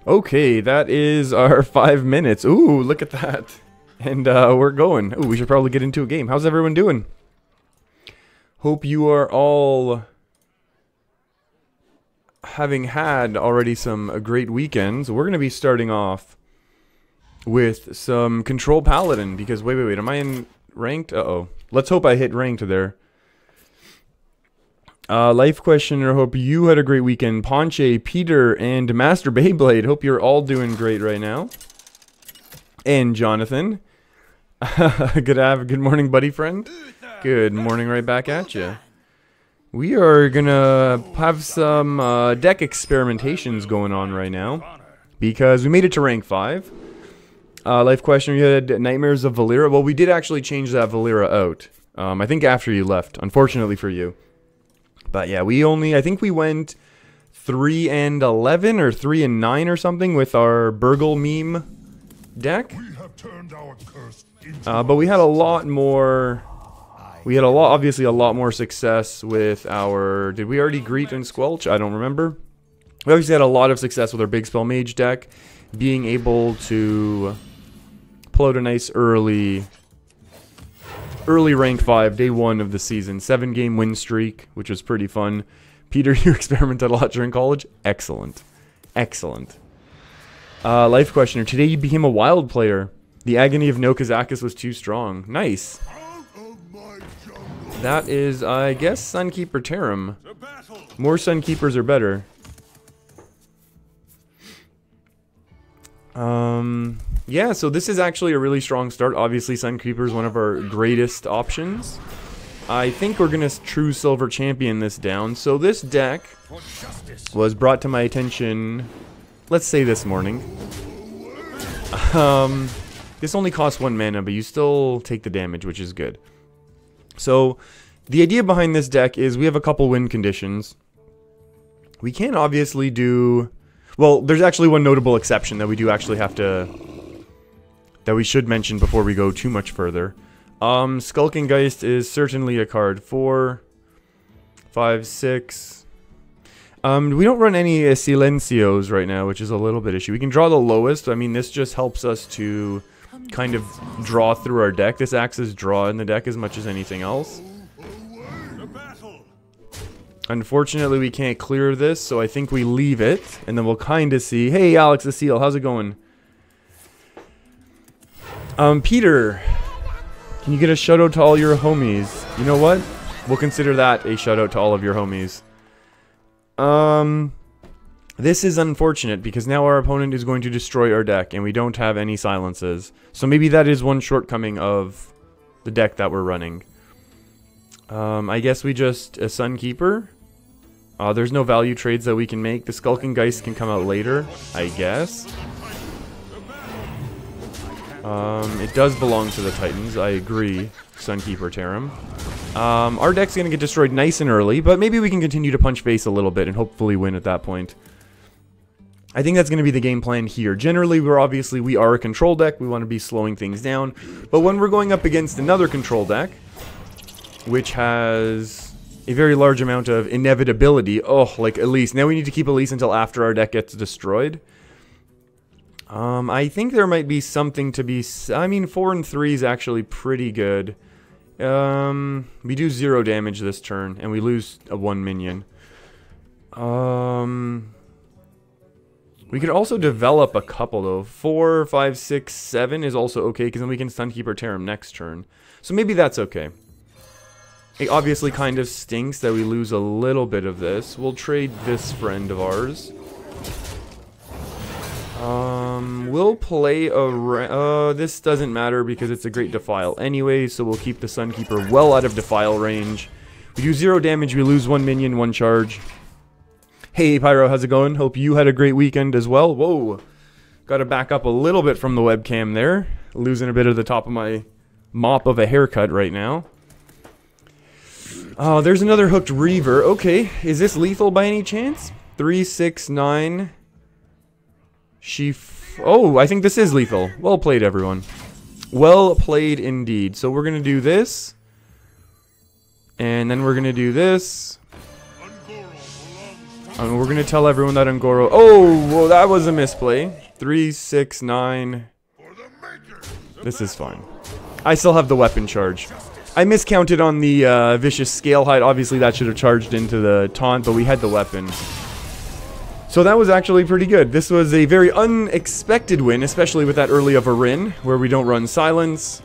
Okay, that is our 5 minutes. Ooh, look at that. And we're going. Ooh, we should probably get into a game. How's everyone doing? Hope you are all having had already some great weekends. We're going to be starting off with some Control Paladin. Because, wait. Am I in ranked? Uh-oh. Let's hope I hit ranked there. Life Questioner, hope you had a great weekend. Ponche, Peter, and Master Beyblade, hope you're all doing great right now. And Jonathan. Good morning, buddy friend. Good morning right back at you. We are gonna have some deck experimentations going on right now. Because we made it to rank 5. Life Questioner, you had Nightmares of Valera. Well, we did actually change that Valera out. I think after you left, unfortunately for you. But yeah, I think we went 3 and 11 or 3 and 9 or something with our Burgle meme deck. But we had a lot more. Obviously a lot more success with our. Did we already greet and squelch? I don't remember. We obviously had a lot of success with our Big Spell Mage deck, being able to pull out a nice early rank 5, day 1 of the season. 7-game win streak, which was pretty fun. Peter, you experimented a lot during college? Excellent. Excellent. Life Questioner, today you became a wild player. The agony of no Kazakis was too strong. Nice. That is, I guess, Sunkeeper Tarim. More Sunkeepers are better. Yeah, so this is actually a really strong start. Obviously, Sunkeeper is one of our greatest options. I think we're going to true Silver Champion this down. So this deck was brought to my attention, let's say this morning. This only costs 1 mana, but you still take the damage, which is good. So the idea behind this deck is we have a couple win conditions. We can obviously do... Well, there's actually one notable exception that we do actually have to... that we should mention before we go too much further. Skulking Geist is certainly a card. 4, 5, 6. We don't run any Silencios right now, which is a little bit issue. We can draw the lowest. I mean, this just helps us to kind of draw through our deck. This acts as draw in the deck as much as anything else. Unfortunately, we can't clear this, so I think we leave it, and then we'll kind of see. Hey, Alex the Seal, how's it going? Peter, can you get a shout out to all your homies? You know what? We'll consider that a shout out to all of your homies. This is unfortunate because now our opponent is going to destroy our deck, and we don't have any silences. So maybe that is one shortcoming of the deck that we're running. I guess we just a Sunkeeper. There's no value trades that we can make. The Skulking Geist can come out later, I guess. It does belong to the Titans, I agree, Sunkeeper Tarim. Our deck's going to get destroyed nice and early, but maybe we can continue to punch base a little bit and hopefully win at that point. I think that's going to be the game plan here. Generally, we are a control deck, we want to be slowing things down, but when we're going up against another control deck, which has a very large amount of inevitability, like Elise. Now we need to keep Elise until after our deck gets destroyed. I think there might be something to be... I mean, 4 and 3 is actually pretty good. We do 0 damage this turn, and we lose a 1 minion. We could also develop a couple, though. 4, 5, 6, 7 is also okay, because then we can Sunkeeper Tarim next turn. So maybe that's okay. It obviously kind of stinks that we lose a little bit of this. We'll trade this friend of ours. We'll play a... this doesn't matter because it's a Great Defile anyway, so we'll keep the Sunkeeper well out of Defile range. We do 0 damage, we lose 1 minion, 1 charge. Hey Pyro, how's it going? Hope you had a great weekend as well. Whoa. Gotta back up a little bit from the webcam there. Losing a bit of the top of my mop of a haircut right now. Oh, there's another Hooked Reaver. Okay, is this lethal by any chance? 3, 6, 9. Oh, I think this is lethal. Well played, everyone. Well played indeed. So we're going to do this. And then we're going to do this. And we're gonna tell everyone that Angoro. Oh, well, that was a misplay. 3, 6, 9. This is fine. I still have the weapon charge. I miscounted on the vicious scale height. Obviously, that should have charged into the taunt, but we had the weapon. So that was actually pretty good. This was a very unexpected win, especially with that early of a Rin, where we don't run silence.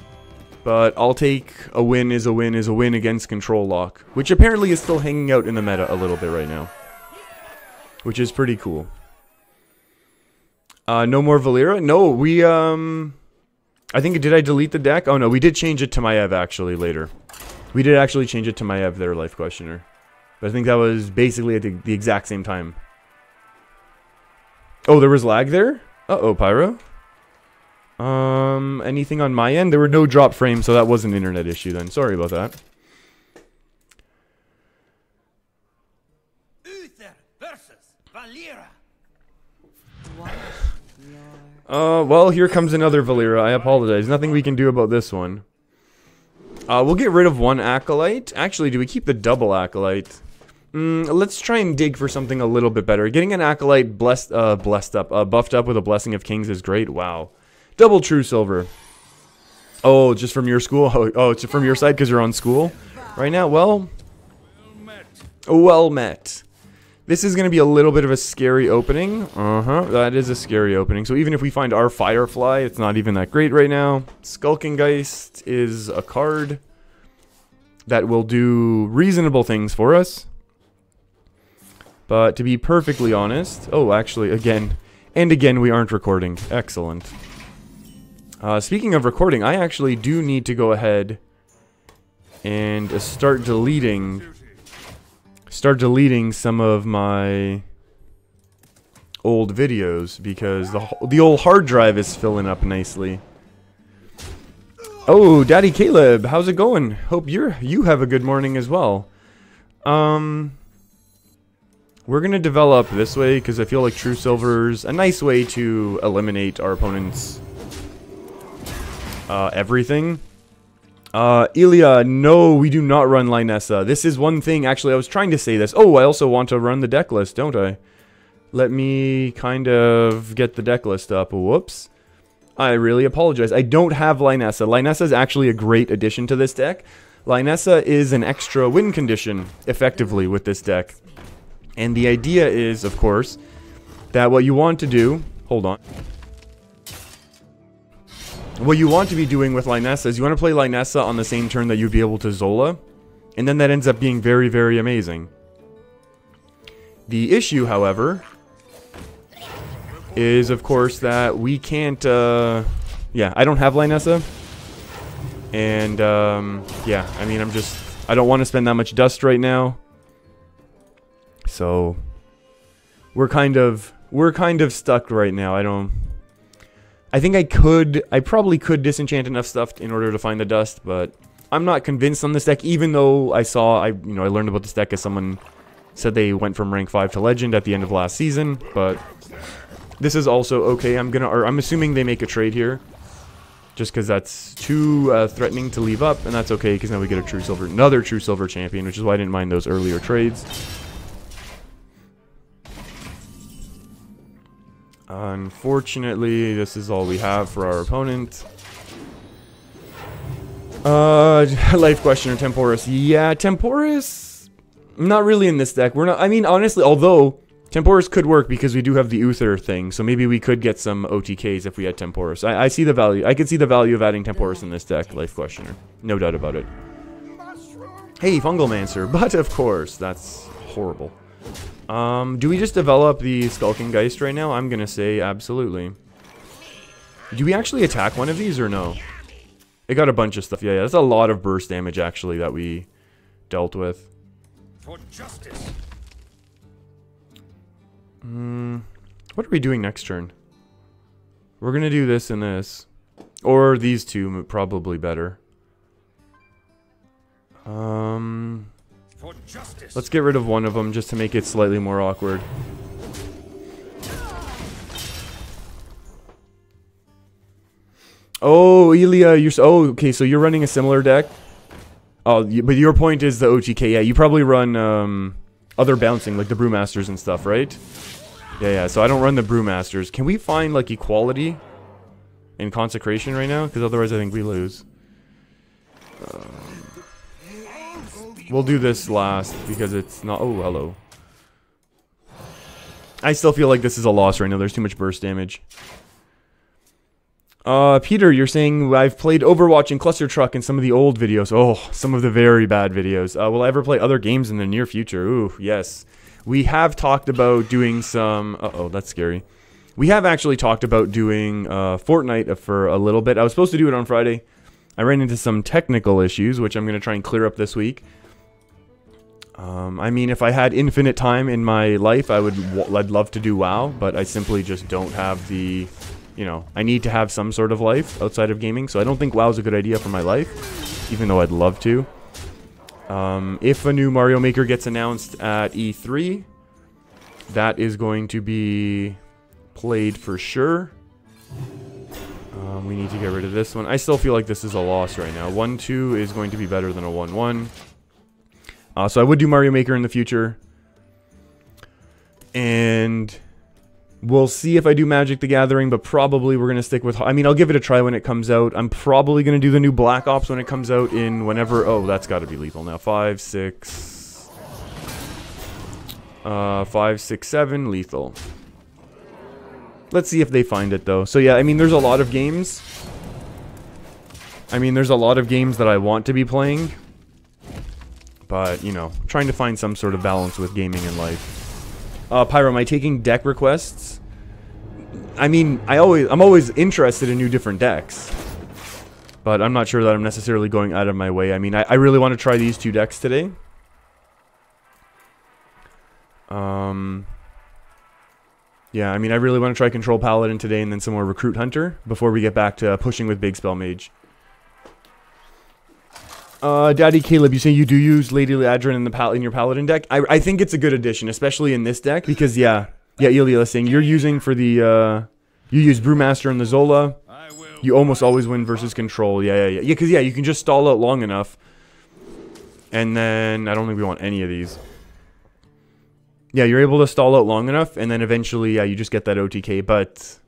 But I'll take a win is a win is a win against Control Lock, which apparently is still hanging out in the meta a little bit right now. Which is pretty cool. No more Valera? No, we, I think, did I delete the deck? Oh no, we did change it to Maiev actually later. We did actually change it to Maiev there, Life Questioner. But I think that was basically at the exact same time. Oh, there was lag there? Uh-oh, Pyro. Anything on my end? There were no drop frames, so that was an internet issue then. Sorry about that. Uther versus Valera. Well, here comes another Valera. I apologize. Nothing we can do about this one. We'll get rid of one Acolyte. Actually, do we keep the double Acolyte? Let's try and dig for something a little bit better. Getting an Acolyte buffed up with a Blessing of Kings is great. Wow. Double True Silver. Oh, just from your school? Oh, it's from your side because you're on school right now? Well met. This is going to be a little bit of a scary opening. That is a scary opening. So even if we find our Firefly, it's not even that great right now. Skulking Geist is a card that will do reasonable things for us. But to be perfectly honest... Oh, actually, again we aren't recording. Excellent. Speaking of recording, I actually do need to go ahead and start deleting some of my old videos because the old hard drive is filling up nicely. Oh, Daddy Caleb, how's it going? Hope you have a good morning as well. We're gonna develop this way because I feel like True Silver's a nice way to eliminate our opponent's everything. Ilya, no, we do not run Lynessa. This is one thing, actually, I was trying to say this. Oh, I also want to run the deck list, don't I? Let me kind of get the deck list up. Whoops. I really apologize. I don't have Lynessa. Lynessa is actually a great addition to this deck. Lynessa is an extra win condition, effectively, with this deck. And the idea is, of course, that what you want to do... Hold on. What you want to be doing with Lynessa is you want to play Lynessa on the same turn that you'd be able to Zola. And then that ends up being very, very amazing. The issue, however, is, of course, that we can't... yeah, I don't have Lynessa. And, yeah, I mean, I don't want to spend that much dust right now. So we're kind of stuck right now. I think I probably could disenchant enough stuff in order to find the dust, but I'm not convinced on this deck, even though I learned about this deck as someone said they went from rank 5 to legend at the end of last season, but this is also okay. I'm assuming they make a trade here, just because that's too threatening to leave up, and that's okay because now we get another True Silver champion, which is why I didn't mind those earlier trades. Unfortunately, this is all we have for our opponent. Life Questioner, Temporis. Yeah, Temporis, not really in this deck. I mean, honestly, although Temporis could work because we do have the Uther thing, so maybe we could get some OTKs if we had Temporis. I see the value. I could see the value of adding Temporis in this deck, Life Questioner. No doubt about it. Hey, Fungalmancer, but of course, that's horrible. Do we just develop the Skulking Geist right now? I'm gonna say absolutely. Do we actually attack one of these or no? It got a bunch of stuff. Yeah, that's a lot of burst damage actually that we dealt with. For justice. What are we doing next turn? We're gonna do this and this. Or these two, probably better. Let's get rid of one of them just to make it slightly more awkward. Oh, Ilya, oh, okay, so you're running a similar deck? Oh, but your point is the OTK. Yeah, you probably run, other bouncing, like the Brewmasters and stuff, right? Yeah, so I don't run the Brewmasters. Can we find, like, equality in Consecration right now? Because otherwise I think we lose. We'll do this last, because it's not... Oh, hello. I still feel like this is a loss right now. There's too much burst damage. Peter, you're saying I've played Overwatch and Cluster Truck in some of the old videos. Oh, some of the very bad videos. Will I ever play other games in the near future? Ooh, yes. We have talked about doing some... Uh-oh, that's scary. We have actually talked about doing Fortnite for a little bit. I was supposed to do it on Friday. I ran into some technical issues, which I'm going to try and clear up this week. I mean, if I had infinite time in my life, I'd love to do WoW, but I simply just don't have the... You know, I need to have some sort of life outside of gaming, so I don't think WoW is a good idea for my life, even though I'd love to. If a new Mario Maker gets announced at E3, that is going to be played for sure. We need to get rid of this one. I still feel like this is a loss right now. 1-2 is going to be better than a 1-1. So I would do Mario Maker in the future. And... we'll see if I do Magic the Gathering, but probably we're going to stick with... I mean, I'll give it a try when it comes out. I'm probably going to do the new Black Ops when it comes out in whenever... Oh, that's got to be lethal now. 5, 6... 5, 6, 7, lethal. Let's see if they find it, though. So, yeah, I mean, there's a lot of games. I mean, there's a lot of games that I want to be playing. But, you know, trying to find some sort of balance with gaming and life. Pyro, am I taking deck requests? I mean, I'm always interested in new different decks. But I'm not sure that I'm necessarily going out of my way. I mean, I really want to try these 2 decks today. Yeah, I mean, I really want to try Control Paladin today and then some more Recruit Hunter before we get back to pushing with Big Spell Mage. Daddy Caleb, you say you do use Lady Ladrin in your Paladin deck? I think it's a good addition, especially in this deck, because, yeah, Ilya saying you're using for the, you use Brewmaster and the Zola. You almost always win versus Control. Yeah, because, yeah, you can just stall out long enough. And then, I don't think we want any of these. Yeah, you're able to stall out long enough, and then eventually, yeah, you just get that OTK, but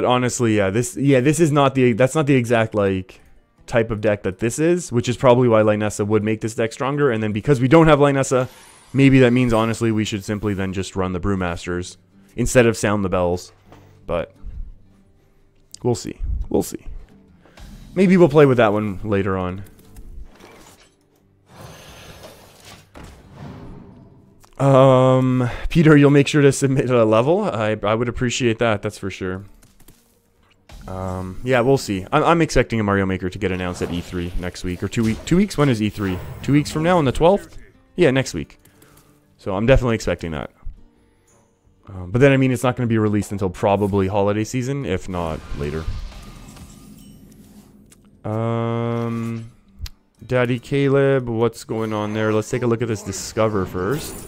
honestly, this is not that's not the exact, like, type of deck that this is, which is probably why Lynessa would make this deck stronger, and then because we don't have Lynessa, maybe that means, honestly, we should simply then just run the Brewmasters instead of Sound the Bells, but we'll see. We'll see. Maybe we'll play with that one later on. Peter, you'll make sure to submit a level. I would appreciate that, that's for sure. Yeah, we'll see. I'm expecting a Mario Maker to get announced at E3 next week, or 2 weeks. When is E3? 2 weeks from now, on the 12th? Yeah, next week. So I'm definitely expecting that. But then, I mean, it's not going to be released until probably holiday season, if not later. Daddy Caleb, what's going on there? Let's take a look at this Discover first.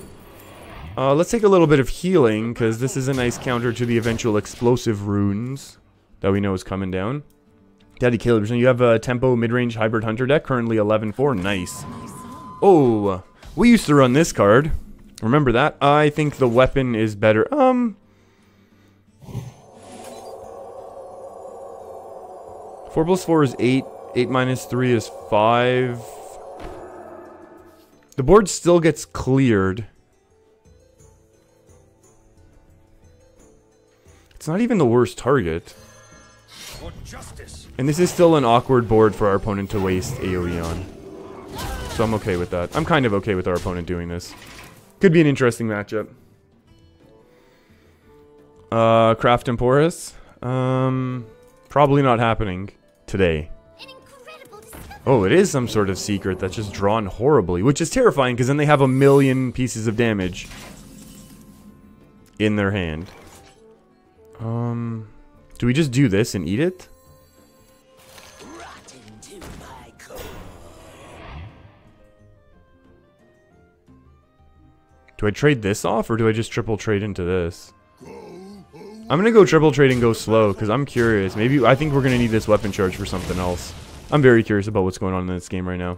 Let's take a little bit of healing, because this is a nice counter to the eventual explosive runes that we know is coming down. Daddy Caleb, you have a tempo mid-range hybrid hunter deck, currently 11-4. Nice. Oh, we used to run this card. Remember that? I think the weapon is better. 4 plus 4 is 8. 8 minus 3 is 5. The board still gets cleared. It's not even the worst target. And this is still an awkward board for our opponent to waste AoE on. So I'm okay with that. I'm kind of okay with our opponent doing this. Could be an interesting matchup. Craft Emporus? Probably not happening today. Oh, it is some sort of secret that's just drawn horribly, which is terrifying because then they have a million pieces of damage in their hand. Do we just do this and eat it? Do I trade this off, or do I just triple trade into this? I'm gonna go triple trade and go slow, because I'm curious. Maybe, I think we're gonna need this weapon charge for something else. I'm very curious about what's going on in this game right now.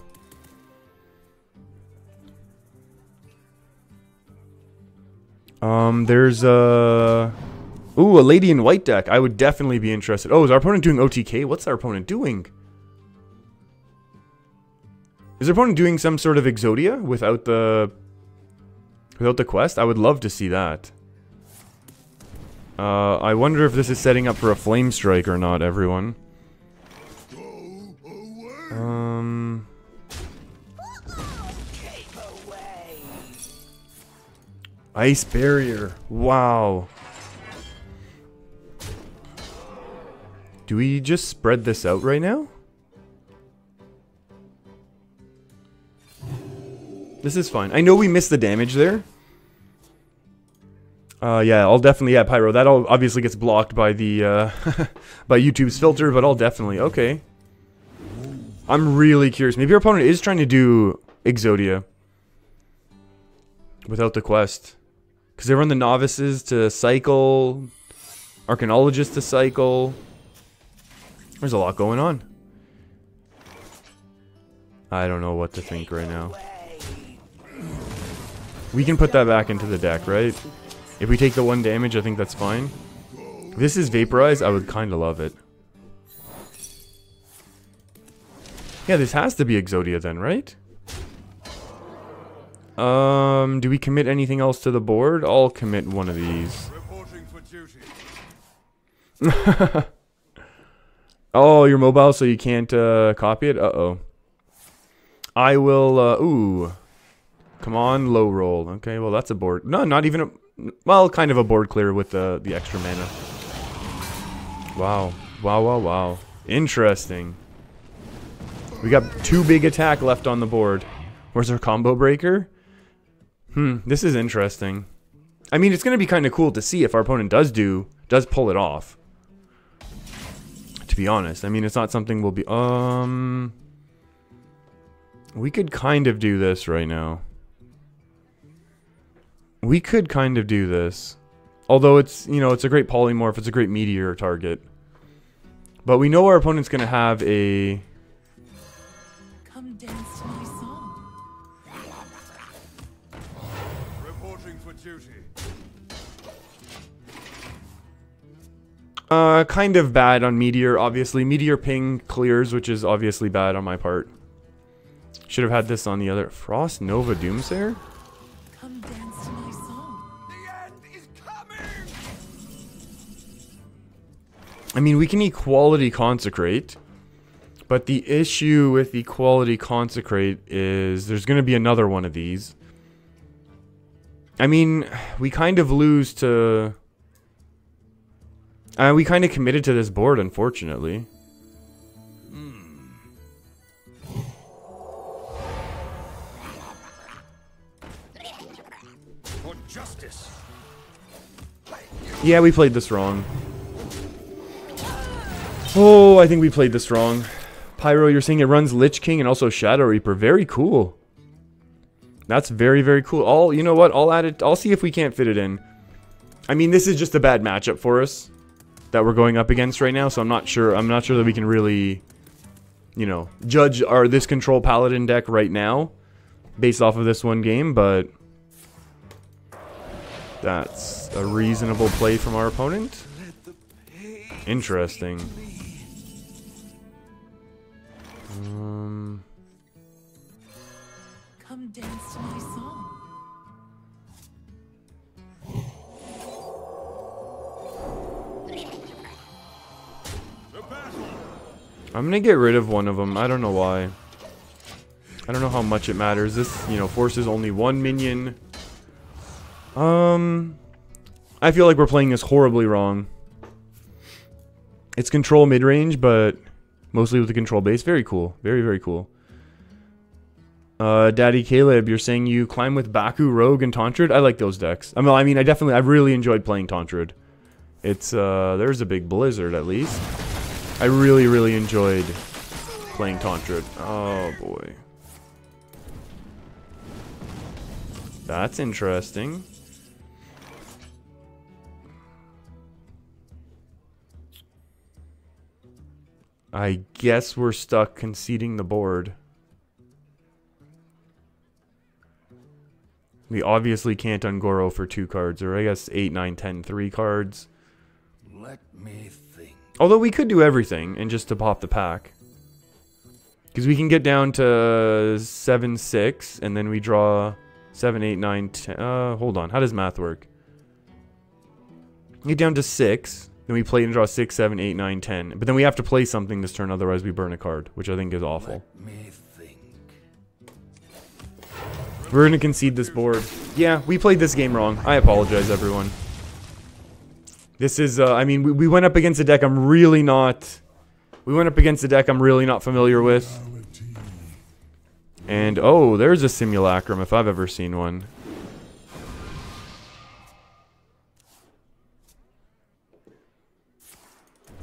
There's ooh, a lady in white deck. I would definitely be interested. Oh, is our opponent doing OTK? What's our opponent doing? Is our opponent doing some sort of Exodia without the quest? I would love to see that. I wonder if this is setting up for a Flame Strike or not, everyone. Ice Barrier. Wow. Do we just spread this out right now? This is fine. I know we missed the damage there. Yeah, I'll definitely, yeah, Pyro. That all obviously gets blocked by the, by YouTube's filter, but I'll definitely, okay. I'm really curious. Maybe our opponent is trying to do Exodia without the quest. Because they run the Novices to cycle, Arcanologist to cycle. There's a lot going on. I don't know what to think right now. We can put that back into the deck, right? If we take the 1 damage, I think that's fine. If this is Vaporize, I would kind of love it. Yeah, this has to be Exodia then, right? Do we commit anything else to the board? I'll commit one of these. Reporting for duty. Oh, you're mobile, so you can't copy it? Uh-oh. I will, ooh. Come on, low roll. Okay, well, that's a board. No, not even a... Well, kind of a board clear with the extra mana. Wow. Wow, wow, wow. Interesting. We got 2 big attack left on the board. Where's our combo breaker? This is interesting. I mean, it's going to be kind of cool to see if our opponent does pull it off. To be honest. I mean, it's not something we'll be... We could kind of do this right now. We could kind of do this. Although it's, you know, it's a great polymorph, it's a great meteor target. But we know our opponent's going to have a... Come dance to my song. Reporting for duty. Kind of bad on Meteor, obviously. Meteor ping clears, which is obviously bad on my part. Should have had this on the other... Frost Nova Doomsayer? Come dance to my song. The end is coming. I mean, we can Equality Consecrate. But the issue with Equality Consecrate is there's going to be another one of these. I mean, we kind of lose to... we kind of committed to this board, unfortunately. For justice. Yeah, we played this wrong. Oh, I think we played this wrong. Pyro, you're saying it runs Lich King and also Shadow Reaper. Very cool. That's very, very cool. You know what? I'll add it. I'll see if we can't fit it in. I mean, this is just a bad matchup for us that we're going up against right now, so I'm not sure that we can really, you know, judge this control Paladin deck right now based off of this one game, but that's a reasonable play from our opponent. Interesting. Come dance to my song. I'm gonna get rid of one of them. I don't know why. I don't know how much it matters. This, you know, forces only 1 minion. I feel like we're playing this horribly wrong. It's control mid-range, but mostly with the control base. Very cool. Very, very cool. Daddy Caleb, you're saying you climb with Baku, Rogue, and Tauntred? I like those decks. I mean, I really enjoyed playing Tauntred. It's, there's a big blizzard, at least. I really, really enjoyed playing Tauntred. Oh, boy. That's interesting. I guess we're stuck conceding the board. We obviously can't Ungoro for 2 cards, or I guess 8, 9, 10, 3 cards. Let me think. Although we could do everything and just to pop the pack. Because we can get down to 7, 6, and then we draw 7, 8, 9, 10. Hold on. How does math work? Get down to 6, then we play and draw 6, 7, 8, 9, 10. But then we have to play something this turn, otherwise we burn a card, which I think is awful. Let me think. We're going to concede this board. Yeah, we played this game wrong. I apologize, everyone. This is, I mean, we went up against a deck I'm really not... We went up against a deck I'm really not familiar with. And, oh, there's a simulacrum if I've ever seen one.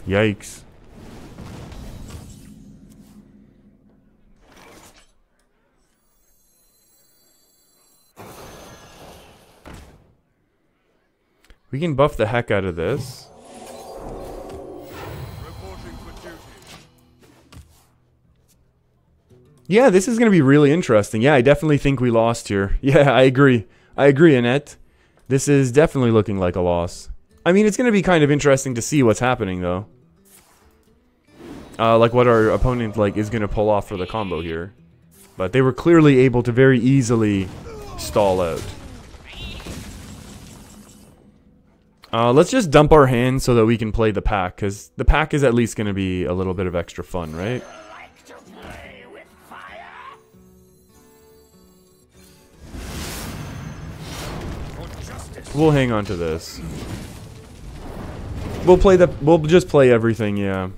Yikes. We can buff the heck out of this. Reporting for duty. Yeah, this is going to be really interesting. Yeah, I definitely think we lost here. Yeah, I agree. I agree, Annette. This is definitely looking like a loss. I mean, it's going to be kind of interesting to see what's happening, though. Like what our opponent is going to pull off for the combo here. But they were clearly able to very easily stall out. Let's just dump our hands so that we can play the pack, because the pack is at least going to be a little bit of extra fun, right? We'll hang on to this. We'll just play everything, yeah.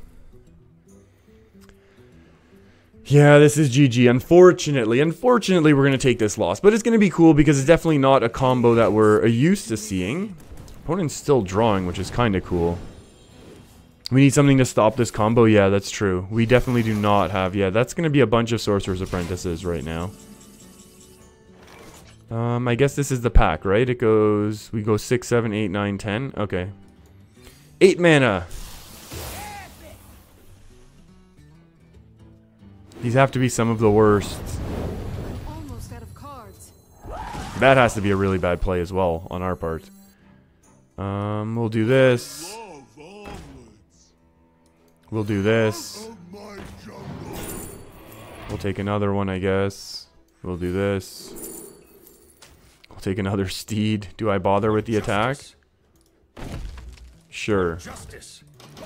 Yeah, this is GG. Unfortunately, we're going to take this loss. But it's going to be cool because it's definitely not a combo that we're used to seeing. Opponent's still drawing, which is kind of cool. We need something to stop this combo. Yeah, that's true. We definitely do not have... Yeah, that's going to be a bunch of Sorcerer's Apprentices right now. I guess this is the pack, right? It goes... We go 6, 7, 8, 9, 10. Okay. 8 mana. These have to be some of the worst. Almost out of cards. That has to be a really bad play as well on our part. We'll do this. We'll do this. We'll take another one, I guess. We'll do this. We'll take another steed. Do I bother with the attack? Sure.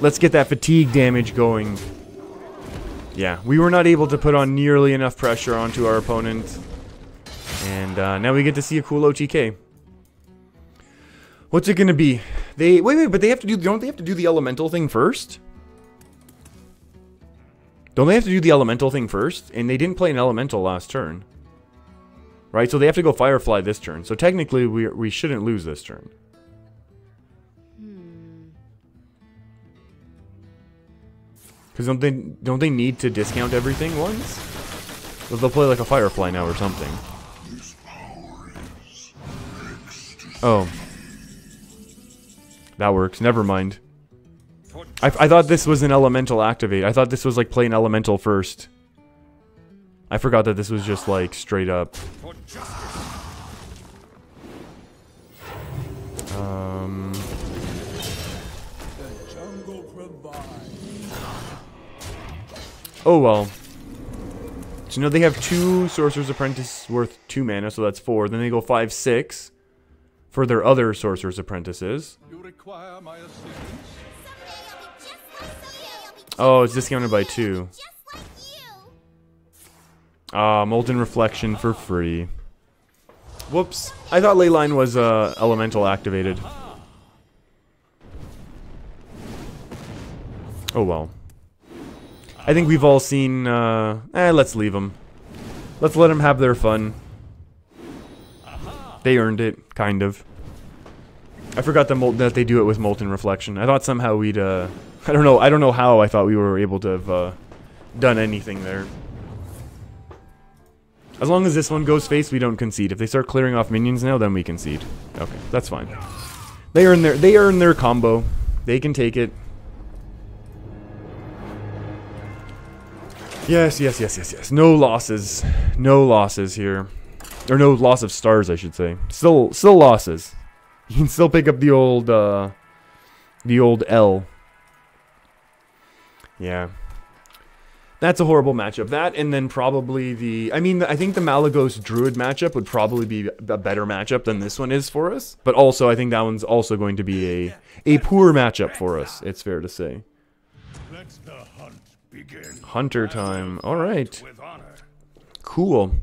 Let's get that fatigue damage going. Yeah, we were not able to put on nearly enough pressure onto our opponent. And now we get to see a cool OTK. What's it gonna be? Wait, but they have to do... Don't they have to do the elemental thing first? Don't they have to do the elemental thing first? And they didn't play an elemental last turn. Right, so they have to go Firefly this turn. So technically, we shouldn't lose this turn. Because don't they need to discount everything once? Or they'll play like a Firefly now or something. Oh. That works. Never mind. I thought this was an elemental activate. I thought this was like play an elemental first. I forgot that this was just like straight up. Oh well. So you know they have 2 Sorcerer's Apprentice worth 2 mana, so that's 4. Then they go 5, 6 for their other Sorcerer's Apprentices. You require my assistance? Oh, it's discounted by 2. Molten Reflection for free. Whoops. I thought Leyline was elemental activated. Oh well. I think we've all seen, let's leave them. Let's let them have their fun. They earned it, kind of. I forgot that they do it with Molten Reflection. I thought somehow we'd, I don't know how I thought we were able to have, done anything there. As long as this one goes face, we don't concede. If they start clearing off minions now, then we concede. Okay, that's fine. They earn their combo. They can take it. Yes. No losses. No losses here. Or no loss of stars, I should say. Still losses. You can still pick up the old L. Yeah. That's a horrible matchup. That, and then probably the... I mean, I think the Malagos Druid matchup would probably be a better matchup than this one is for us. But also, I think that one's also going to be a poor matchup for us, it's fair to say. Let the hunt begin. Hunter time. Alright. With honor. Cool.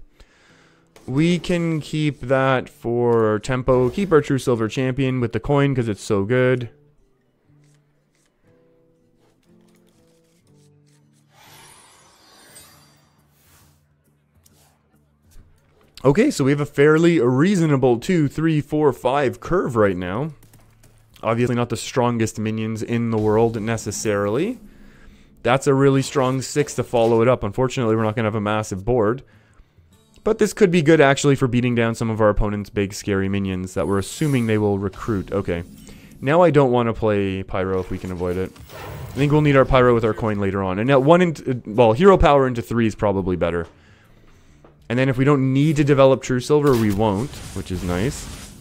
We can keep that for tempo. Keep our True Silver Champion with the coin because it's so good. Okay, so we have a fairly reasonable 2, 3, 4, 5 curve right now. Obviously not the strongest minions in the world necessarily. That's a really strong 6 to follow it up. Unfortunately, we're not going to have a massive board. But this could be good actually for beating down some of our opponent's big scary minions that we're assuming they will recruit. Okay, now I don't want to play Pyro if we can avoid it. I think we'll need our Pyro with our coin later on. And now well, Hero Power into 3 is probably better. And then if we don't need to develop True Silver, we won't, which is nice.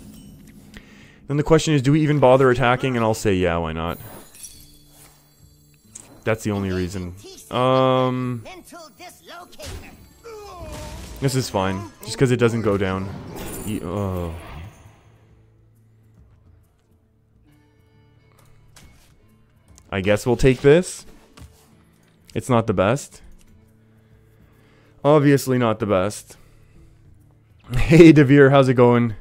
Then the question is, do we even bother attacking? And I'll say, yeah, why not? That's the only reason. This is fine, just because it doesn't go down. I guess we'll take this. It's not the best. Obviously not the best. Hey Devere, how's it going?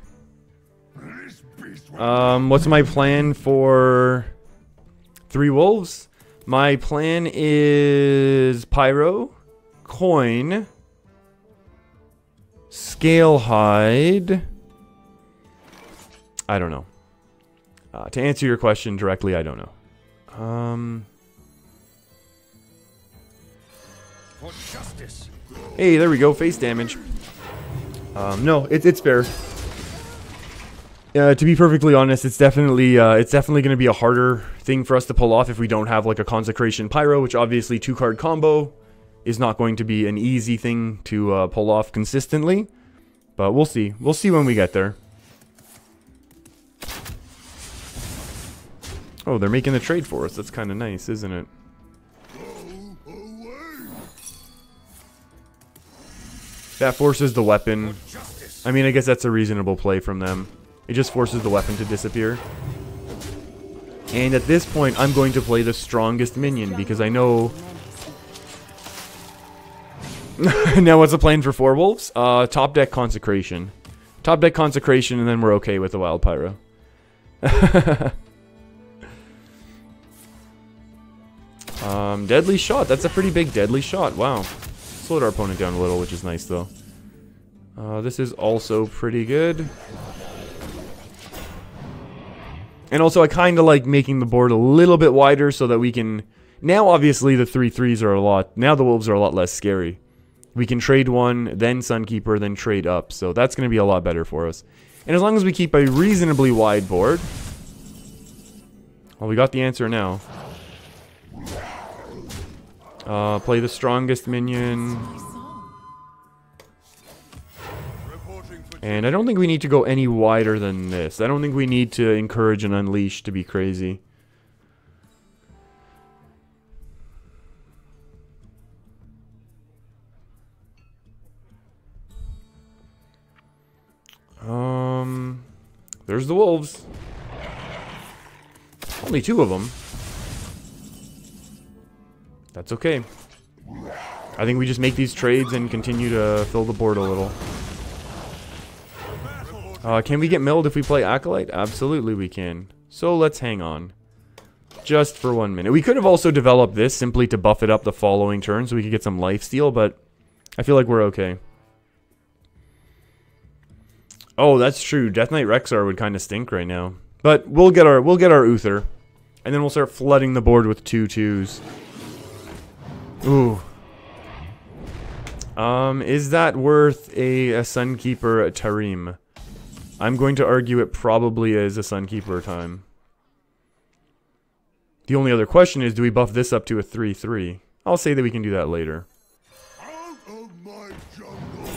What's my plan for 3 wolves? My plan is Pyro, coin, scale hide. I don't know. To answer your question directly, I don't know. For justice. Hey, there we go. Face damage. No, it's fair. To be perfectly honest, it's definitely going to be a harder thing for us to pull off if we don't have like a Consecration Pyro, which obviously 2-card combo is not going to be an easy thing to pull off consistently. But we'll see. We'll see when we get there. Oh, they're making the trade for us. That's kind of nice, isn't it? That forces the weapon. I mean, I guess that's a reasonable play from them. It just forces the weapon to disappear. And at this point, I'm going to play the strongest minion because I know... Now what's the plan for 4 wolves? Top deck Consecration. Top deck Consecration, and then we're okay with the Wild Pyro. Deadly Shot. That's a pretty big Deadly Shot. Wow. Slowed our opponent down a little, which is nice, though. This is also pretty good. And also, I kind of like making the board a little bit wider so that we can... Now, obviously, the 3/3s are a lot... Now the wolves are a lot less scary. We can trade 1, then Sunkeeper, then trade up. So that's going to be a lot better for us. And as long as we keep a reasonably wide board... Well, we got the answer now. Play the strongest minion. And I don't think we need to go any wider than this. I don't think we need to encourage an Unleash to be crazy. There's the wolves. Only 2 of them. That's okay. I think we just make these trades and continue to fill the board a little. Can we get milled if we play Acolyte? Absolutely we can. So let's hang on. Just for 1 minute. We could have also developed this simply to buff it up the following turn so we could get some lifesteal, but I feel like we're okay. Oh, that's true. Death Knight Rexar would kind of stink right now. But we'll get our Uther. And then we'll start flooding the board with 2/2s. Ooh. Is that worth a Sunkeeper Tarim? I'm going to argue it probably is a Sunkeeper time. The only other question is, do we buff this up to a 3/3? I'll say that we can do that later. Out of my jungle.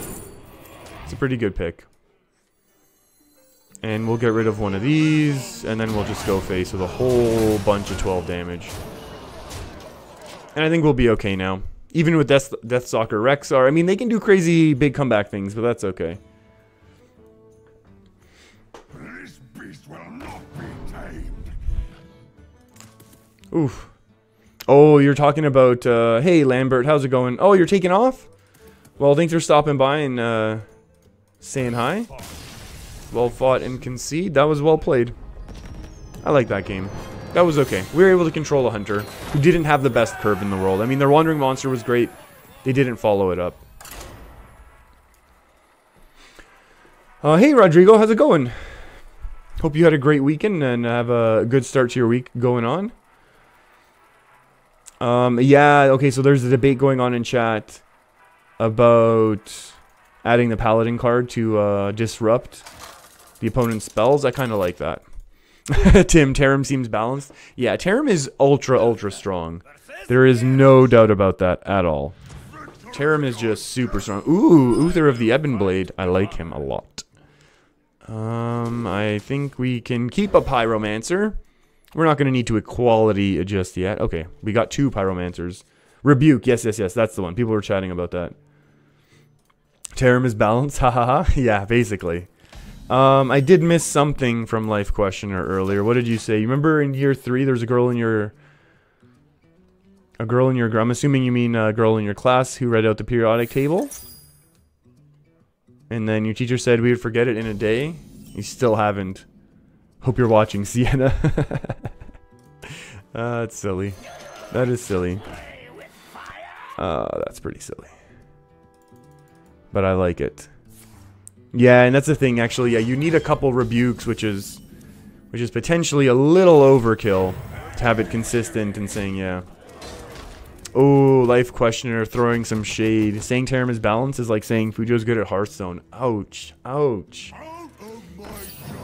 It's a pretty good pick. And we'll get rid of one of these, and then we'll just go face with a whole bunch of 12 damage. And I think we'll be okay now. Even with Deathstalker Rexar, I mean, they can do crazy big comeback things, but that's okay. This beast will not be tamed. Oof. Oh, you're talking about, hey, Lambert, how's it going? Oh, you're taking off? Well, thanks for stopping by and, saying hi. Well fought and concede. That was well played. I like that game. That was okay. We were able to control a hunter who didn't have the best curve in the world. I mean, their Wandering Monster was great. They didn't follow it up. Hey, Rodrigo. How's it going? Hope you had a great weekend and have a good start to your week going on. Yeah, okay, so there's a debate going on in chat about adding the Paladin card to disrupt the opponent's spells. I kind of like that. Tim, Tarim seems balanced. Yeah, Tarim is ultra strong. There is no doubt about that at all. Tarim is just super strong. Ooh, Uther of the Ebon Blade. I like him a lot. I think we can keep a Pyromancer. We're not going to need to equality just yet. Okay, we got 2 Pyromancers. Rebuke, yes, that's the one. People were chatting about that. Tarim is balanced, hahaha. Yeah, basically. I did miss something from Life Questioner earlier. What did you say? You remember in year 3 there's a girl in your... I'm assuming you mean a girl in your class who read out the periodic table? And then your teacher said we would forget it in a day? You still haven't. Hope you're watching, Sienna. That's silly. That is silly. That's pretty silly. But I like it. Yeah, and that's the thing, actually. Yeah, you need a couple rebukes, which is potentially a little overkill to have it consistent and saying, yeah. Oh, Life Questioner throwing some shade. Saying Tarim is balanced is like saying Fujo's good at Hearthstone. Ouch. Ouch.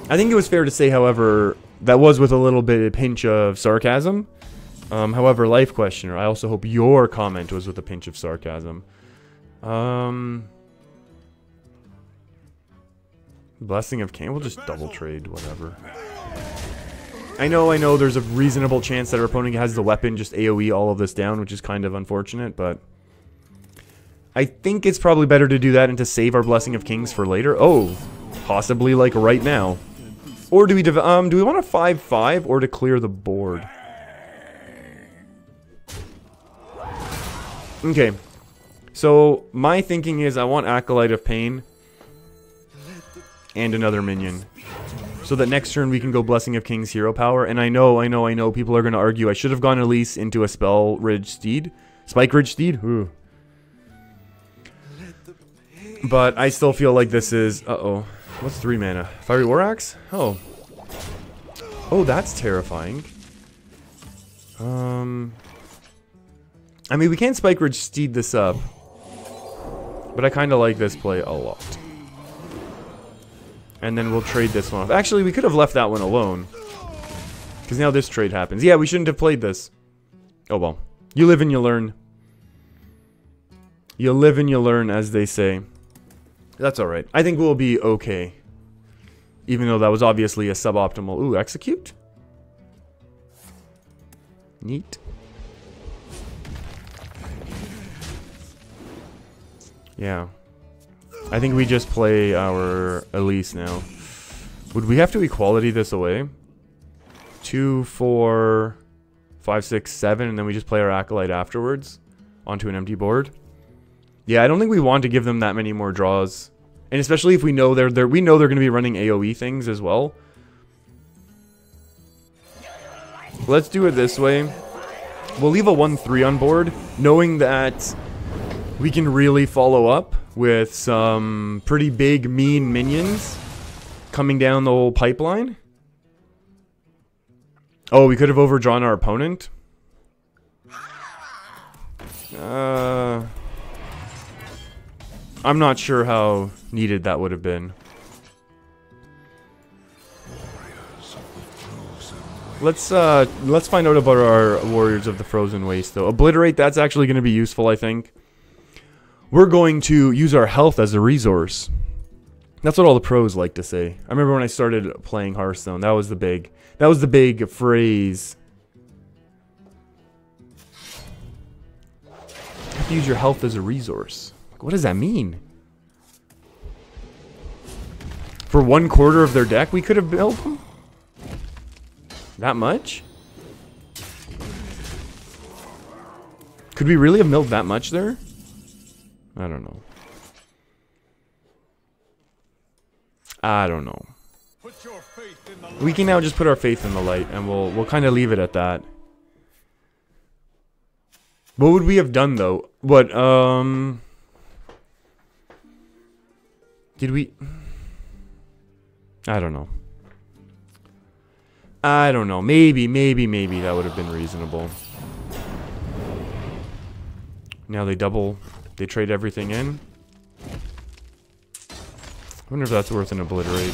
I think it was fair to say, however, that was with a little bit of pinch of sarcasm. However, Life Questioner, I also hope your comment was with a pinch of sarcasm. Blessing of Cain, we'll just double trade, whatever. I know there's a reasonable chance that our opponent has the weapon just AoE all of this down, which is kind of unfortunate, but I think it's probably better to do that and to save our Blessing of Kings for later. Oh, possibly like right now. Or do we want a 5/5 or to clear the board? Okay. So my thinking is I want Acolyte of Pain and another minion. So that next turn we can go Blessing of Kings hero power. And I know people are going to argue I should have gone Elise into a Spell Ridge Steed. Spike Ridge Steed? Ooh. But I still feel like this is... Uh-oh. What's 3 mana? Fiery War Axe? Oh. Oh, that's terrifying. I mean, we can't Spike Ridge Steed this up. But I kind of like this play a lot. And then we'll trade this one off. Actually, we could have left that one alone. Because now this trade happens. Yeah, we shouldn't have played this. Oh well. You live and you learn. You live and you learn, as they say. That's alright. I think we'll be okay. Even though that was obviously a suboptimal... Ooh, execute? Neat. Yeah. I think we just play our Elise now. Would we have to equality this away? 2, 4, 5, 6, 7, and then we just play our Acolyte afterwards? Onto an empty board? Yeah, I don't think we want to give them that many more draws. And especially if we know they're going to be running AoE things as well. Let's do it this way. We'll leave a 1/3 on board, knowing that we can really follow up with some pretty big, mean minions coming down the whole pipeline. Oh, we could have overdrawn our opponent. I'm not sure how needed that would have been. Let's find out about our Warriors of the Frozen Waste, though. Obliterate, that's actually going to be useful, I think. We're going to use our health as a resource. That's what all the pros like to say. I remember when I started playing Hearthstone, that was the big phrase. You have to use your health as a resource. What does that mean? For 1/4 of their deck, we could have built them? That much? Could we really have milled that much there? I don't know. I don't know. We can now just put our faith in the light, and we'll kind of leave it at that. What would we have done though? What did we? I don't know. I don't know. Maybe that would have been reasonable. Now they trade everything in. I wonder if that's worth an obliterate.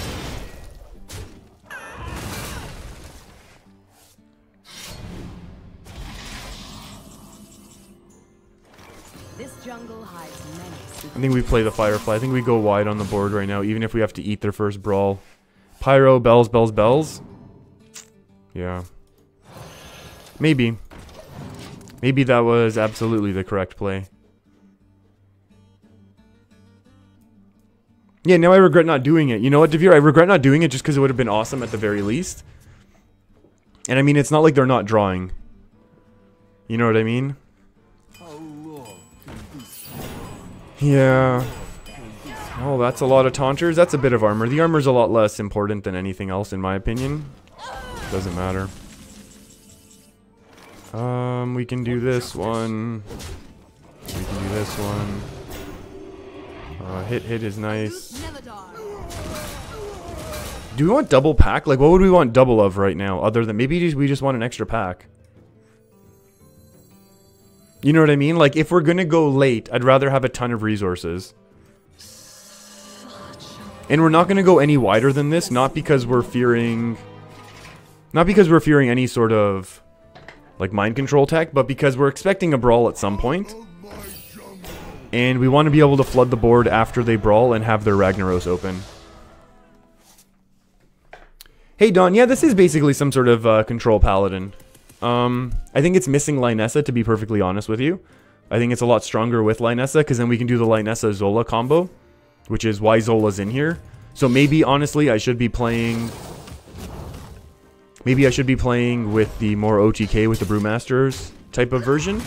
This jungle hides many secrets. I think we play the Firefly. I think we go wide on the board right now, even if we have to eat their first brawl. Pyro, bells, bells, bells. Yeah. Maybe. Maybe that was absolutely the correct play. Yeah, now I regret not doing it. You know what, Devere? I regret not doing it just because it would have been awesome at the very least. And I mean, it's not like they're not drawing. You know what I mean? Yeah. Oh, that's a lot of taunters. That's a bit of armor. The armor's a lot less important than anything else, in my opinion. Doesn't matter. We can do this one. We can do this one. Hit is nice. Do we want double pack? Like, what would we want double of right now? Other than maybe we just want an extra pack. You know what I mean? Like, if we're gonna go late, I'd rather have a ton of resources. And we're not gonna go any wider than this, not because we're fearing any sort of like mind control tech, but because we're expecting a brawl at some point. And we want to be able to flood the board after they brawl and have their Ragnaros open. Hey Don, yeah, this is basically some sort of control paladin. I think it's missing Lynessa, to be perfectly honest with you. I think it's a lot stronger with Lynessa, because then we can do the Lynessa-Zola combo, which is why Zola's in here. So maybe, honestly, I should be playing... Maybe I should be playing with the more OTK with the Brewmasters type of version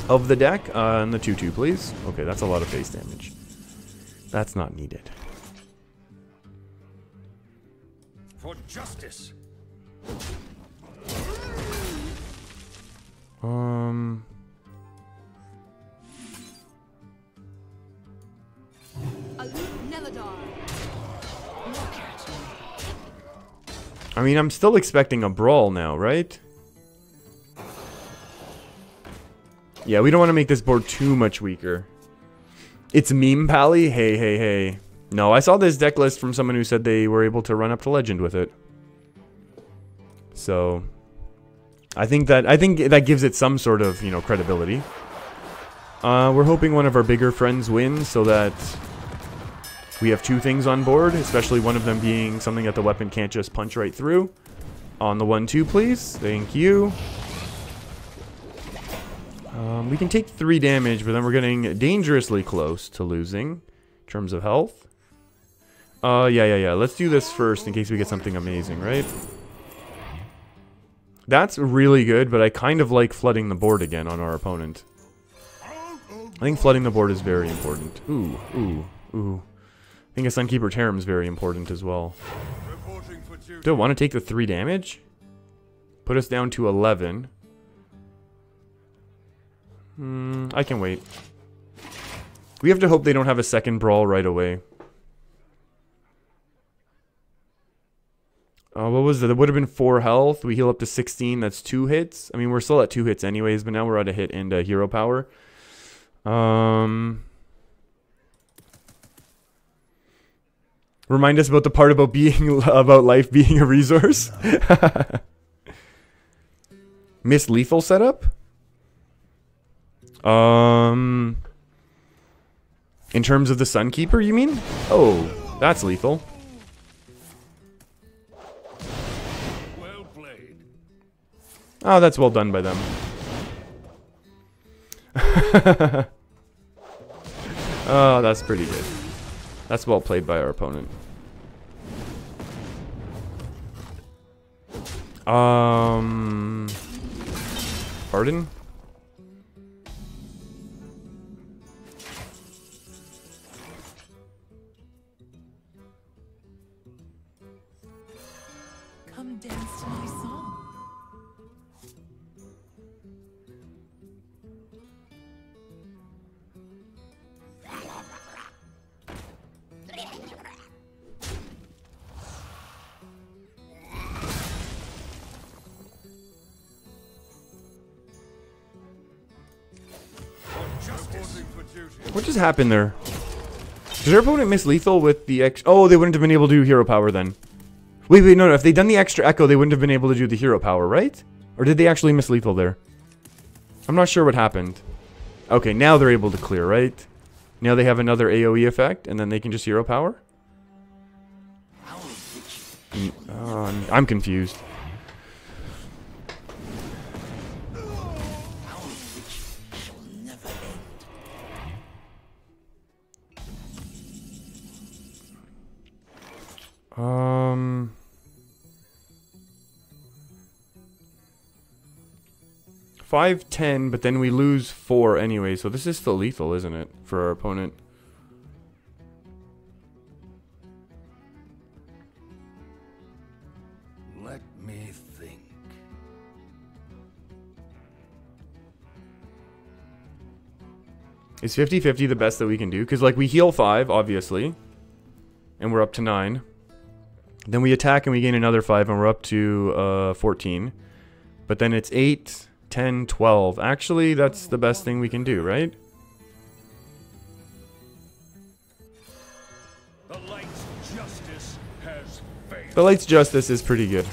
of the deck. And the 2/2, please. Okay, that's a lot of face damage. That's not needed. For justice. I mean, I'm still expecting a brawl now, right? Yeah, we don't want to make this board too much weaker. It's Meme Pally? Hey, hey, hey. No, I saw this deck list from someone who said they were able to run up to Legend with it. So, I think that gives it some sort of, you know, credibility. We're hoping one of our bigger friends wins so that we have two things on board, especially one of them being something that the weapon can't just punch right through. On the 1/2, please. Thank you. We can take 3 damage, but then we're getting dangerously close to losing in terms of health. Yeah. Let's do this first in case we get something amazing, right? That's really good, but I kind of like flooding the board again on our opponent. I think flooding the board is very important. Ooh. I think a Sunkeeper Tarim is very important as well. Do I want to take the 3 damage? Put us down to 11. I can wait. We have to hope they don't have a second brawl right away. What was it? It would have been 4 health. We heal up to 16. That's 2 hits. I mean, we're still at 2 hits anyways, but now we're at a hit and hero power. Remind us about the part about life being a resource. Miss Lethal setup? In terms of the Sunkeeper, you mean? Oh. That's lethal. Well played. Oh, that's well done by them. Oh, that's pretty good. That's well played by our opponent. Pardon? Come dance to my song. What just happened there? Did our opponent miss lethal with the X? Oh, they wouldn't have been able to do hero power then. Wait, no. If they'd done the extra echo, they wouldn't have been able to do the hero power, right? Or did they actually miss lethal there? I'm not sure what happened. Okay, now they're able to clear, right? Now they have another AoE effect, and then they can just hero power? I'm confused. Um... 5-10, but then we lose 4 anyway, so this is still lethal, isn't it, for our opponent? Let me think. Is 50-50 the best that we can do? Because, like, we heal 5, obviously, and we're up to 9. Then we attack and we gain another 5, and we're up to 14. But then it's 8, 10, 12. Actually, that's the best thing we can do, right? The light's justice has failed. The Light's Justice is pretty good.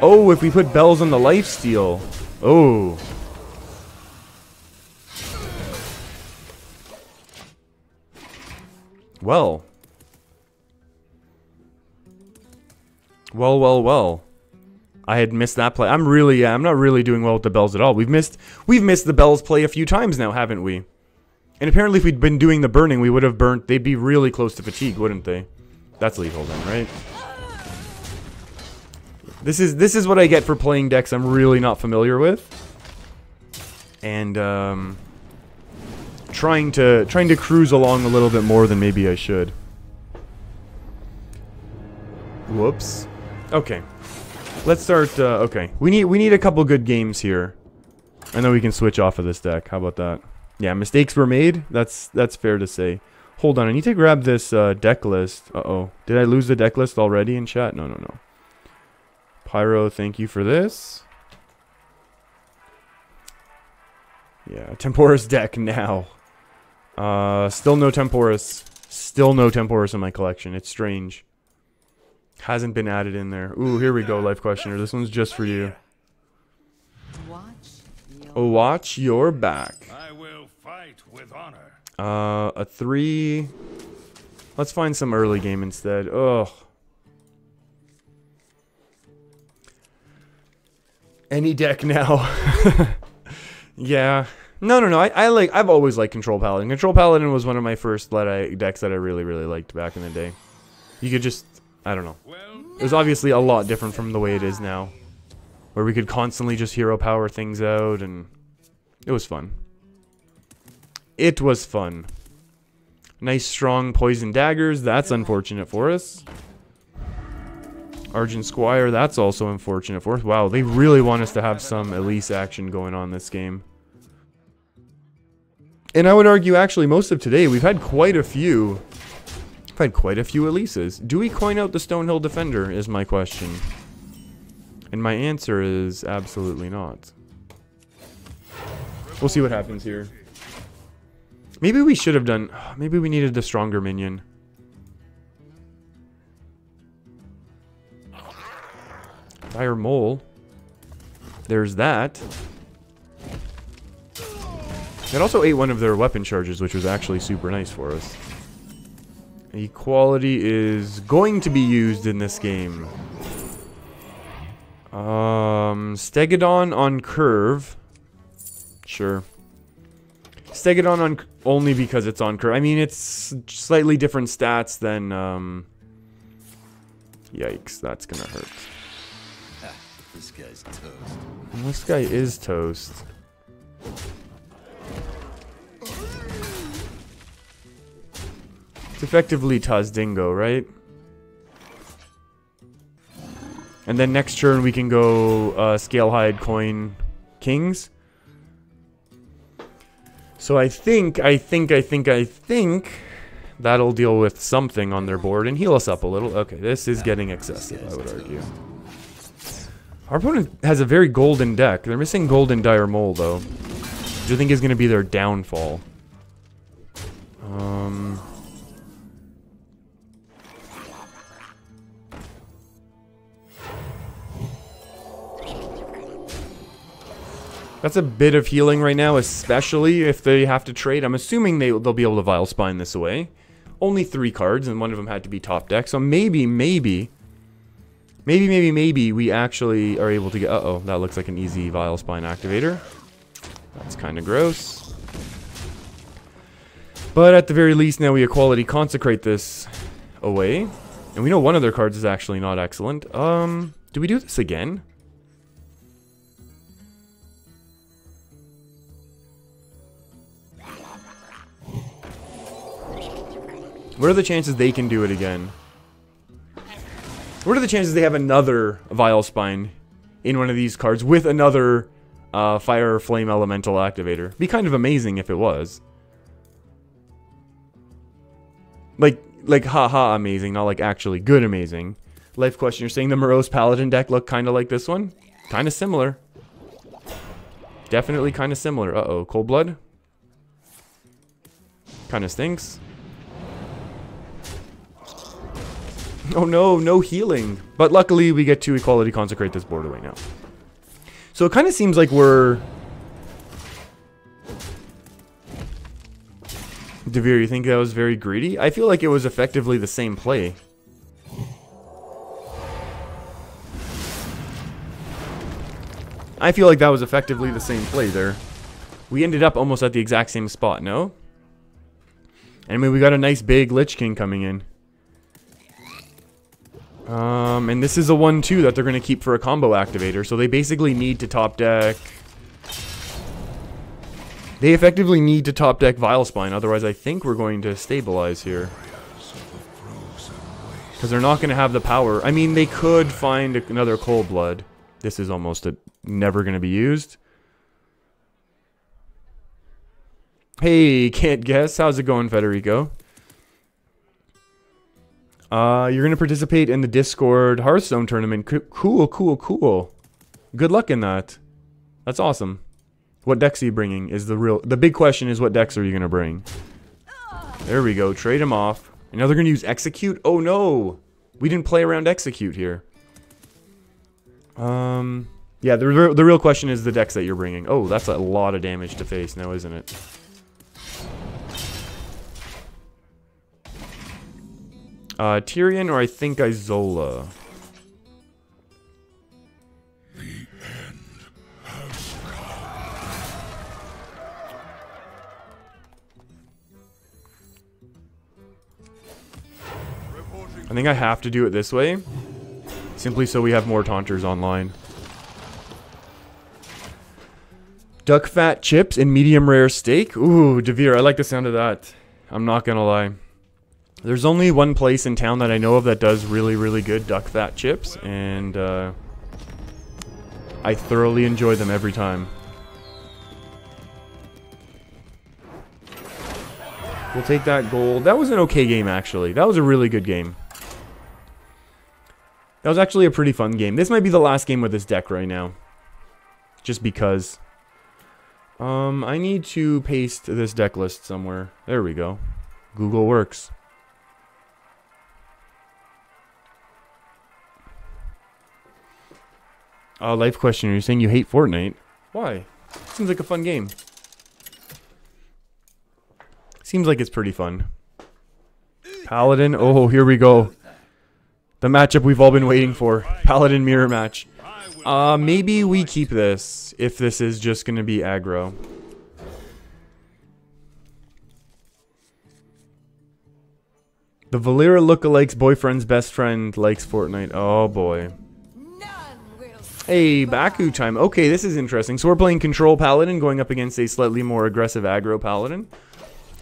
Oh, if we put bells on the lifesteal. Oh. Well. Well. I had missed that play. I'm not really doing well with the bells at all. We've missed the bells play a few times now, haven't we? And apparently if we'd been doing the burning, we would have burnt. They'd be really close to fatigue, wouldn't they? That's lethal then, right? This is what I get for playing decks I'm really not familiar with. And trying to cruise along a little bit more than maybe I should. Whoops. Okay. Let's start, okay. We need a couple good games here. And then we can switch off of this deck. How about that? Yeah, mistakes were made. That's fair to say. Hold on, I need to grab this deck list. Uh-oh. Did I lose the deck list already in chat? No. Pyro, thank you for this. Yeah, Temporis deck now. Still no Temporis. Still no Temporis in my collection. It's strange. Hasn't been added in there. Ooh, here we go, Life Questioner. This one's just for you. Watch your back. I will fight with honor. A 3. Let's find some early game instead. Ugh. Any deck now. Yeah. No. I've always liked Control Paladin. Control Paladin was one of my first decks that I really liked back in the day. You could just, I don't know. It was obviously a lot different from the way it is now, where we could constantly just hero power things out, and it was fun. It was fun. Nice strong poison daggers. That's unfortunate for us. Argent Squire. That's also unfortunate for us. Wow, they really want us to have some Elise action going on this game. And I would argue, actually, most of today, we've had quite a few. We've had quite a few Elises. Do we coin out the Stonehill Defender, is my question. And my answer is absolutely not. We'll see what happens here. Maybe we should have done... Maybe we needed the stronger minion. Dire Mole. There's that. It also ate one of their weapon charges, which was actually super nice for us. Equality is going to be used in this game. Stegodon on curve. Sure. Stegodon on only because it's on curve. I mean, it's slightly different stats than, yikes, that's gonna hurt. This guy's toast. Well, this guy is toast. It's effectively Tazdingo, right? And then next turn we can go Scalehide Coin Kings. So I think that'll deal with something on their board and heal us up a little. Okay, this is getting excessive, I would argue. Our opponent has a very golden deck. They're missing Golden Dire Mole, though. Which I think is going to be their downfall. That's a bit of healing right now, especially if they have to trade. I'm assuming they'll be able to Vile Spine this away. Only 3 cards, and one of them had to be top deck. So maybe we actually are able to get... Uh-oh, that looks like an easy Vile Spine activator. That's kind of gross. But at the very least, now we Equality Consecrate this away. And we know one of their cards is actually not excellent. Do we do this again? What are the chances they can do it again? What are the chances they have another Vile Spine in one of these cards with another Fire or Flame Elemental activator? Be kind of amazing if it was. Like haha amazing, not like actually good amazing. Life question, you're saying the Morose Paladin deck looked kind of like this one? Kind of similar. Definitely kind of similar. Uh-oh, Cold Blood? Kind of stinks. Oh no, no healing. But luckily we get to Equality Consecrate this board away now. So it kind of seems like we're... Devere, you think that was very greedy? I feel like it was effectively the same play. I feel like that was effectively the same play there. We ended up almost at the exact same spot, no? And I mean, we got a nice big Lich King coming in. And this is a 1-2 that they're going to keep for a combo activator. So they basically need to top deck... They effectively need to top deck Vile Spine. Otherwise, I think we're going to stabilize here. Because they're not going to have the power. I mean, they could find another Cold Blood. This is almost never going to be used. Hey, can't guess. How's it going, Federico? You're going to participate in the Discord Hearthstone tournament. Cool, cool, cool. Good luck in that. That's awesome. What decks are you bringing is the big question is what decks are you going to bring? There we go. Trade them off. And now they're going to use Execute? Oh no! We didn't play around Execute here. Yeah, the real question is the decks that you're bringing. Oh, that's a lot of damage to face now, isn't it? Tyrion or I think Izola. I think I have to do it this way. Simply so we have more taunters online. Duck fat chips and medium rare steak. Ooh, Devere, I like the sound of that. I'm not gonna lie. There's only one place in town that I know of that does really, really good duck fat chips, and I thoroughly enjoy them every time. We'll take that gold. That was an okay game, actually. That was a really good game. That was actually a pretty fun game. This might be the last game with this deck right now. Just because. I need to paste this deck list somewhere. There we go. Google works. Life question. Are you saying you hate Fortnite? Why? Seems like a fun game. Seems like it's pretty fun. Paladin. Oh, here we go. The matchup we've all been waiting for. Paladin mirror match. Maybe we keep this if this is just going to be aggro. The Valera lookalikes boyfriend's best friend likes Fortnite. Oh boy. Hey, Baku time. Okay, this is interesting. So we're playing Control Paladin going up against a slightly more aggressive aggro Paladin.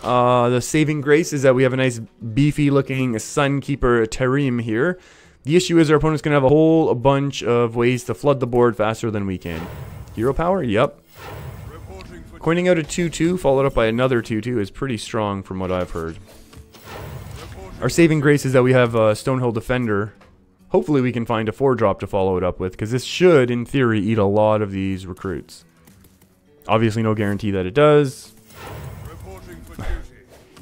The saving grace is that we have a nice beefy looking Sunkeeper Tarim here. The issue is our opponent's going to have a whole bunch of ways to flood the board faster than we can. Hero power? Yep. Coining out a 2-2 followed up by another 2-2 is pretty strong from what I've heard. Our saving grace is that we have a Stonehill Defender. Hopefully we can find a 4-drop to follow it up with, because this should, in theory, eat a lot of these recruits. Obviously no guarantee that it does.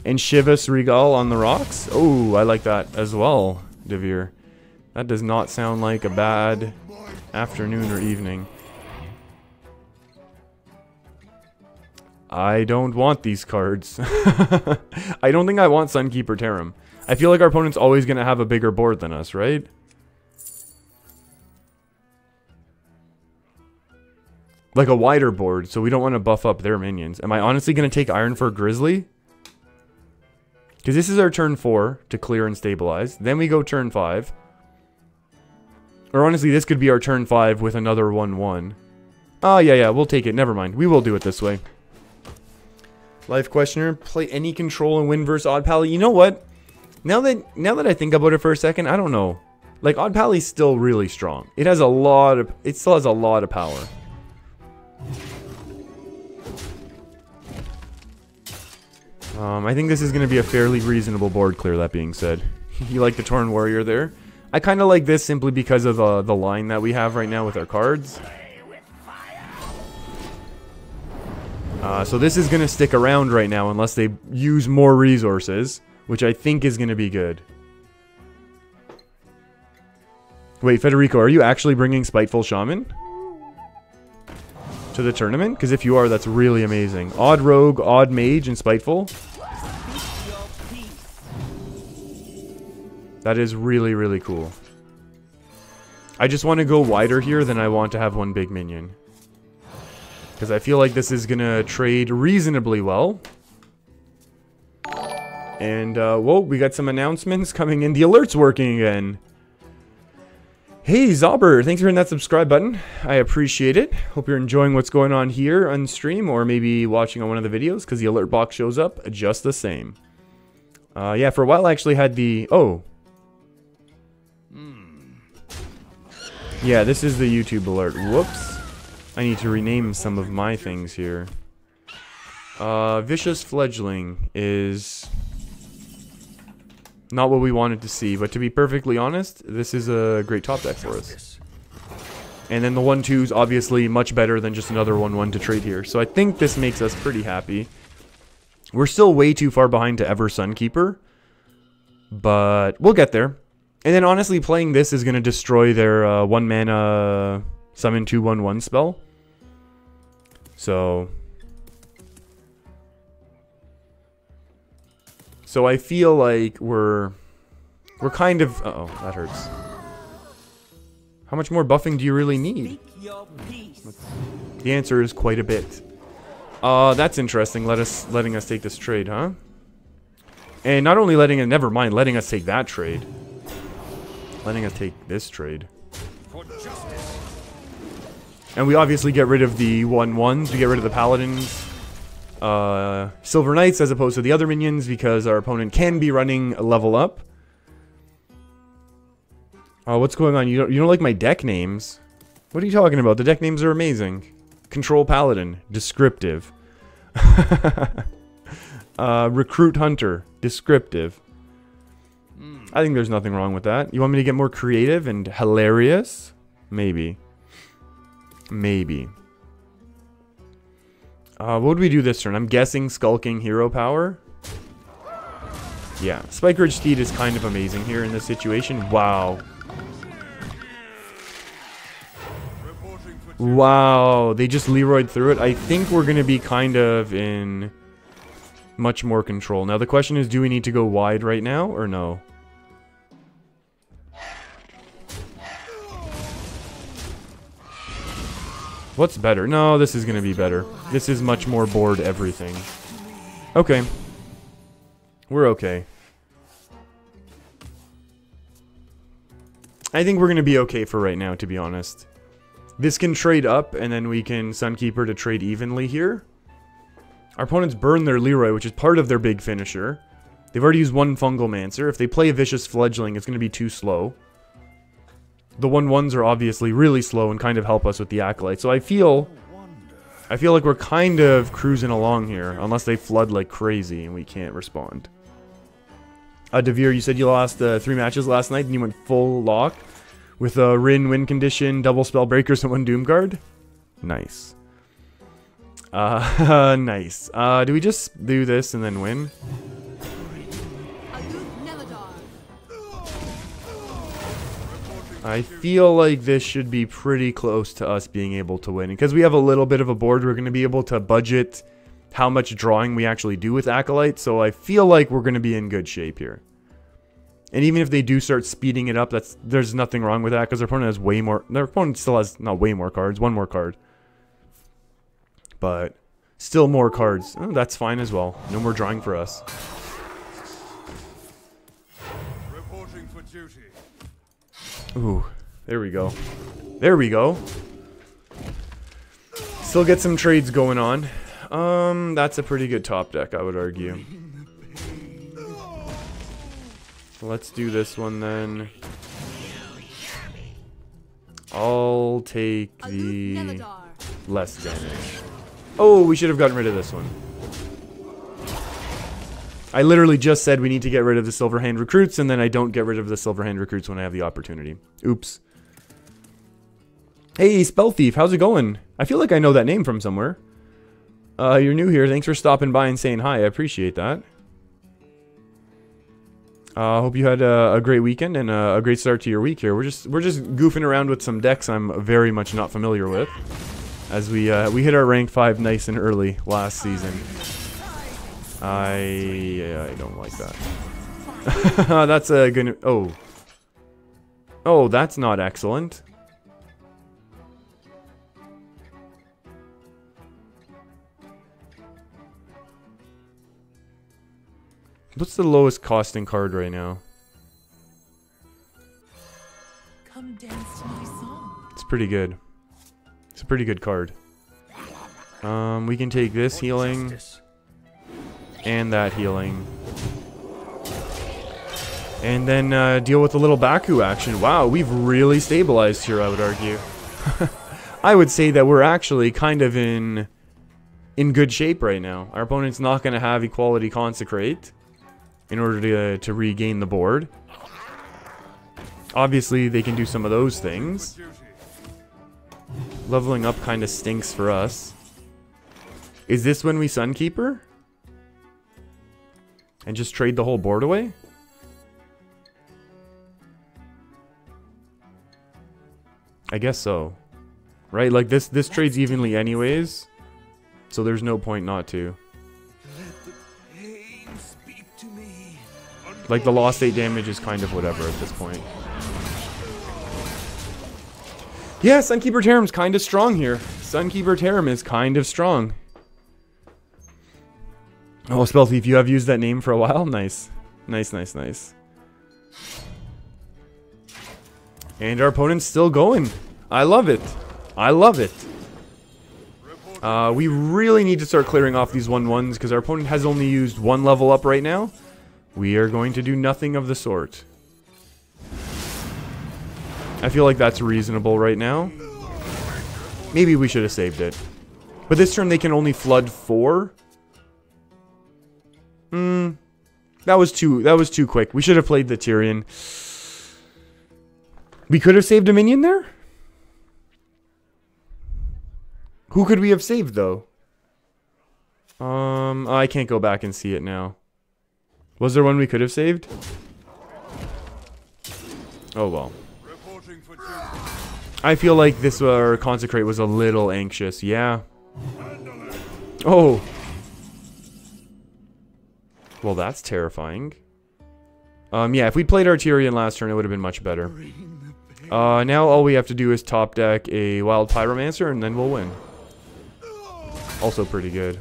And Shivas Regal on the rocks. Oh, I like that as well, Devere. That does not sound like a bad afternoon or evening. I don't want these cards. I don't think I want Sunkeeper Tarim. I feel like our opponent's always going to have a bigger board than us, right? Like a wider board, so we don't want to buff up their minions. Am I honestly going to take Iron for Grizzly? Because this is our turn 4 to clear and stabilize. Then we go turn 5. Or honestly, this could be our turn 5 with another 1-1. Oh, yeah, we'll take it. Never mind. We will do it this way. Life questioner. Play any control and win versus Odd Pally. You know what? Now that I think about it for a second, I don't know. Like, Odd Pally's still really strong. It has a lot of... It still has a lot of power. I think this is going to be a fairly reasonable board clear, that being said. You like the Torn Warrior there? I kind of like this simply because of the line that we have right now with our cards. So this is going to stick around right now unless they use more resources, which I think is going to be good. Wait, Federico, are you actually bringing Spiteful Shaman to the tournament? Because if you are, that's really amazing. Odd Rogue, Odd Mage, and Spiteful. That is really, really cool. I just want to go wider here than I want to have one big minion. Because I feel like this is going to trade reasonably well. And, whoa, we got some announcements coming in. The alert's working again. Hey, Zauber, thanks for hitting that subscribe button. I appreciate it. Hope you're enjoying what's going on here on stream, or maybe watching on one of the videos, because the alert box shows up just the same. Yeah, for a while I actually had the... Oh. Yeah, this is the YouTube alert. Whoops. I need to rename some of my things here. Vicious Fledgling is not what we wanted to see, but to be perfectly honest, this is a great top deck for us. And then the 1-2's obviously much better than just another 1-1 to trade here. So I think this makes us pretty happy. We're still way too far behind to ever Sunkeeper, but we'll get there. And then honestly, playing this is going to destroy their 1 mana summon 2/1/1 spell. So I feel like we're kind of... Uh-oh, that hurts. How much more buffing do you really need? The answer is quite a bit. That's interesting, letting us take this trade, huh? And not only letting us take that trade. Letting us take this trade. And we obviously get rid of the 1/1s. We get rid of the Paladins. Silver Knights as opposed to the other minions because our opponent can be running a level up. What's going on? You don't like my deck names? What are you talking about? The deck names are amazing. Control Paladin. Descriptive. Recruit Hunter. Descriptive. I think there's nothing wrong with that. You want me to get more creative and hilarious? Maybe. Maybe. What would we do this turn? I'm guessing Skulking Hero Power. Yeah, Spike Ridge Steed is kind of amazing here in this situation. Wow. Wow, they just Leroyed through it. I think we're going to be kind of in Much more control. Now the question is, do we need to go wide right now or no? What's better? No, this is going to be better. This is much more board everything. Okay. We're okay. I think we're going to be okay for right now, to be honest. This can trade up, and then we can Sunkeeper to trade evenly here. Our opponents burn their Leroy, which is part of their big finisher. They've already used one Fungal Mancer. If they play a Vicious Fledgling, it's going to be too slow. The 1/1s are obviously really slow and kind of help us with the Acolyte. So I feel like we're kind of cruising along here, unless they flood like crazy and we can't respond. Devere, you said you lost 3 matches last night and you went full lock with a Rin win condition, double spell breakers, and 1 Doom Guard. Nice. Nice. Do we just do this and then win? I feel like this should be pretty close to us being able to win. Because we have a little bit of a board, we're going to be able to budget how much drawing we actually do with Acolyte. So I feel like we're going to be in good shape here. And even if they do start speeding it up, there's nothing wrong with that. Because their opponent has way more... Their opponent still has, not way more cards, 1 more card. But still more cards. Oh, that's fine as well. No more drawing for us. Reporting for duty. Ooh, there we go. There we go. Still get some trades going on. That's a pretty good top deck, I would argue. Let's do this one then. I'll take the less damage. Oh, we should have gotten rid of this one. I literally just said we need to get rid of the Silverhand recruits, and then I don't get rid of the Silverhand recruits when I have the opportunity. Oops. Hey, Spell Thief, how's it going? I feel like I know that name from somewhere. You're new here. Thanks for stopping by and saying hi. I appreciate that. Hope you had a great weekend and a great start to your week here. We're just goofing around with some decks I'm very much not familiar with, as we hit our rank 5 nice and early last season. I don't like that. That's a good... Oh, that's not excellent. What's the lowest costing card right now? Come dance to my song. It's pretty good. It's a pretty good card. We can take this healing and that healing, and then deal with the little Baku action. Wow, we've really stabilized here, I would argue. I would say that we're actually kind of in good shape right now. Our opponent's not going to have Equality Consecrate in order to regain the board. Obviously, they can do some of those things. Leveling up kind of stinks for us. Is this when we Sunkeeper? And just trade the whole board away? I guess so. Right? Like this trades evenly anyways. So there's no point not to. Like the lost 8 damage is kind of whatever at this point. Yeah, Sunkeeper Terram's kind of strong here. Sunkeeper Terram is kind of strong. Oh, Spell Thief, you have used that name for a while? Nice. Nice, nice, nice. And our opponent's still going. I love it. I love it. We really need to start clearing off these 1/1s because our opponent has only used 1 level up right now. We are going to do nothing of the sort. I feel like that's reasonable right now. Maybe we should have saved it. But this turn they can only flood 4. That was too quick. We should have played the Tyrion. We could have saved a minion there? Who could we have saved though? I can't go back and see it now. Was there one we could have saved? Oh well. I feel like this Consecrate was a little anxious. Yeah. Oh. Well, that's terrifying. Yeah, if we'd played Arterian last turn, it would have been much better. Now all we have to do is top deck a Wild Pyromancer, and then we'll win. Also pretty good.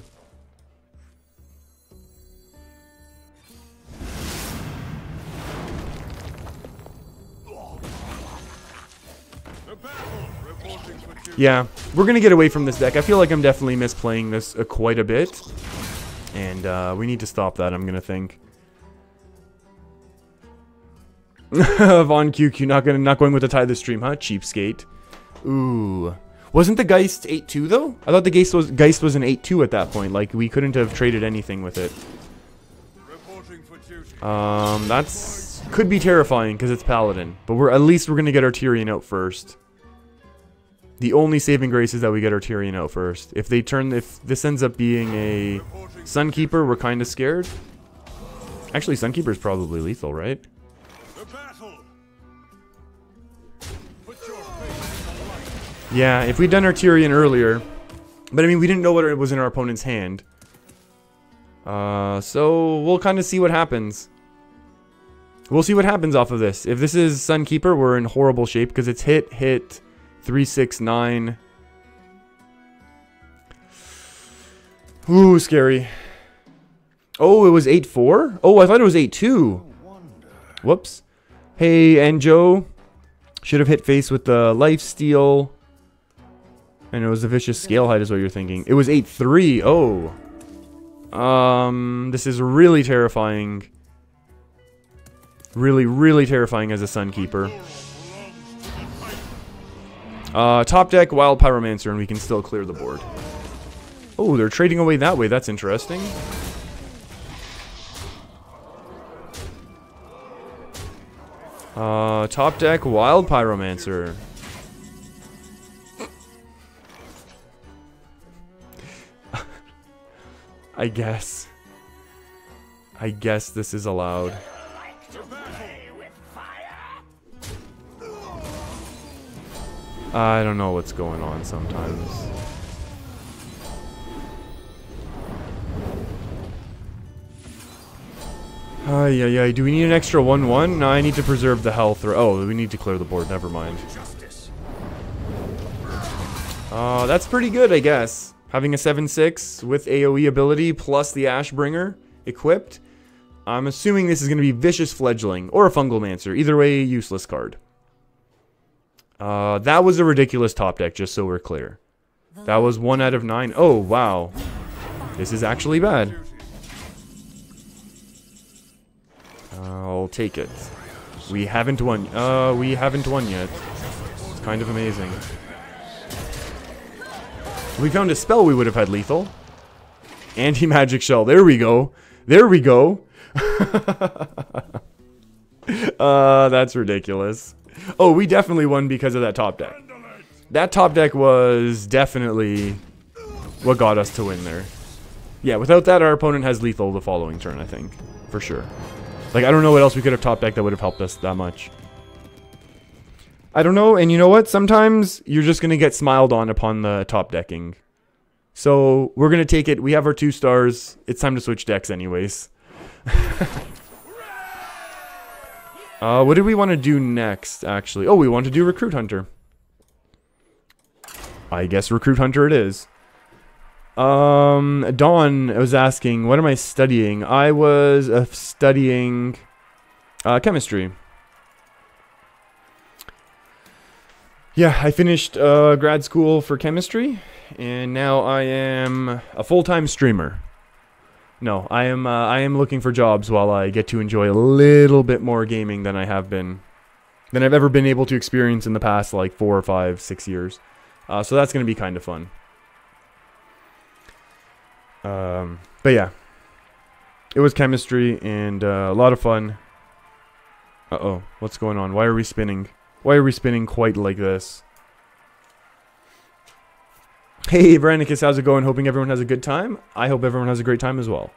Yeah, we're going to get away from this deck. I feel like I'm definitely misplaying this quite a bit. And we need to stop that, I'm going to think. Von QQ not going with the tie of the stream, huh? Cheapskate. Ooh. Wasn't the Geist 8-2 though? I thought the Geist was an 8-2 at that point. Like we couldn't have traded anything with it. That's could be terrifying because it's Paladin, but at least we're gonna get Arterian out first. The only saving grace is that we get Arterian out first. If this ends up being a Sunkeeper, we're kind of scared. Actually, Sunkeeper is probably lethal, right? Yeah, if we'd done Arterian earlier, but I mean, we didn't know what was in our opponent's hand. So we'll kind of see what happens. We'll see what happens off of this. If this is Sunkeeper, we're in horrible shape because it's hit, 3, 6, 9. Ooh, scary. Oh, it was 8-4? Oh, I thought it was 8-2. Whoops. Hey, Enjo. Should have hit face with the lifesteal. And it was a vicious scale height is what you're thinking. It was 8-3. Oh. This is really terrifying. Really, really terrifying as a Sunkeeper. Top deck, Wild Pyromancer, and we can still clear the board. Oh, they're trading away that way. That's interesting. Top deck, Wild Pyromancer. I guess this is allowed. I don't know what's going on sometimes. Ay. Do we need an extra 1-1? No, I need to preserve the health. Oh, we need to clear the board. Never mind. That's pretty good, I guess. Having a 7-6 with AoE ability plus the Ashbringer equipped. I'm assuming this is going to be Vicious Fledgling or a Fungalmancer. Either way, useless card. That was a ridiculous top deck, just so we're clear. That was 1 out of 9. Oh, wow. This is actually bad. I'll take it. We haven't won. We haven't won yet. It's kind of amazing. If we found a spell, we would have had lethal. Anti-magic shell. There we go. There we go. That's ridiculous. Oh, we definitely won because of that top deck. That top deck was definitely what got us to win there. Yeah, without that, our opponent has lethal the following turn, I think. For sure. Like, I don't know what else we could have top decked that would have helped us that much. I don't know, and you know what? Sometimes you're just going to get smiled on upon the top decking. So, we're going to take it. We have our 2 stars. It's time to switch decks anyways. What did we want to do next, actually? Oh, we want to do Recruit Hunter. I guess Recruit Hunter it is. Dawn was asking, what am I studying? I was studying chemistry. Yeah, I finished grad school for chemistry, and now I am a full-time streamer. No, I am looking for jobs while I get to enjoy a little bit more gaming than I have been, than I've ever been able to experience in the past like 4 or 5, 6 years. So that's going to be kind of fun. But yeah, it was chemistry and a lot of fun. Uh-oh, what's going on? Why are we spinning? Why are we spinning quite like this? Hey, Veronicus, how's it going? Hoping everyone has a good time. I hope everyone has a great time as well.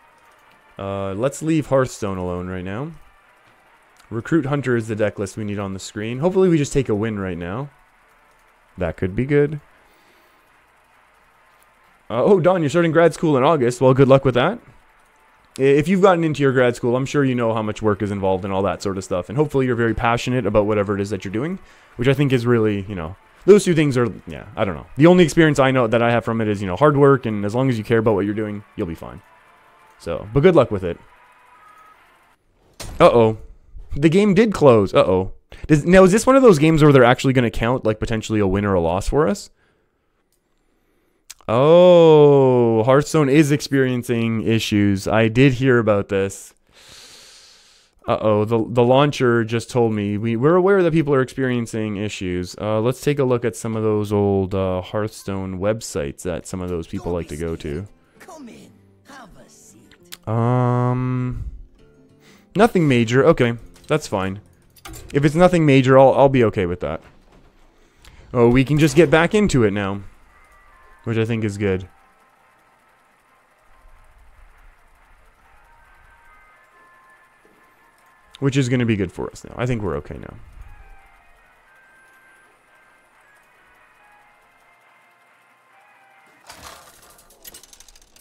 Let's leave Hearthstone alone right now. Recruit Hunter is the deck list we need on the screen. Hopefully we just take a win right now. That could be good. Oh, Don, you're starting grad school in August. Well, good luck with that. If you've gotten into your grad school, I'm sure you know how much work is involved and all that sort of stuff. And hopefully you're very passionate about whatever it is that you're doing, which I think is really, you know, those two things are, yeah, I don't know. The only experience I know that I have from it is, you know, hard work, and as long as you care about what you're doing, you'll be fine. So, but good luck with it. Uh-oh. The game did close. Uh-oh. Now, is this one of those games where they're actually going to count, like, potentially a win or a loss for us? Oh, Hearthstone is experiencing issues. I did hear about this. Uh-oh, the launcher just told me. We're aware that people are experiencing issues. Let's take a look at some of those old Hearthstone websites that some of those people like to go to. Come in, have a seat. Nothing major. Okay, that's fine. If it's nothing major, I'll be okay with that. Oh, we can just get back into it now, which I think is good. Which is going to be good for us now. I think we're okay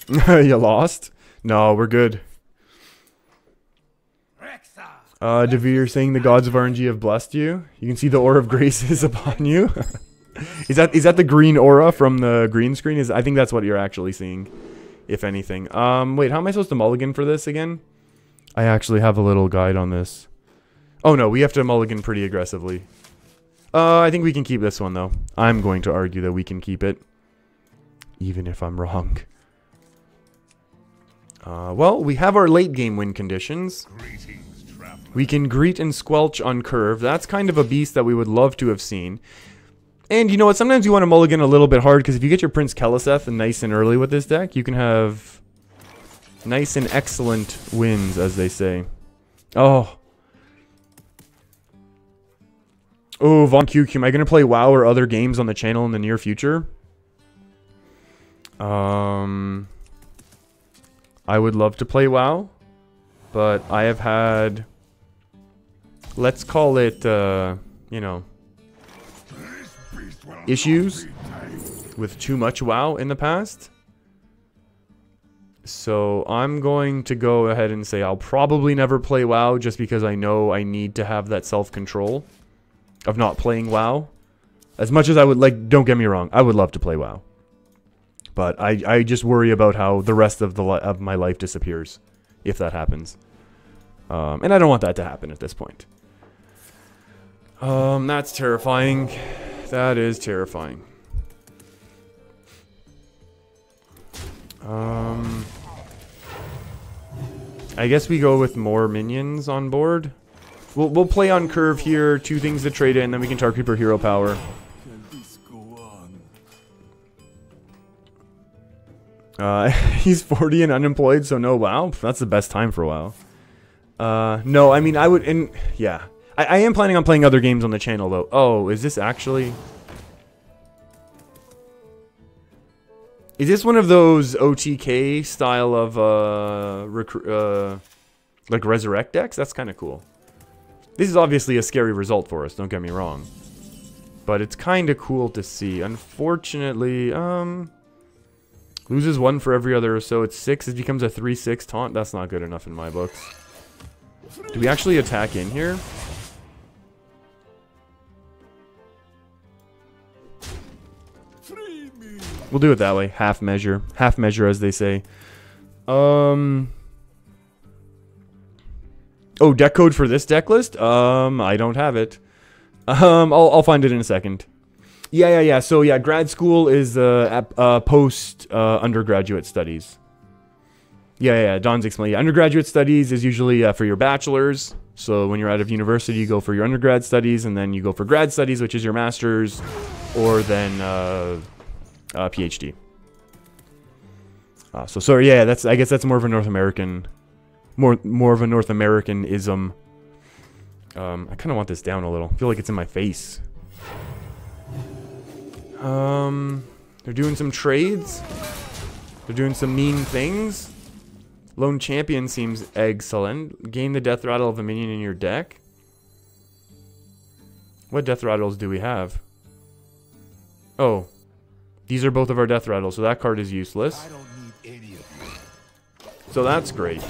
now. You lost? No, we're good. Devere saying the gods of RNG have blessed you. You can see the aura of grace is upon you. Is that the green aura from the green screen? I think that's what you're actually seeing, if anything. Wait, how am I supposed to mulligan for this again? I actually have a little guide on this. Oh no, we have to mulligan pretty aggressively. I think we can keep this one though. I'm going to argue that we can keep it, even if I'm wrong. Well, we have our late game win conditions. We can greet and squelch on curve. That's kind of a beast that we would love to have seen. And you know what? Sometimes you want to mulligan a little bit hard, because if you get your Prince Keleseth nice and early with this deck, you can have nice and excellent wins, as they say. Oh. Oh, Von QQ, am I going to play WoW or other games on the channel in the near future? I would love to play WoW, but I have had, let's call it, you know, issues with too much WoW in the past. So I'm going to go ahead and say I'll probably never play WoW, just because I know I need to have that self-control of not playing WoW. As much as I would like, don't get me wrong, I would love to play WoW. But I just worry about how the rest of my life disappears if that happens. And I don't want that to happen at this point. That's terrifying. That is terrifying. I guess we go with more minions on board. We'll play on curve here, 2 things to trade in, then we can Tar Creeper hero power. He's 40 and unemployed, so no WoW. That's the best time for WoW. No, I mean, I would, and yeah. I am planning on playing other games on the channel, though. Oh, is this actually... Is this one of those OTK style of, like, resurrect decks? That's kind of cool. This is obviously a scary result for us, don't get me wrong. But it's kind of cool to see. Unfortunately, loses 1 for every other, so it's 6. It becomes a 3/6 taunt. That's not good enough in my books. Do we actually attack in here? We'll do it that way. Half measure. Half measure, as they say. Oh, deck code for this deck list? I don't have it. I'll find it in a second. Yeah. So, yeah, grad school is post undergraduate studies. Yeah, Don's explaining. Yeah, undergraduate studies is usually for your bachelor's. So when you're out of university, you go for your undergrad studies, and then you go for grad studies, which is your master's, or then PhD. So sorry, yeah, I guess that's more of a North American, more of a North American-ism. I kind of want this down a little. I feel like it's in my face. They're doing some trades. They're doing some mean things. Lone Champion seems excellent. Gain the death rattle of a minion in your deck. What death rattles do we have? Oh. These are both of our death rattles, so that card is useless. I don't need any of you. So that's great.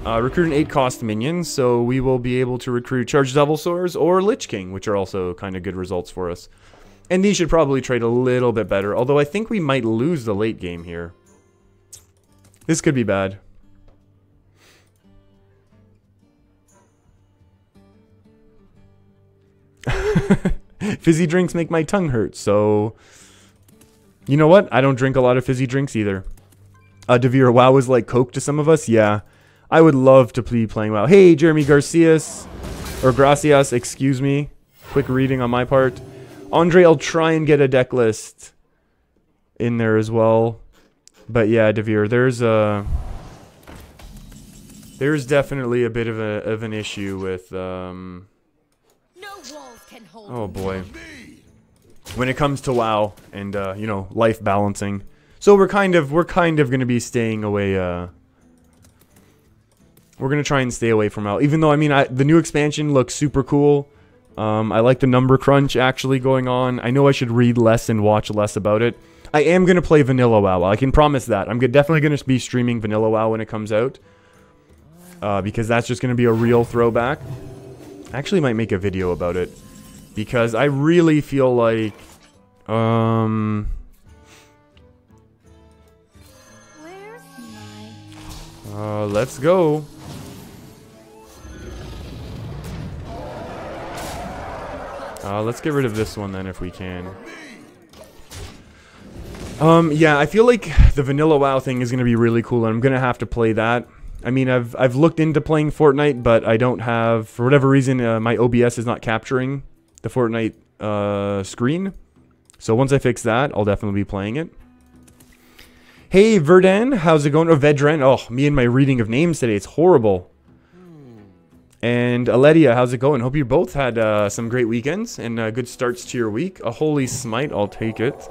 Recruit an 8-cost minion, so we will be able to recruit Charged Devilsaurs or Lich King, which are also kind of good results for us. And these should probably trade a little bit better, although I think we might lose the late game here. This could be bad. Fizzy drinks make my tongue hurt, so... You know what? I don't drink a lot of fizzy drinks either. Devere, WoW is like Coke to some of us? Yeah. I would love to be playing WoW. Hey, Jeremy Garcias. Or Gracias, excuse me. Quick reading on my part. Andre, I'll try and get a deck list in there as well. But yeah, Devere, there's definitely a bit of an issue with No walls can hold oh boy, when it comes to WoW and you know, life balancing. So we're kind of going to be staying away. We're gonna try and stay away from WoW, even though I mean the new expansion looks super cool. I like the number crunch actually going on. I know I should read less and watch less about it. I am going to play Vanilla WoW. I can promise that. I'm definitely going to be streaming Vanilla WoW when it comes out. Because that's just going to be a real throwback. I actually might make a video about it. Because I really feel like... Where's my... let's go. Let's get rid of this one then if we can. Yeah, I feel like the Vanilla WoW thing is going to be really cool, and I'm going to have to play that. I mean, I've looked into playing Fortnite, but I don't have, for whatever reason, my OBS is not capturing the Fortnite screen. So once I fix that, I'll definitely be playing it. Hey, Verdan, how's it going? Or Vedran? Oh, me and my reading of names today, it's horrible. And Aledia, how's it going? Hope you both had some great weekends and good starts to your week. A Holy Smite, I'll take it.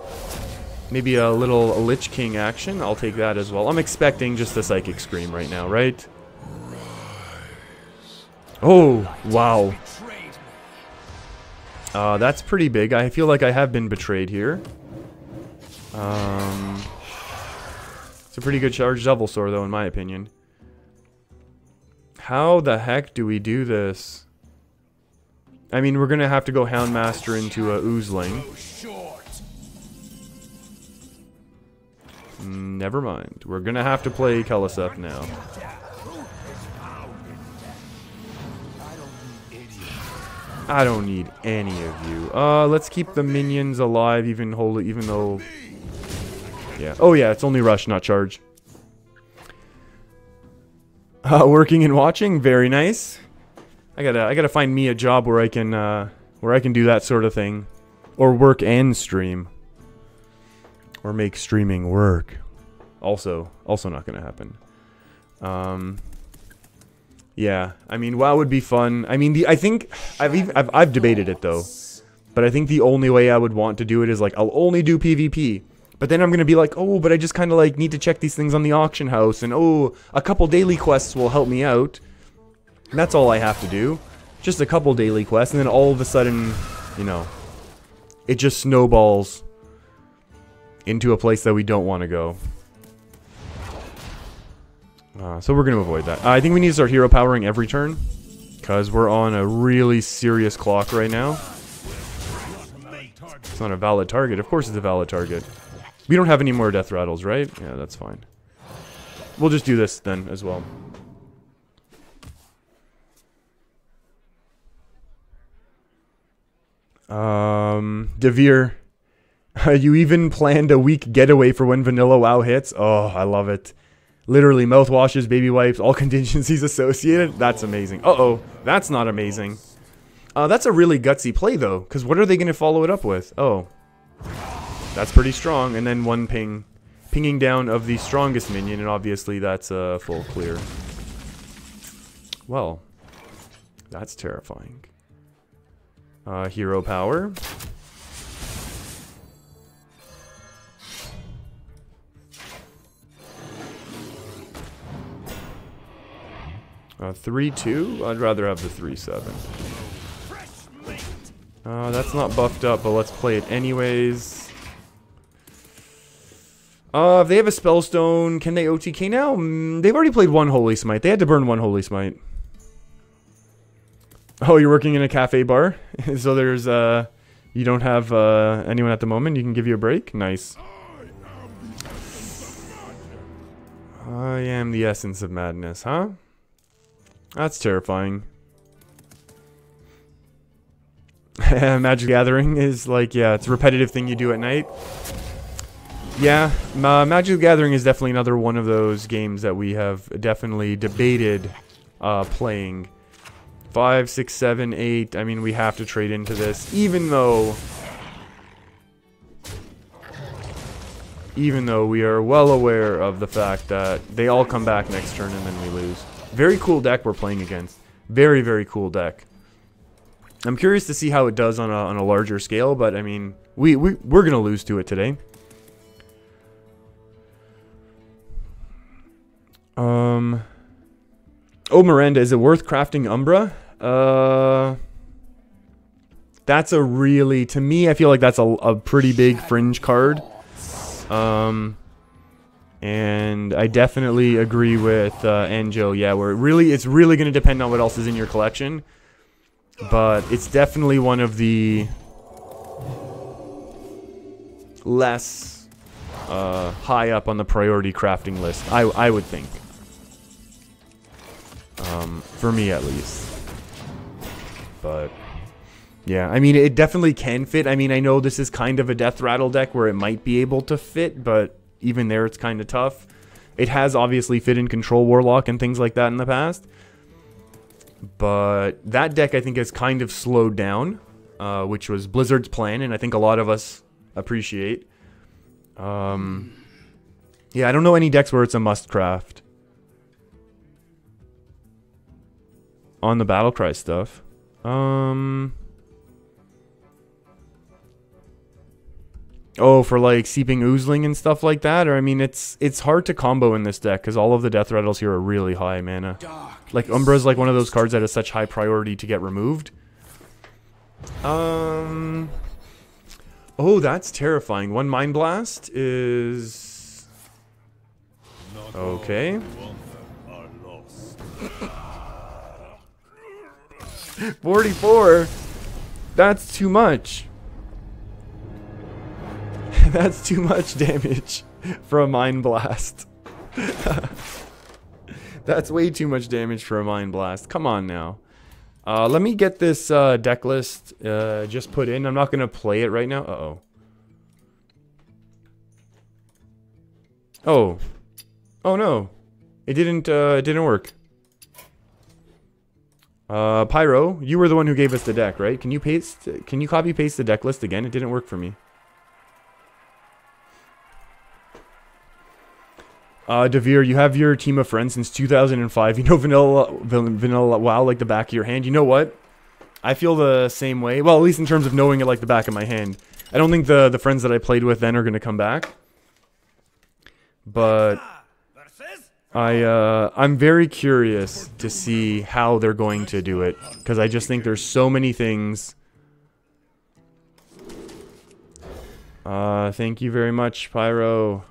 Maybe a little Lich King action, I'll take that as well. I'm expecting just a Psychic Scream right now, right? Oh, wow. That's pretty big. I feel like I have been betrayed here. It's a pretty good Charged Devilsaur, though, in my opinion. How the heck do we do this? I mean, we're going to have to go Houndmaster into a Oozling. Never mind. We're going to have to play Keleseth now. I don't need any of you. Let's keep the minions alive even though... Yeah. Oh yeah, it's only rush, not charge. Working and watching, very nice. I gotta find me a job where I can do that sort of thing, or work and stream, or make streaming work. Also not gonna happen. Yeah, I mean, WoW would be fun. I mean, I think I've debated it though, but I think the only way I would want to do it is like I'll only do PvP. But then I'm going to be like, oh, but I just kind of like need to check these things on the auction house. And oh, a couple daily quests will help me out. And that's all I have to do. Just a couple daily quests. And then all of a sudden, you know, it just snowballs into a place that we don't want to go. So we're going to avoid that. I think we need to start hero powering every turn. Because we're on a really serious clock right now. It's not a valid target. Of course it's a valid target. We don't have any more death rattles, right? Yeah, that's fine. We'll just do this then as well. Devere, you even planned a week getaway for when Vanilla WoW hits? Oh, I love it. Literally, mouthwashes, baby wipes, all contingencies associated. That's amazing. Uh-oh, that's not amazing. That's a really gutsy play, though, because what are they going to follow it up with? Oh. That's pretty strong, and then one pinging down of the strongest minion, and obviously that's a full clear. Well, that's terrifying. Hero power. Uh, 3-2? I'd rather have the 3-7. That's not buffed up, but let's play it anyways. If they have a Spellstone, can they OTK now? They've already played one Holy Smite. They had to burn one Holy Smite. Oh, you're working in a cafe bar? So there's, you don't have anyone at the moment? You can give you a break? Nice. I am the essence of madness, huh? That's terrifying. Magic Gathering is like, yeah, it's a repetitive thing you do at night. Yeah, Magic the Gathering is definitely another one of those games that we have definitely debated playing. 5, 6, 7, 8. I mean, we have to trade into this, even though we are well aware of the fact that they all come back next turn and then we lose. Very cool deck we're playing against. Very, very cool deck. I'm curious to see how it does on a larger scale, but I mean, we're gonna lose to it today. Oh, Miranda, is it worth crafting Umbra? That's a really, to me, I feel like that's a pretty big fringe card. And I definitely agree with Anjo. Yeah, it's really going to depend on what else is in your collection. But it's definitely one of the less high up on the priority crafting list, I would think. For me, at least. But yeah, I mean, it definitely can fit. I mean, I know this is kind of a Death Rattle deck where it might be able to fit, but even there, it's kind of tough. It has obviously fit in Control Warlock and things like that in the past. But that deck, I think, has kind of slowed down, which was Blizzard's plan, and I think a lot of us appreciate. Yeah, I don't know any decks where it's a must craft. On the Battlecry stuff. Oh, for like Seeping Oozling and stuff like that? Or I mean, it's hard to combo in this deck because all of the Death Rattles here are really high mana. Like Umbra's like one of those cards that has such high priority to get removed. Oh, that's terrifying. One Mind Blast is... Okay. 44? That's too much. That's too much damage for a Mind Blast. That's way too much damage for a Mind Blast. Come on now. Let me get this deck list just put in. I'm not going to play it right now. Uh-oh. Oh. Oh no. It didn't work. Pyro, you were the one who gave us the deck, right? Can you copy paste the deck list again? It didn't work for me. Devere, you have your team of friends since 2005. You know Vanilla WoW like the back of your hand. You know what? I feel the same way. Well, at least in terms of knowing it like the back of my hand. I don't think the friends that I played with then are going to come back. But I'm very curious to see how they're going to do it. Because I just think there's so many things. Thank you very much, Pyro.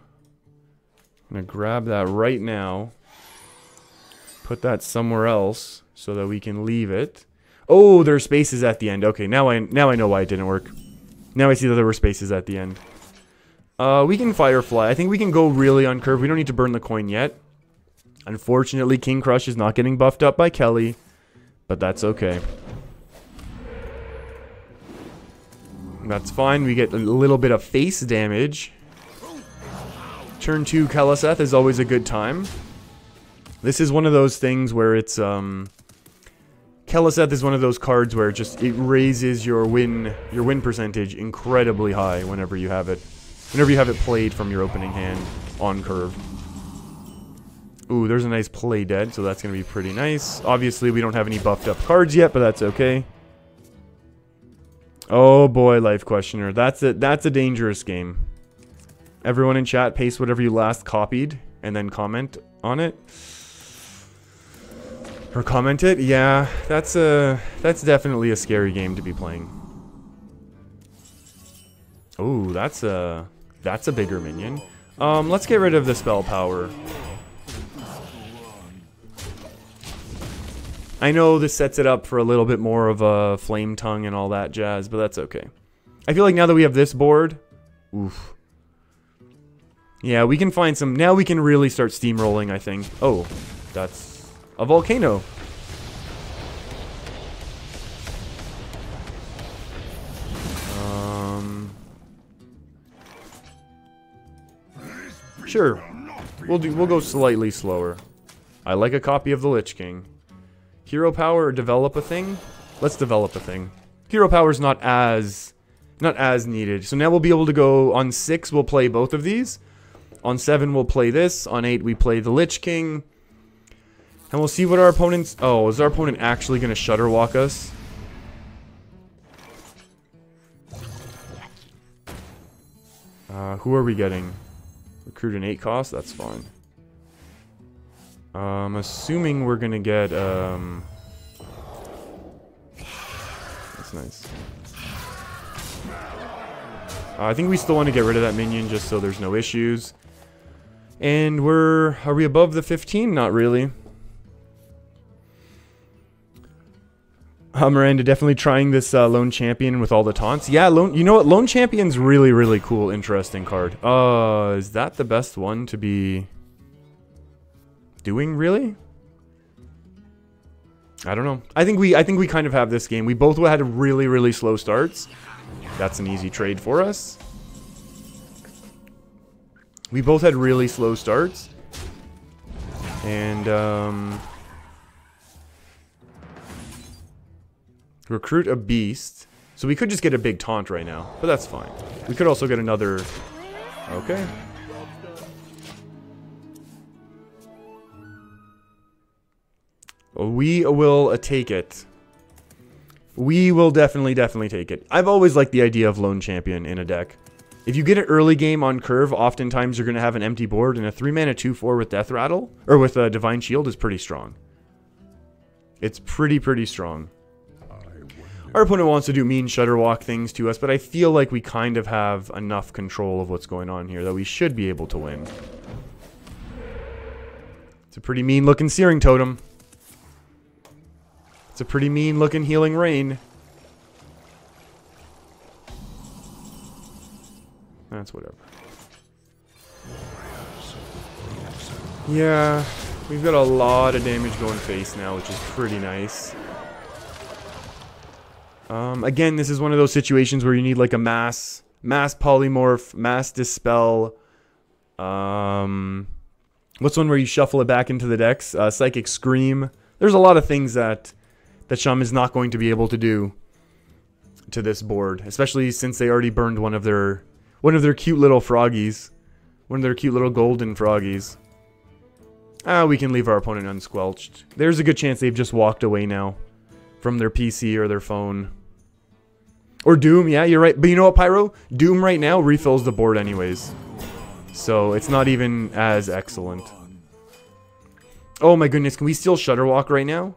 I'm going to grab that right now. Put that somewhere else so that we can leave it. Oh, there are spaces at the end. Okay, now I know why it didn't work. Now I see that there were spaces at the end. We can Firefly. I think we can go really on curve. We don't need to burn the coin yet. Unfortunately, King Crush is not getting buffed up by Kelly. But that's okay. That's fine. We get a little bit of face damage. Turn 2 Keleseth is always a good time. This is one of those things where it's Keleseth is one of those cards where it raises your win percentage incredibly high whenever you have it. Whenever you have it played from your opening hand on curve. Ooh, there's a nice play dead, so that's going to be pretty nice. Obviously, we don't have any buffed up cards yet, but that's okay. Oh boy, Life Questioner. That's a dangerous game. Everyone in chat, paste whatever you last copied, and then comment on it. Or comment it. Yeah, that's definitely a scary game to be playing. Oh, that's a bigger minion. Let's get rid of the spell power. I know this sets it up for a little bit more of a flame tongue and all that jazz, but that's okay. I feel like now that we have this board, oof. Yeah, we can find some, now we can really start steamrolling, I think. Oh, that's a volcano. Sure, we'll go slightly slower. I like a copy of the Lich King. Hero power or develop a thing? Let's develop a thing. Hero power is not as needed. So now we'll be able to go on 6, we'll play both of these. On 7, we'll play this. On 8, we play the Lich King. And we'll see what our opponent's... Oh, is our opponent actually going to Shutter Walk us? Who are we getting? Recruit an 8 cost? That's fine. Assuming we're going to get... That's nice. I think we still want to get rid of that minion just so there's no issues. And are we above the 15? Not really. Miranda definitely trying this Lone Champion with all the taunts. Yeah, you know what? Lone Champion's really, really cool, interesting card. Is that the best one to be doing, really? I don't know. I think we kind of have this game. We both had really, really slow starts. That's an easy trade for us. We both had really slow starts. And, recruit a beast. So we could just get a big taunt right now, but that's fine. We could also get another... Okay. We will take it. We will definitely take it. I've always liked the idea of Lone Champion in a deck. If you get an early game on curve, oftentimes you're going to have an empty board, and a 3-mana 2/4 with Death Rattle, or with a Divine Shield is pretty strong. It's pretty strong. Our opponent wants to do mean Shutter Walk things to us, but I feel like we kind of have enough control of what's going on here that we should be able to win. It's a pretty mean looking Searing Totem. It's a pretty mean looking Healing Rain. That's whatever. Yeah, we've got a lot of damage going face now, which is pretty nice. Again, this is one of those situations where you need like a mass polymorph, mass dispel. What's one where you shuffle it back into the decks? Psychic Scream. There's a lot of things that Shum is not going to be able to do to this board, especially since they already burned one of their cute little froggies, one of their cute little golden froggies. We can leave our opponent unsquelched. There's a good chance they've just walked away now from their PC or their phone. Or Doom, yeah, you're right. But you know what, Pyro? Doom right now refills the board anyways. So it's not even as excellent. Oh my goodness, can we still Shutter Walk right now?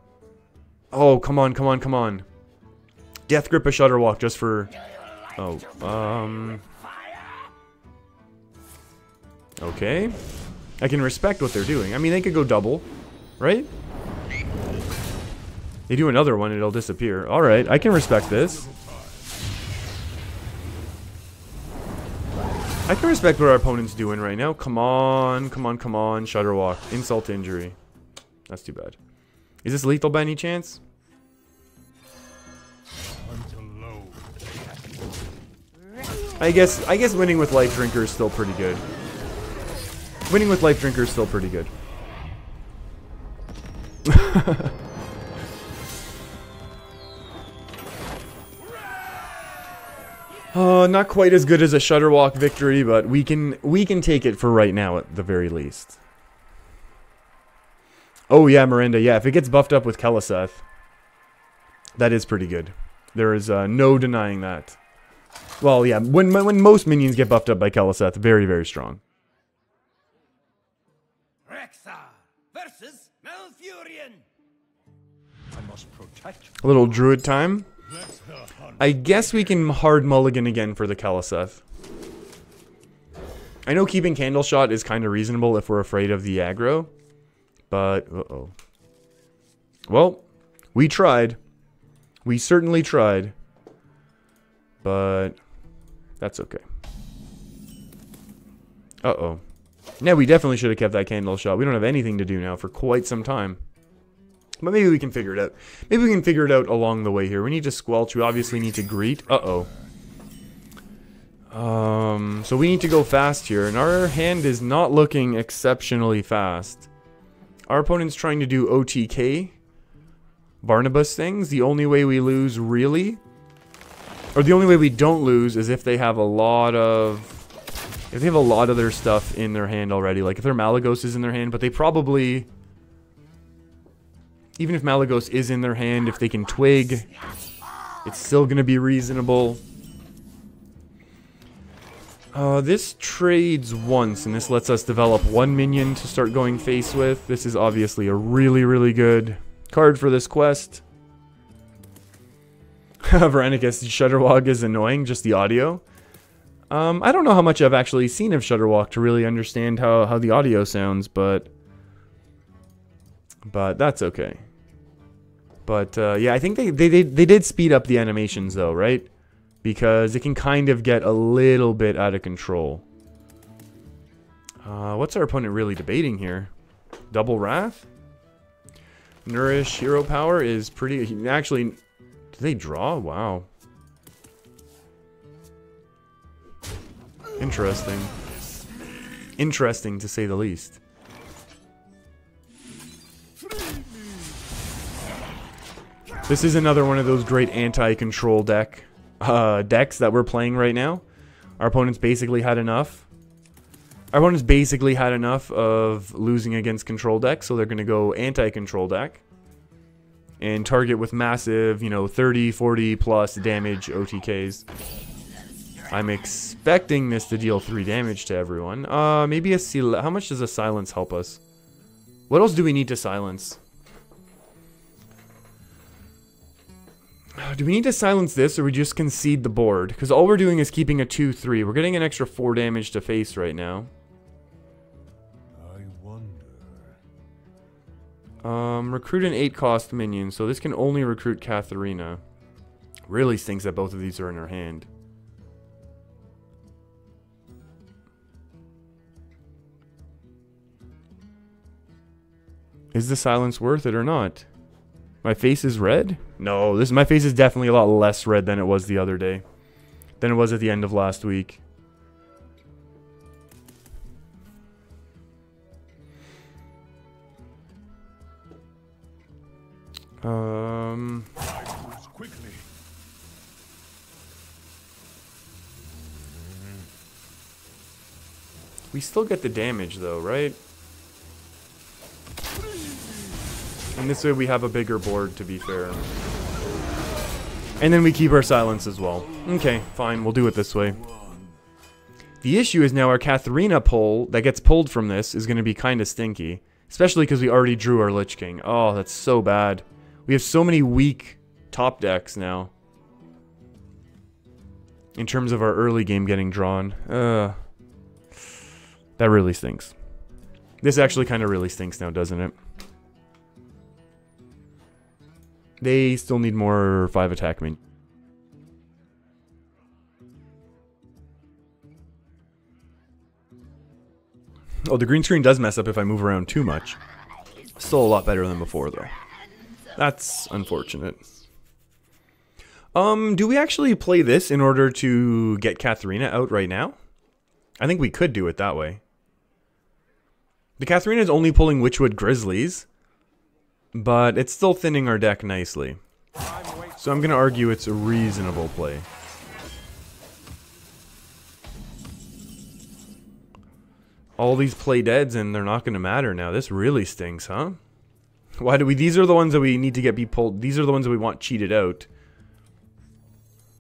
Oh, come on, come on, come on. Death Grip a Shutter Walk just for... Oh, okay. I can respect what they're doing. I mean, they could go double, right? They do another one, it'll disappear. Alright, I can respect this. I can respect what our opponent's doing right now. Come on, come on, come on. Shutter Walk. Insult to injury. That's too bad. Is this lethal by any chance? I guess winning with Life Drinker is still pretty good. Winning with Life Drinker is still pretty good. Not quite as good as a Shutter Walk victory, but we can take it for right now at the very least. Oh yeah, Miranda, yeah, if it gets buffed up with Keleseth, that is pretty good. There is no denying that. Well, yeah, when most minions get buffed up by Keleseth, very, very strong. Rexar versus Malfurion. I must protect. A little druid time. I guess we can hard mulligan again for the Keleseth. I know keeping Candle Shot is kind of reasonable if we're afraid of the aggro. But, uh-oh. Well, we tried. We certainly tried. But that's okay. Uh-oh. Yeah, we definitely should have kept that Candle Shot. We don't have anything to do now for quite some time. But maybe we can figure it out. Maybe we can figure it out along the way here. We need to Squelch. We obviously need to Greet. Uh-oh. So we need to go fast here. And our hand is not looking exceptionally fast. Our opponent's trying to do OTK. Barnabas things. The only way we lose, really... Or the only way we don't lose is if they have a lot of... If they have a lot of their stuff in their hand already. Like if their Malagos is in their hand, but they probably... Even if Malagos is in their hand, if they can Twig, it's still going to be reasonable. This trades once, and this lets us develop one minion to start going face with. This is obviously a really, really good card for this quest. Veronicus, Shudderwalk is annoying, just the audio. I don't know how much I've actually seen of Shudderwalk to really understand how the audio sounds, but that's okay. But yeah, I think they did speed up the animations though, right? Because it can kind of get a little bit out of control. What's our opponent really debating here? Double Wrath? Nourish Hero Power is pretty... Actually, do they draw? Wow. Interesting. Interesting, to say the least. This is another one of those great anti-control decks that we're playing right now. Our opponent's basically had enough. Our opponent's basically had enough of losing against control decks, so they're going to go anti-control deck. And target with massive, you know, 30, 40 plus damage OTKs. I'm expecting this to deal 3 damage to everyone. Maybe a how much does a silence help us? What else do we need to silence? Do we need to silence this, or we just concede the board? Because all we're doing is keeping a 2-3. We're getting an extra 4 damage to face right now. I wonder. Recruit an 8-cost minion. So this can only recruit Katharina. Really stinks that both of these are in her hand. Is the silence worth it or not? My face is red? No, my face is definitely a lot less red than it was the other day. Than it was at the end of last week. Quickly. We still get the damage though, right? And this way we have a bigger board, to be fair. And then we keep our silence as well. Okay, fine, we'll do it this way. The issue is now our Katharina pull that gets pulled from this is going to be kind of stinky. Especially because we already drew our Lich King. Oh, that's so bad. We have so many weak top decks now. In terms of our early game getting drawn. That really stinks. This actually kind of really stinks now, doesn't it? They still need more 5 attack minions. Oh, the green screen does mess up if I move around too much. Still a lot better than before, though. That's unfortunate. Do we actually play this in order to get Katharina out right now? I think we could do it that way. The Katharina is only pulling Witchwood Grizzlies, but it's still thinning our deck nicely. So I'm going to argue it's a reasonable play. All these play deads and they're not going to matter now. This really stinks, huh? Why do we... These are the ones that we need to get be pulled. These are the ones that we want cheated out.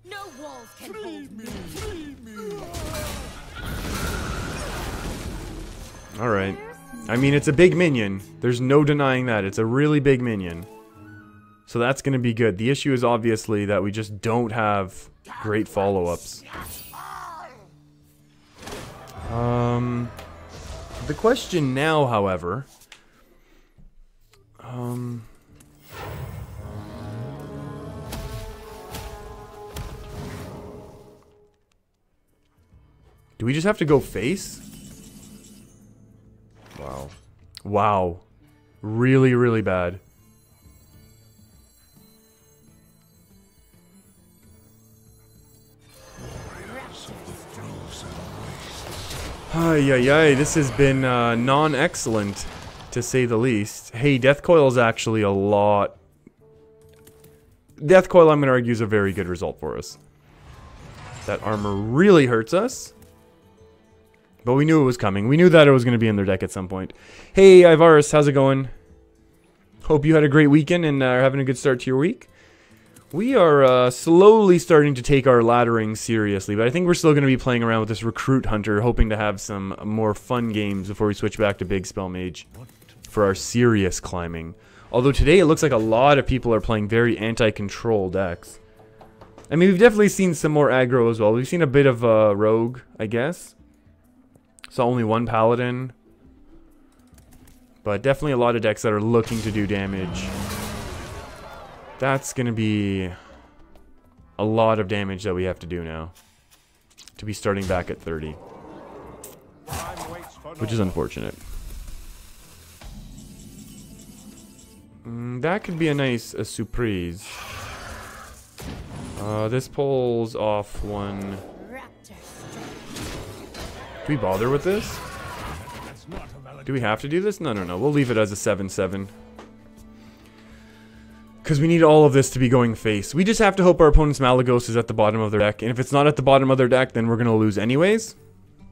No walls can hold me. Alright. I mean, it's a big minion. There's no denying that. It's a really big minion. So that's going to be good. The issue is obviously that we just don't have great follow-ups. The question now, however, do we just have to go face? Wow. Wow. Really, really bad. Ay, ay, ay, this has been non-excellent, to say the least. Hey, Death Coil is actually a lot... Death Coil, I'm going to argue, is a very good result for us. That armor really hurts us. But we knew it was coming. We knew that it was going to be in their deck at some point. Hey, Ivarus, how's it going? Hope you had a great weekend and are having a good start to your week. We are slowly starting to take our laddering seriously, but I think we're still going to be playing around with this Recruit Hunter, hoping to have some more fun games before we switch back to Big Spell Mage for our serious climbing. Although today it looks like a lot of people are playing very anti-control decks. I mean, we've definitely seen some more aggro as well. We've seen a bit of Rogue, I guess. Saw only one Paladin. But definitely a lot of decks that are looking to do damage. That's going to be a lot of damage that we have to do now. To be starting back at 30. Which is unfortunate. That could be a nice surprise. This pulls off one. Do we bother with this? Do we have to do this? No, no, no. We'll leave it as a 7/7. Because we need all of this to be going face. We just have to hope our opponent's Malagos is at the bottom of their deck. And if it's not at the bottom of their deck, then we're going to lose anyways.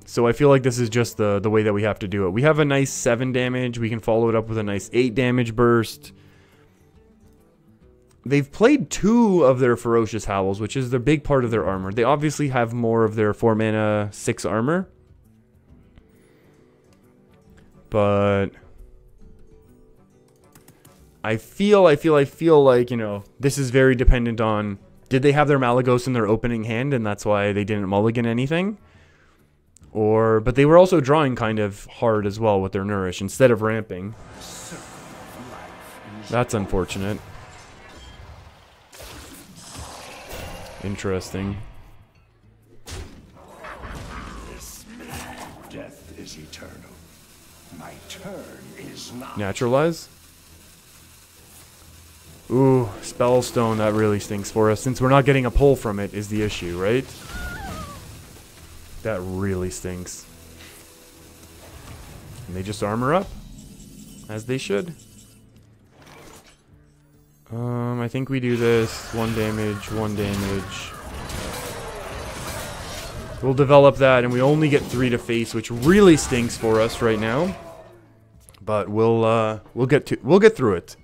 So I feel like this is just the way that we have to do it. We have a nice 7 damage. We can follow it up with a nice 8 damage burst. They've played 2 of their Ferocious Howls, which is the big part of their armor. They obviously have more of their 4 mana, 6 armor. But I feel like, you know, this is very dependent on, did they have their Malagos in their opening hand and that's why they didn't mulligan anything? Or, but they were also drawing kind of hard as well with their Nourish instead of ramping. That's unfortunate. Interesting. Death is eternal. My turn is not. Naturalize? Ooh, Spellstone, that really stinks for us. Since we're not getting a pull from it is the issue, right? That really stinks. And they just armor up? As they should. I think we do this. 1 damage, 1 damage. We'll develop that, and we only get 3 to face, which really stinks for us right now. But we'll get through it.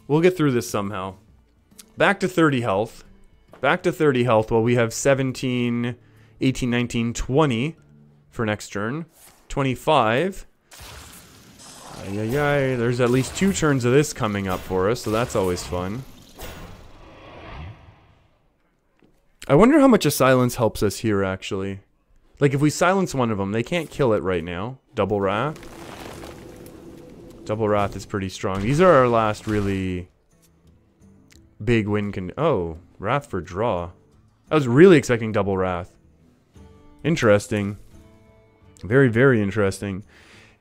We'll get through this somehow. Back to 30 health. Back to 30 health while we have 17, 18, 19, 20 for next turn. 25. Ay, ay, ay. There's at least 2 turns of this coming up for us, so that's always fun. I wonder how much a silence helps us here, actually. Like, if we silence one of them, they can't kill it right now. Double Wrath. Double Wrath is pretty strong. These are our last really big win oh, Wrath for draw. I was really expecting Double Wrath. Interesting. Very, very interesting.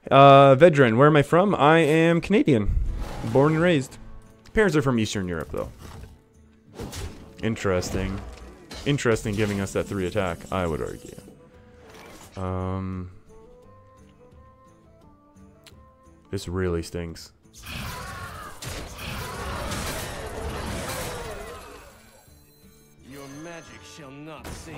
Vedran, where am I from? I am Canadian. Born and raised. Parents are from Eastern Europe, though. Interesting. Interesting giving us that 3 attack, I would argue. This really stinks. Your magic shall not save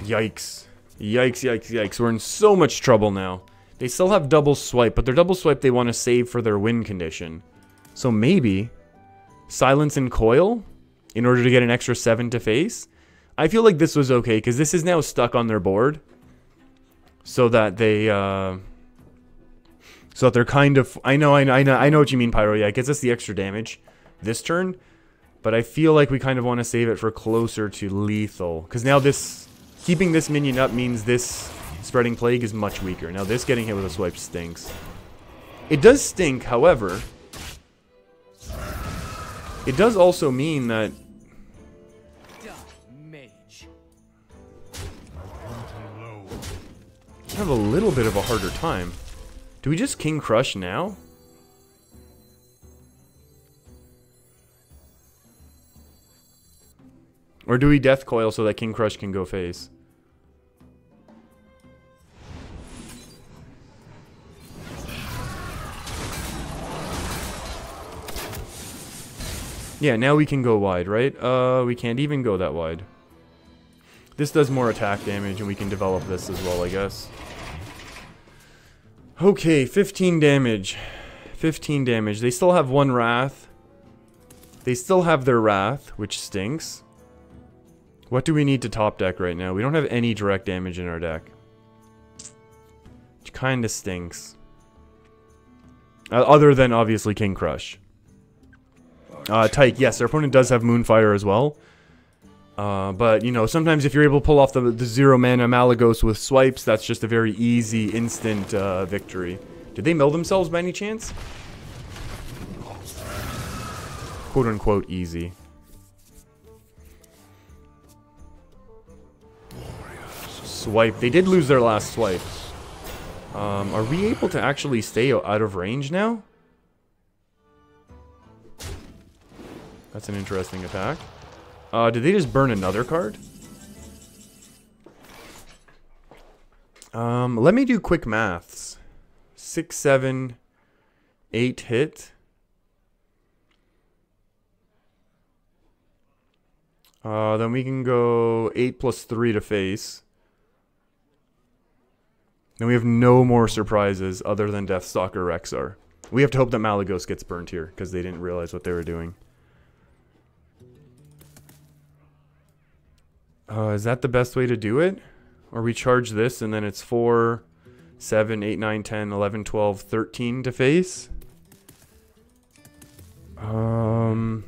Yikes. Yikes, yikes, yikes. We're in so much trouble now. They still have double swipe, but their double swipe they want to save for their win condition. So maybe silence and coil in order to get an extra 7 to face. I feel like this was okay because this is now stuck on their board, so that they so that they're kind of. I know what you mean, Pyro. Yeah, it gets us the extra damage this turn, But I feel like we kind of want to save it for closer to lethal. Because now this... Keeping this minion up means this Spreading Plague is much weaker. Now this getting hit with a swipe stinks. It does stink, however... It does also mean that... Mage. I have a little bit of a harder time. Do we just King Crush now? Or do we Death Coil so that King Crush can go face? Yeah, now we can go wide, right? We can't even go that wide. This does more attack damage, and we can develop this as well, I guess. Okay, 15 damage. 15 damage. They still have one Wrath. They still have their Wrath, which stinks. What do we need to top deck right now? We don't have any direct damage in our deck. Which kinda stinks. Other than, obviously, King Crush. Tyke, yes, our opponent does have Moonfire as well. But, you know, sometimes if you're able to pull off the 0 mana Malygos with swipes, that's just a very easy, instant victory. Did they mill themselves by any chance? Quote unquote easy. Swipe. They did lose their last swipe. Are we able to actually stay out of range now? That's an interesting attack. Did they just burn another card? Let me do quick maths. 6, 7, 8 hit. Then we can go 8 plus 3 to face. Then we have no more surprises other than Deathstalker Rexar. We have to hope that Malygos gets burnt here, because they didn't realize what they were doing. Is that the best way to do it? Or we charge this and then it's 4, 7, 8, 9, 10, 11, 12, 13 to face? I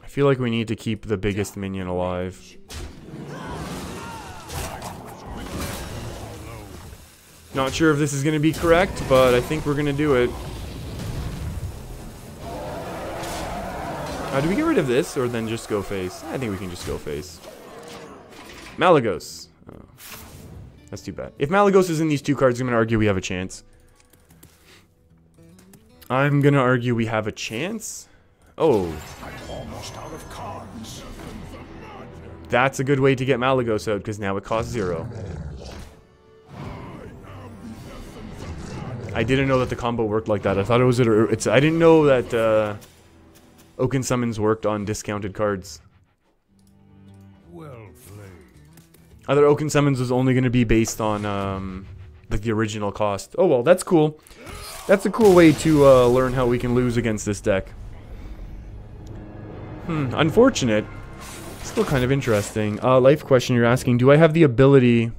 feel like we need to keep the biggest minion alive. Not sure if this is going to be correct, but I think we're going to do it. Do we get rid of this, or then just go face? I think we can just go face. Malygos. Oh, that's too bad. If Malygos is in these two cards, I'm going to argue we have a chance. I'm going to argue we have a chance. Oh. I'm almost out of cards. That's a good way to get Malygos out, because now it costs 0. I didn't know that the combo worked like that. I thought it was I didn't know that Oaken Summons worked on discounted cards. Well played. I thought Oaken Summons was only going to be based on like the original cost. Oh well, that's cool. That's a cool way to learn how we can lose against this deck. Unfortunate. Still kind of interesting. Life question you're asking, do I have the ability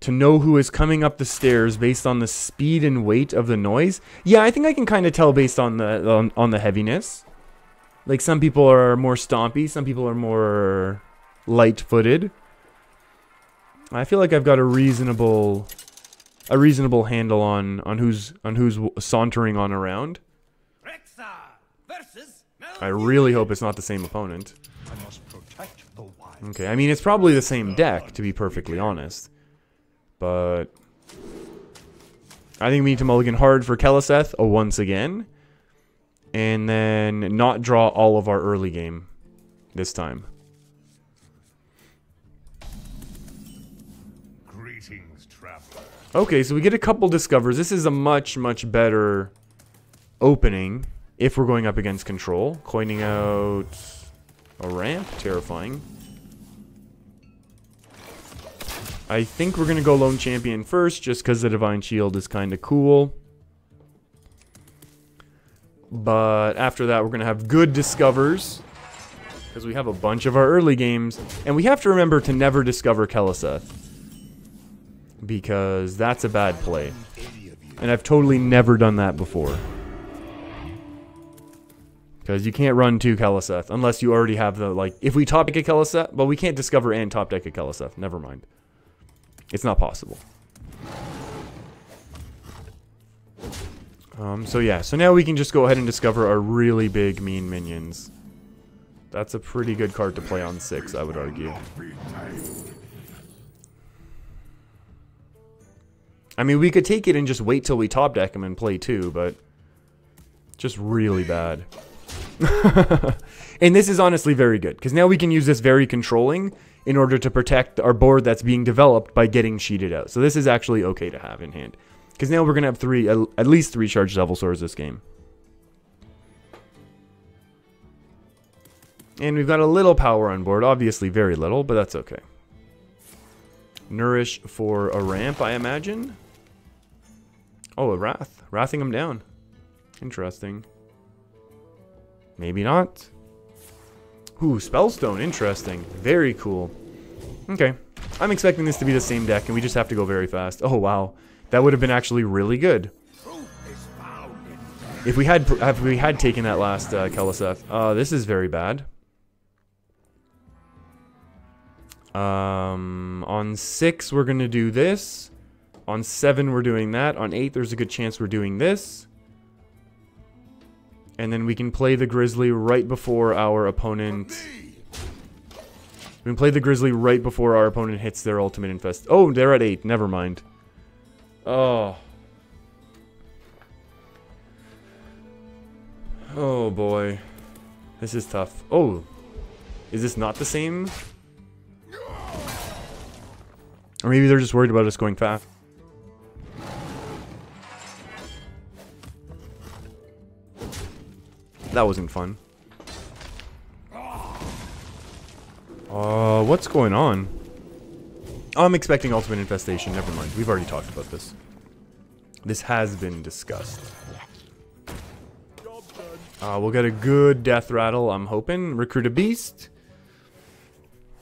to know who is coming up the stairs based on the speed and weight of the noise? Yeah, I think I can kind of tell based on the heaviness. Like, some people are more stompy, some people are more light-footed. I feel like I've got a reasonable handle on who's sauntering on around. I really hope it's not the same opponent. I must protect the wild. Okay, I mean, it's probably the same deck, to be perfectly honest. But I think we need to mulligan hard for Keleseth once again. And then not draw all of our early game this time. Greetings, traveler. Okay, so we get a couple discovers. This is a much, much better opening if we're going up against control. Coining out a ramp. Terrifying. I think we're going to go Lone Champion first, just because the Divine Shield is kind of cool. But after that, we're going to have good discovers. because we have a bunch of our early games, and we have to remember to never discover Keleseth, because that's a bad play, and I've totally never done that before. Because you can't run 2 Keleseth unless you already have the, like, if we top deck a Keleseth, well, we can't discover and top deck a Keleseth. Never mind. It's not possible. So yeah, so now we can just go ahead and discover our really big mean minions. That's a pretty good card to play on 6, I would argue. I mean, we could take it and just wait till we top deck them and play 2, but just really bad. And this is honestly very good, because now we can use this very controlling in order to protect our board that's being developed by getting cheated out. So this is actually okay to have in hand, because now we're going to have at least 3 charged Devil Swords this game. And we've got a little power on board, obviously very little, but that's okay. Nourish for a ramp, I imagine. Oh, a Wrath. Wrathing him down. Interesting. Maybe not. Ooh, Spellstone. Interesting. Very cool. Okay. I'm expecting this to be the same deck, and we just have to go very fast. Oh, wow. That would have been actually really good. If we had taken that last Keleseth. This is very bad. On 6, we're going to do this. On 7, we're doing that. On 8, there's a good chance we're doing this. And then we can play the Grizzly right before our opponent... We can play the Grizzly right before our opponent hits their ultimate infest. Oh, they're at 8. Never mind. Oh. Oh, boy. This is tough. Oh. Is this not the same? Or maybe they're just worried about us going fast. That wasn't fun. What's going on? Oh, I'm expecting Ultimate Infestation. Never mind. We've already talked about this. This has been discussed. We'll get a good Death Rattle, I'm hoping. Recruit a Beast.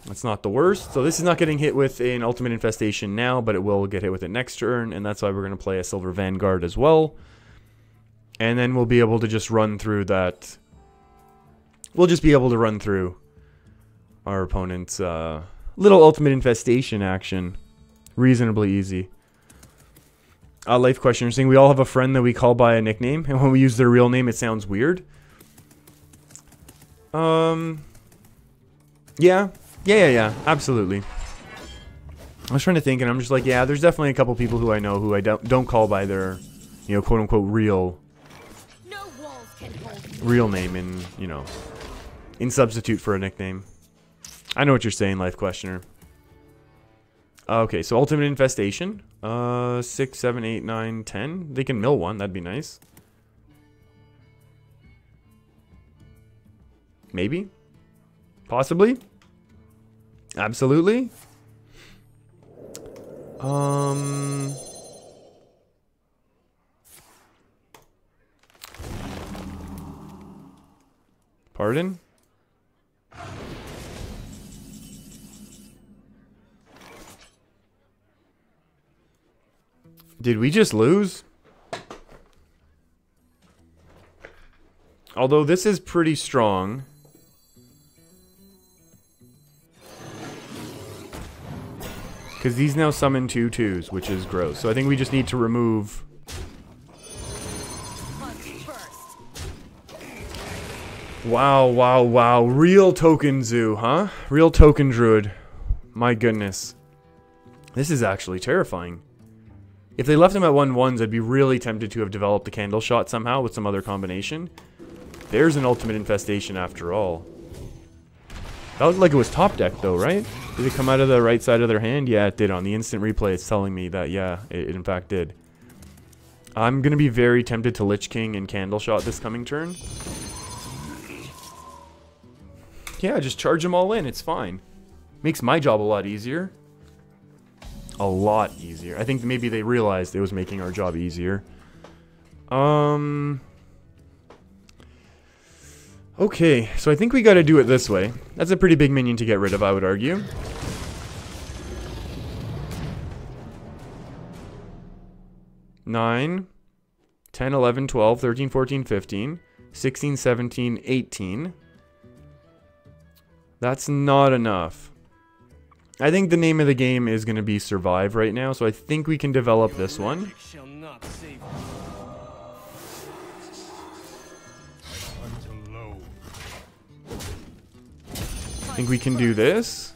That's not the worst. So this is not getting hit with an Ultimate Infestation now, but it will get hit with it next turn, and that's why we're going to play a Silver Vanguard as well. And then we'll be able to just run through that. We'll just be able to run through our opponent's little Ultimate Infestation action. Reasonably easy. Life Questioner saying we all have a friend that we call by a nickname, and when we use their real name, it sounds weird. Yeah, absolutely. I was trying to think, and I'm just like, yeah, there's definitely a couple people who I know who I don't call by their, you know, quote unquote real name in, you know, in substitute for a nickname. I know what you're saying, Life Questioner. Okay, so Ultimate Infestation. 6, 7, 8, 9, 10. They can mill one, that'd be nice. Maybe. Possibly. Absolutely. Pardon? Did we just lose? Although this is pretty strong. Because these now summon 2/2s, which is gross. So I think we just need to remove... Wow. Real token zoo, huh? Real token druid. My goodness. This is actually terrifying. If they left him at 1/1s, I'd be really tempted to have developed the candle shot somehow with some other combination. There's an Ultimate Infestation after all. That looked like it was top deck though, right? Did it come out of the right side of their hand? Yeah, it did. On the instant replay, it's telling me that, yeah, it in fact did. I'm going to be very tempted to Lich King and Candle Shot this coming turn. Yeah, just charge them all in. It's fine. Makes my job a lot easier. A lot easier. I think maybe they realized it was making our job easier. Okay, so I think we gotta do it this way. That's a pretty big minion to get rid of, I would argue. Nine, 10, 11, 12, 13, 14, 15, 16, 17, 18. That's not enough. I think the name of the game is going to be Survive right now, so I think we can develop this one. I think we can do this.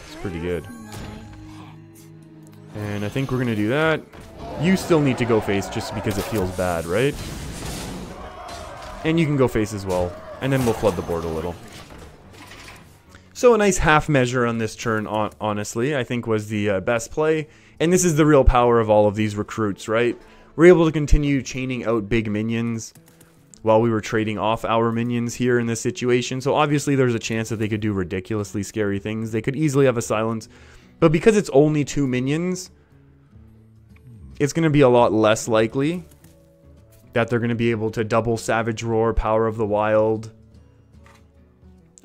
It's pretty good. And I think we're going to do that. You still need to go face just because it feels bad, right? And you can go face as well. And then we'll flood the board a little. So a nice half measure on this turn, honestly, I think was the best play. And this is the real power of all of these recruits, right? We're able to continue chaining out big minions while we were trading off our minions here in this situation. So obviously there's a chance that they could do ridiculously scary things. They could easily have a silence. But because it's only 2 minions, it's going to be a lot less likely that they're going to be able to double Savage Roar, Power of the Wild.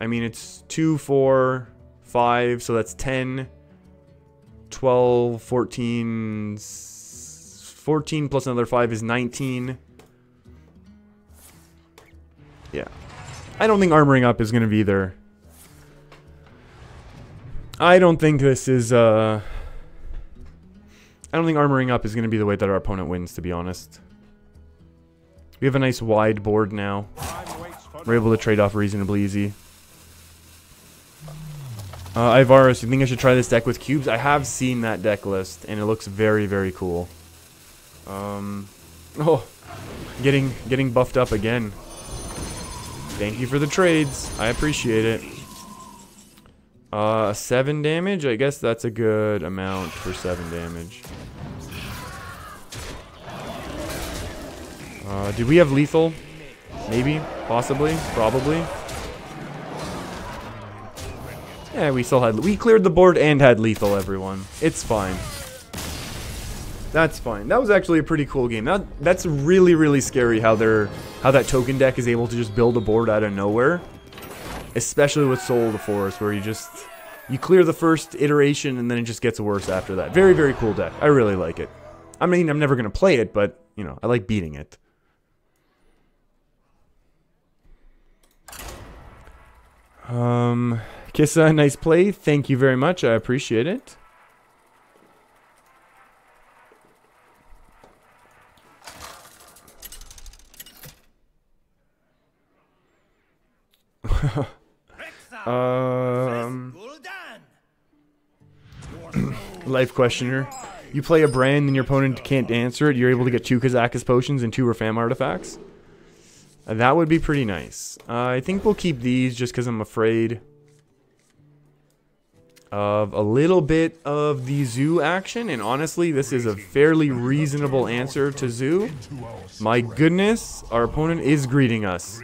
I mean, it's 2, 4, 5, so that's 10, 12, 14, 14 plus another 5 is 19. Yeah. I don't think armoring up is going to be there. I don't think this is, I don't think armoring up is going to be the way that our opponent wins, to be honest. We have a nice wide board now. We're able to trade off reasonably easy. Ivarus, you think I should try this deck with cubes? I have seen that deck list, and it looks very, very cool. Oh, getting buffed up again. Thank you for the trades. I appreciate it. 7 damage? I guess that's a good amount for 7 damage. Did we have lethal? Maybe? Possibly? Probably? Yeah, we still had... We cleared the board and had lethal, everyone. It's fine. That's fine. That was actually a pretty cool game. That's really, really scary how that token deck is able to just build a board out of nowhere. Especially with Soul of the Forest, where you clear the first iteration and then it just gets worse after that. Very, very cool deck. I really like it. I mean, I'm never going to play it, but, you know, I like beating it. Kissa, nice play. Thank you very much. I appreciate it. Life questioner. You play a brand and your opponent can't answer it. You're able to get 2 Kazakus potions and 2 Refam artifacts. That would be pretty nice. I think we'll keep these just because I'm afraid of a little bit of the zoo action. And honestly, this is a fairly reasonable answer to zoo. My goodness, our opponent is greeting us.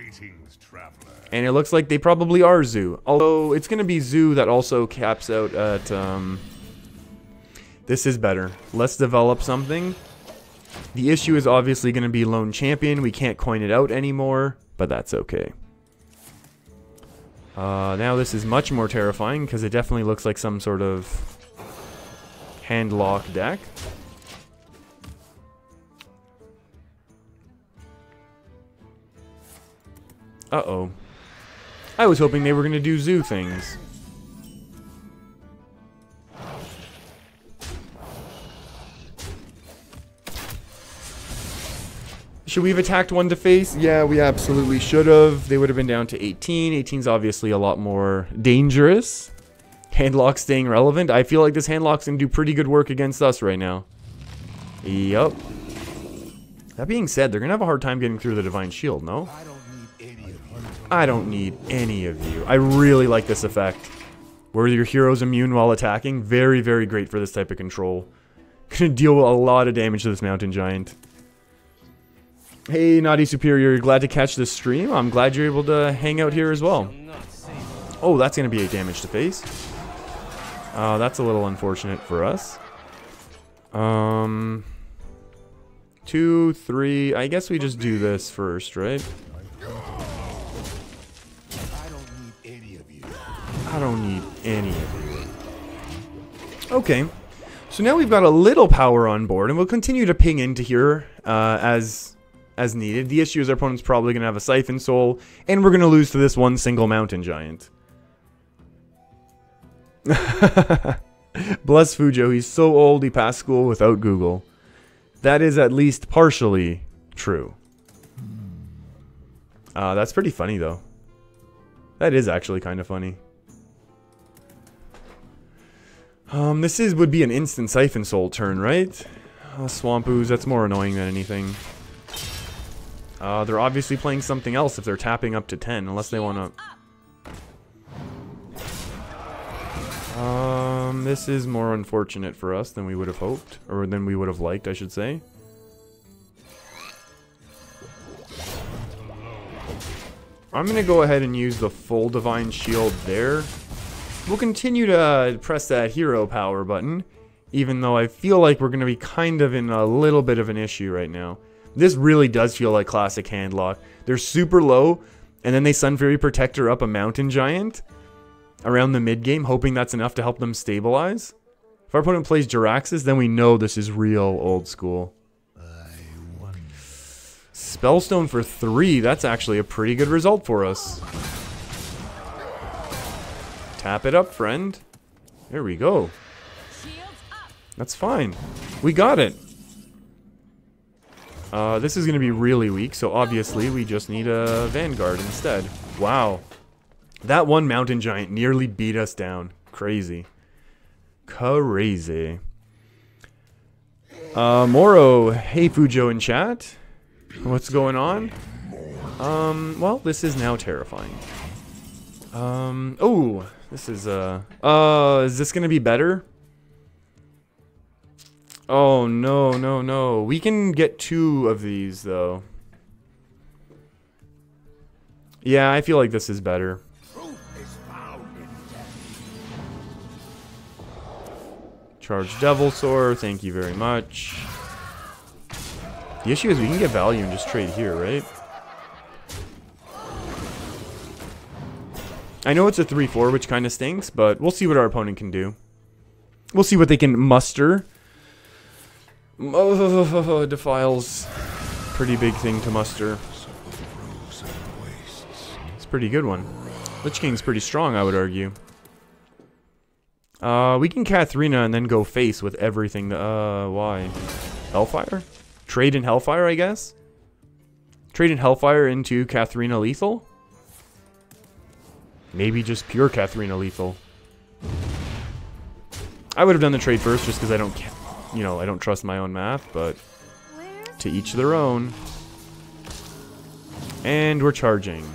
And it looks like they probably are zoo. Although, it's going to be zoo that also caps out at... This is better. Let's develop something. The issue is obviously going to be lone champion. We can't coin it out anymore, but that's okay. Now this is much more terrifying because it definitely looks like some sort of handlock deck. Uh-oh. I was hoping they were going to do zoo things. Should we have attacked 1 to face? Yeah, we absolutely should have. They would have been down to 18. 18's obviously a lot more dangerous. Handlock staying relevant. I feel like this handlock's going to do pretty good work against us right now. Yup. That being said, they're going to have a hard time getting through the Divine Shield, no? I don't need any of you. I really like this effect. Where your hero's immune while attacking. Very, very great for this type of control. Gonna deal a lot of damage to this Mountain Giant. Hey, Naughty Superior, you're glad to catch this stream? I'm glad you're able to hang out here as well. Oh, that's going to be 8 damage to face. That's a little unfortunate for us. 2, 3... I guess we just do this first, right? don't need any of you. Okay. So now we've got a little power on board, and we'll continue to ping into here as needed. The issue is our opponent's probably going to have a Siphon Soul, and we're going to lose to this one single Mountain Giant. Bless Fujo, he's so old he passed school without Google. That is at least partially true. That's pretty funny, though. That is actually kind of funny. This would be an instant Siphon Soul turn, right? Swamp Ooze, that's more annoying than anything. They're obviously playing something else if they're tapping up to 10, unless they want to... this is more unfortunate for us than we would have hoped, or than we would have liked, I should say. I'm going to go ahead and use the full Divine Shield there. We'll continue to press that hero power button, even though I feel like we're going to be kind of in a little bit of an issue right now. This really does feel like classic handlock. They're super low, and then they Sun Fury Protector up a Mountain Giant around the mid game, hoping that's enough to help them stabilize. If our opponent plays Jiraxis, then we know this is real old school. Spellstone for 3, that's actually a pretty good result for us. Tap it up, friend. There we go. That's fine. We got it. This is going to be really weak, so obviously we just need a Vanguard instead. Wow. That one Mountain Giant nearly beat us down. Crazy. Crazy. Moro, hey Fujo in chat. What's going on? Well, this is now terrifying. Oh, this is this gonna be better? Oh, no, no, no. We can get 2 of these, though. Yeah, I feel like this is better. Charge Devilsaur, thank you very much. The issue is we can get value and just trade here, right? I know it's a 3-4, which kind of stinks, but we'll see what our opponent can do. We'll see what they can muster. Oh, Defile's pretty big thing to muster. It's a pretty good one. Lich King's pretty strong, I would argue. We can Katharina and then go face with everything. Why? Hellfire? Trade in Hellfire, I guess? Trade in Hellfire into Katharina lethal? Maybe just pure Katharina lethal. I would have done the trade first just because I don't, you know, I don't trust my own math, but to each their own. And we're charging.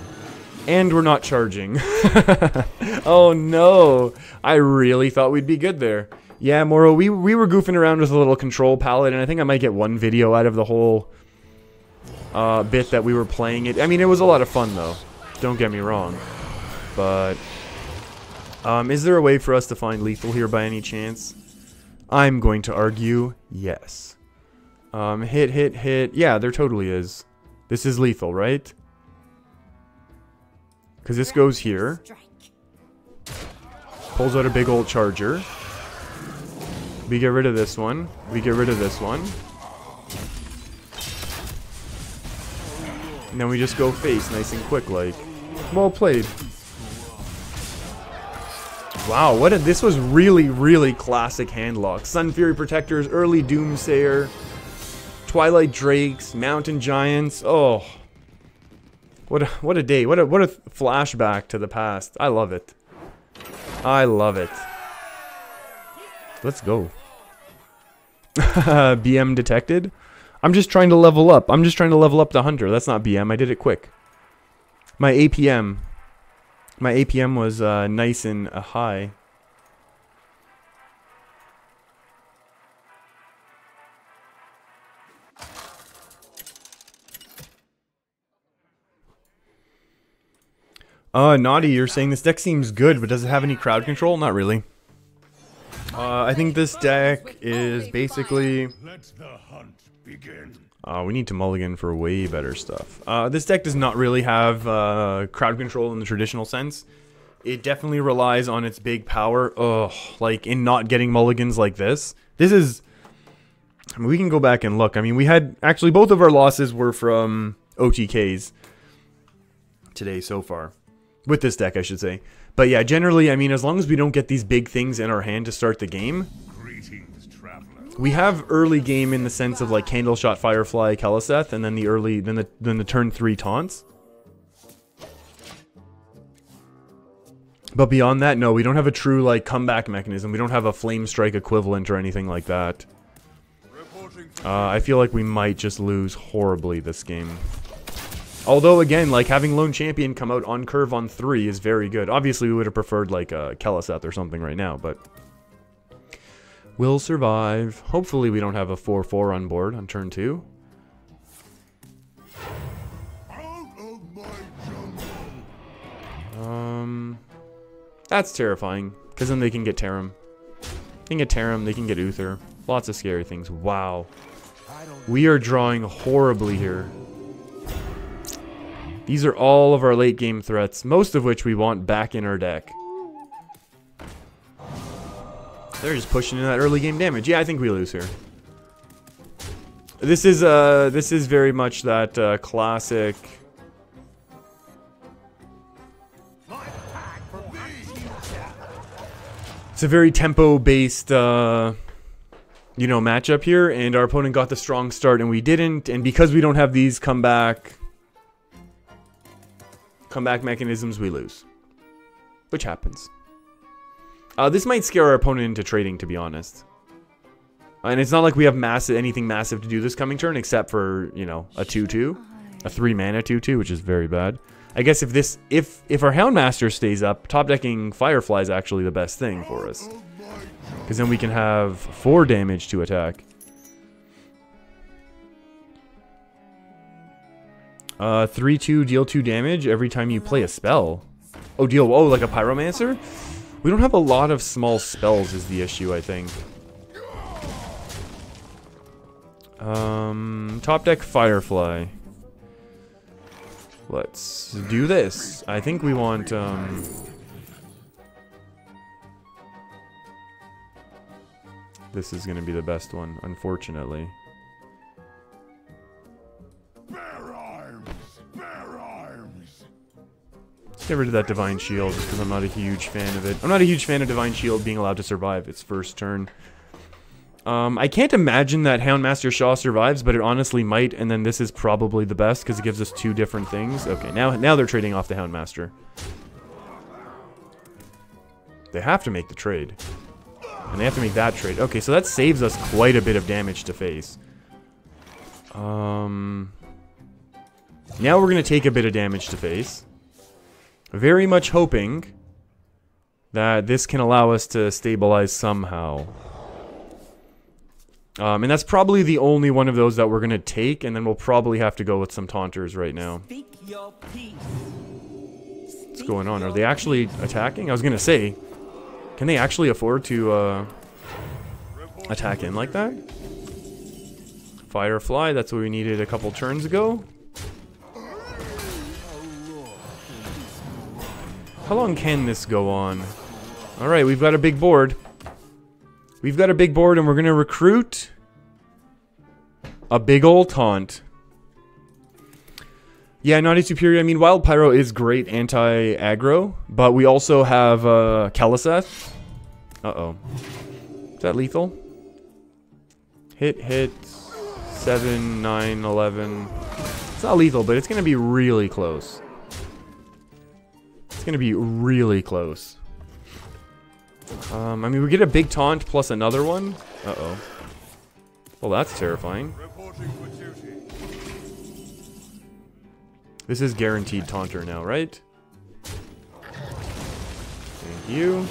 And we're not charging. Oh no. I really thought we'd be good there. Yeah, Moro, we were goofing around with a little control palette, and I think I might get one video out of the whole bit that we were playing it. I mean, it was a lot of fun, though. Don't get me wrong. But, is there a way for us to find lethal here by any chance? I'm going to argue yes. Hit, hit, hit. Yeah, there totally is. This is lethal, right? Because this goes here. Pulls out a big old charger. We get rid of this one. We get rid of this one. And then we just go face nice and quick like. Well played. Wow, this was really, really classic handlock. Sun Fury Protectors, early Doomsayer, Twilight Drakes, Mountain Giants. Oh. What a day. What a flashback to the past. I love it. I love it. Let's go. BM detected. I'm just trying to level up. I'm just trying to level up the hunter. That's not BM. I did it quick. My APM. My APM was nice and high. Naughty, you're saying this deck seems good, but does it have any crowd control? Not really. I think this deck is basically... Let the hunt begin. We need to mulligan for way better stuff. This deck does not really have crowd control in the traditional sense. It definitely relies on its big power. Ugh, like in not getting mulligans like this. This is... I mean, we can go back and look. I mean, we had... Actually, both of our losses were from OTKs today so far. With this deck, I should say. But yeah, generally, I mean, as long as we don't get these big things in our hand to start the game, we have early game in the sense of like Candleshot, Firefly, Keleseth, and then the early, then the turn 3 taunts. But beyond that, no, we don't have a true like comeback mechanism. We don't have a Flame Strike equivalent or anything like that. I feel like we might just lose horribly this game. Although, again, like, having Lone Champion come out on curve on 3 is very good. Obviously, we would have preferred, like, Keleseth or something right now, but... We'll survive. Hopefully we don't have a 4-4 on board on turn 2. That's terrifying, because then they can get Tarim. They can get Tarim, they can get Uther. Lots of scary things. Wow. We are drawing horribly here. These are all of our late game threats, most of which we want back in our deck. They're just pushing in that early game damage. Yeah, I think we lose here. This is very much that classic. It's a very tempo-based, you know, matchup here, and our opponent got the strong start and we didn't, and because we don't have these comeback mechanisms, we lose. Which happens. This might scare our opponent into trading, to be honest. And it's not like we have anything massive to do this coming turn, except for, you know, a 2-2. A 3-mana 2-2, which is very bad. I guess if our Houndmaster stays up, top decking Firefly is actually the best thing for us. Because then we can have 4 damage to attack. 3-2, deal 2 damage every time you play a spell. Oh, like a Pyromancer? We don't have a lot of small spells is the issue, I think. Top deck Firefly. Let's do this. I think we want, this is gonna be the best one, unfortunately. Let's get rid of that Divine Shield, just because I'm not a huge fan of it. I'm not a huge fan of Divine Shield being allowed to survive its first turn. I can't imagine that Houndmaster Shaw survives, but it honestly might, and then this is probably the best, because it gives us 2 different things. Okay, now they're trading off the Houndmaster. They have to make the trade. And they have to make that trade. Okay, so that saves us quite a bit of damage to face. Now we're going to take a bit of damage to face. Very much hoping that this can allow us to stabilize somehow. And that's probably the only one of those that we're going to take, and then we'll probably have to go with some taunters right now. What's going on? Are they actually attacking? I was going to say, can they actually afford to attack in like that? Firefly, that's what we needed a couple turns ago. How long can this go on? Alright, we've got a big board. We've got a big board and we're going to recruit a big old taunt. Yeah, Naughty Superior. I mean, Wild Pyro is great anti-aggro, but we also have Keleseth. Uh-oh. Is that lethal? Hit. 7, 9, 11. It's not lethal, but it's going to be really close. It's going to be really close. I mean, we get a big taunt plus another one. Uh-oh. Well, that's terrifying. This is guaranteed taunter now, right? Thank you.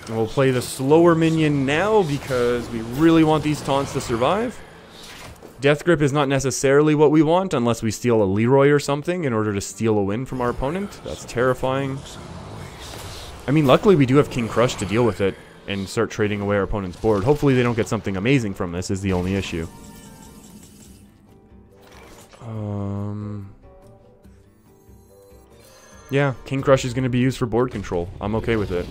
And we'll play the slower minion now because we really want these taunts to survive. Death Grip is not necessarily what we want unless we steal a Leroy or something in order to steal a win from our opponent. That's terrifying. I mean, luckily we do have King Crush to deal with it and start trading away our opponent's board. Hopefully they don't get something amazing from this is the only issue. Yeah, King Crush is going to be used for board control. I'm okay with it.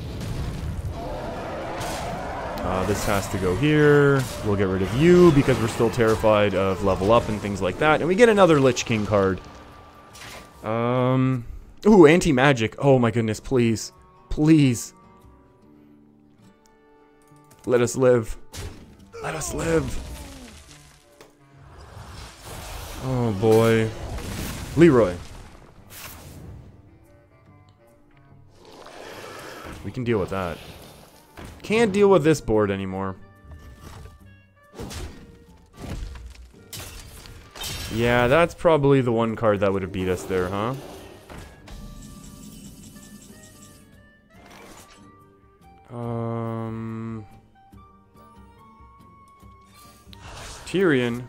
This has to go here. We'll get rid of you because we're still terrified of level up and things like that. And we get another Lich King card. Ooh, anti-magic. Oh my goodness, please. Please. Let us live. Let us live. Oh boy. Leroy. We can deal with that. Can't deal with this board anymore. Yeah, that's probably the one card that would have beat us there, huh? Tyrion.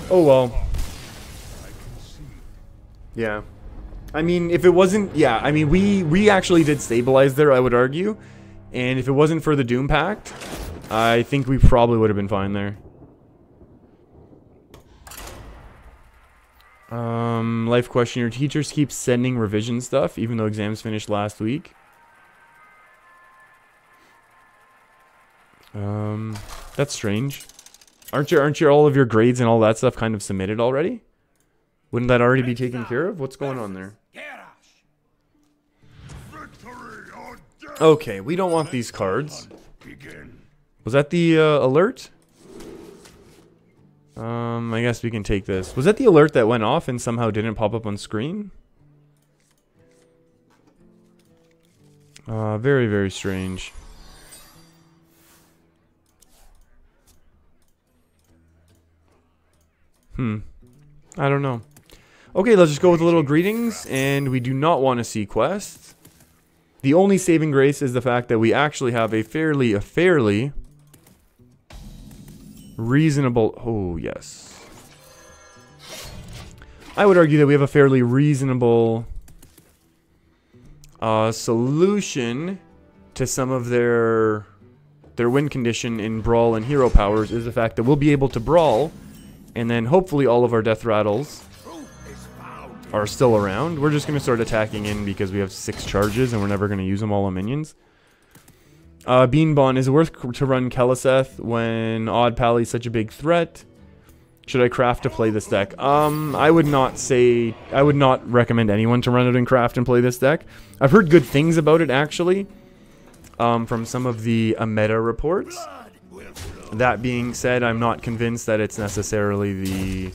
Oh well. Yeah. I mean, if it wasn't... Yeah, I mean, we actually did stabilize there, I would argue. And if it wasn't for the Doom Pact, I think we probably would have been fine there. Life question. Your teachers keep sending revision stuff, even though exams finished last week. That's strange. Aren't your all of your grades and all that stuff kind of submitted already? Wouldn't that already be taken care of? What's going on there? Okay, we don't want these cards. Was that the alert? I guess we can take this. Was that the alert that went off and somehow didn't pop up on screen? Very, very strange. I don't know. Okay, let's just go with a little greetings, and we do not want to see quests. The only saving grace is the fact that we actually have a fairly reasonable... Oh, yes. I would argue that we have a fairly reasonable solution to some of their win condition in Brawl and Hero Powers is the fact that we'll be able to Brawl, and then hopefully all of our Death Rattles are still around. We're just going to start attacking in because we have 6 charges and we're never going to use them all on minions. Beanbon, is it worth to run Keleseth when Odd Pally is such a big threat? Should I craft to play this deck? I would not recommend anyone to run it in craft and play this deck. I've heard good things about it actually, from some of the meta reports. That being said, I'm not convinced that it's necessarily the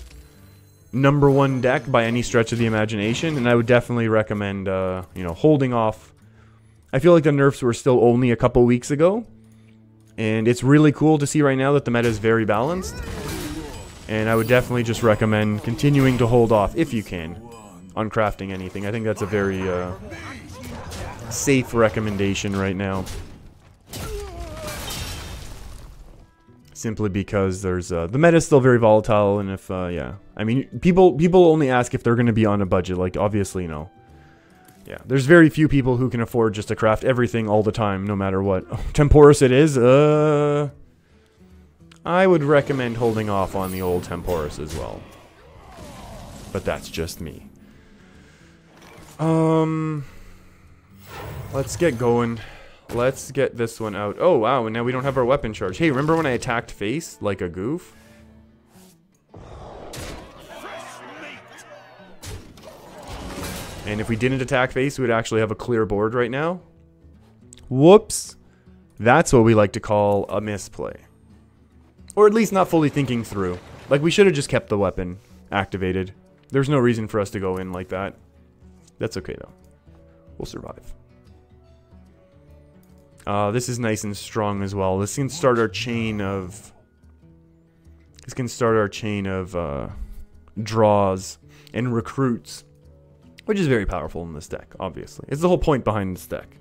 #1 deck by any stretch of the imagination, and I would definitely recommend, you know, holding off. I feel like the nerfs were still only a couple weeks ago, and it's really cool to see right now that the meta is very balanced, and I would definitely just recommend continuing to hold off, if you can, on crafting anything. I think that's a very safe recommendation right now. Simply because there's the meta is still very volatile, and if yeah, I mean people only ask if they're going to be on a budget. Like obviously, no. Yeah, there's very few people who can afford just to craft everything all the time, no matter what. Oh, Temporus it is. I would recommend holding off on the old Temporus as well, but that's just me. Let's get going. Let's get this one out. Oh, wow, and now we don't have our weapon charge. Hey, remember when I attacked face like a goof? And if we didn't attack face, we would actually have a clear board right now. Whoops. That's what we like to call a misplay. Or at least not fully thinking through. Like, we should have just kept the weapon activated. There's no reason for us to go in like that. That's okay, though. We'll survive. This is nice and strong as well. This can start our chain of... draws and recruits. Which is very powerful in this deck, obviously. It's the whole point behind this deck.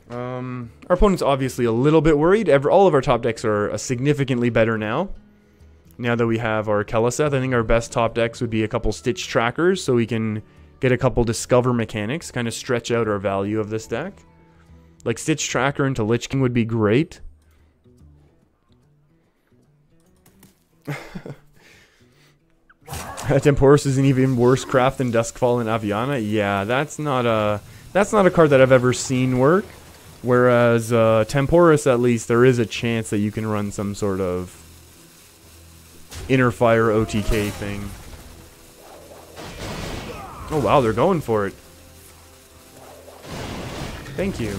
Our opponent's obviously a little bit worried. All of our top decks are significantly better now. Now that we have our Keleseth, I think our best top decks would be a couple Stitch Trackers, so we can get a couple Discover mechanics, kind of stretch out our value of this deck. Like, Stitch Tracker into Lich King would be great. Temporis is an even worse craft than Duskfall and Aviana. Yeah, that's not a card that I've ever seen work. Whereas Temporis, at least, there is a chance that you can run some sort of Inner Fire OTK thing. Oh wow, they're going for it. Thank you.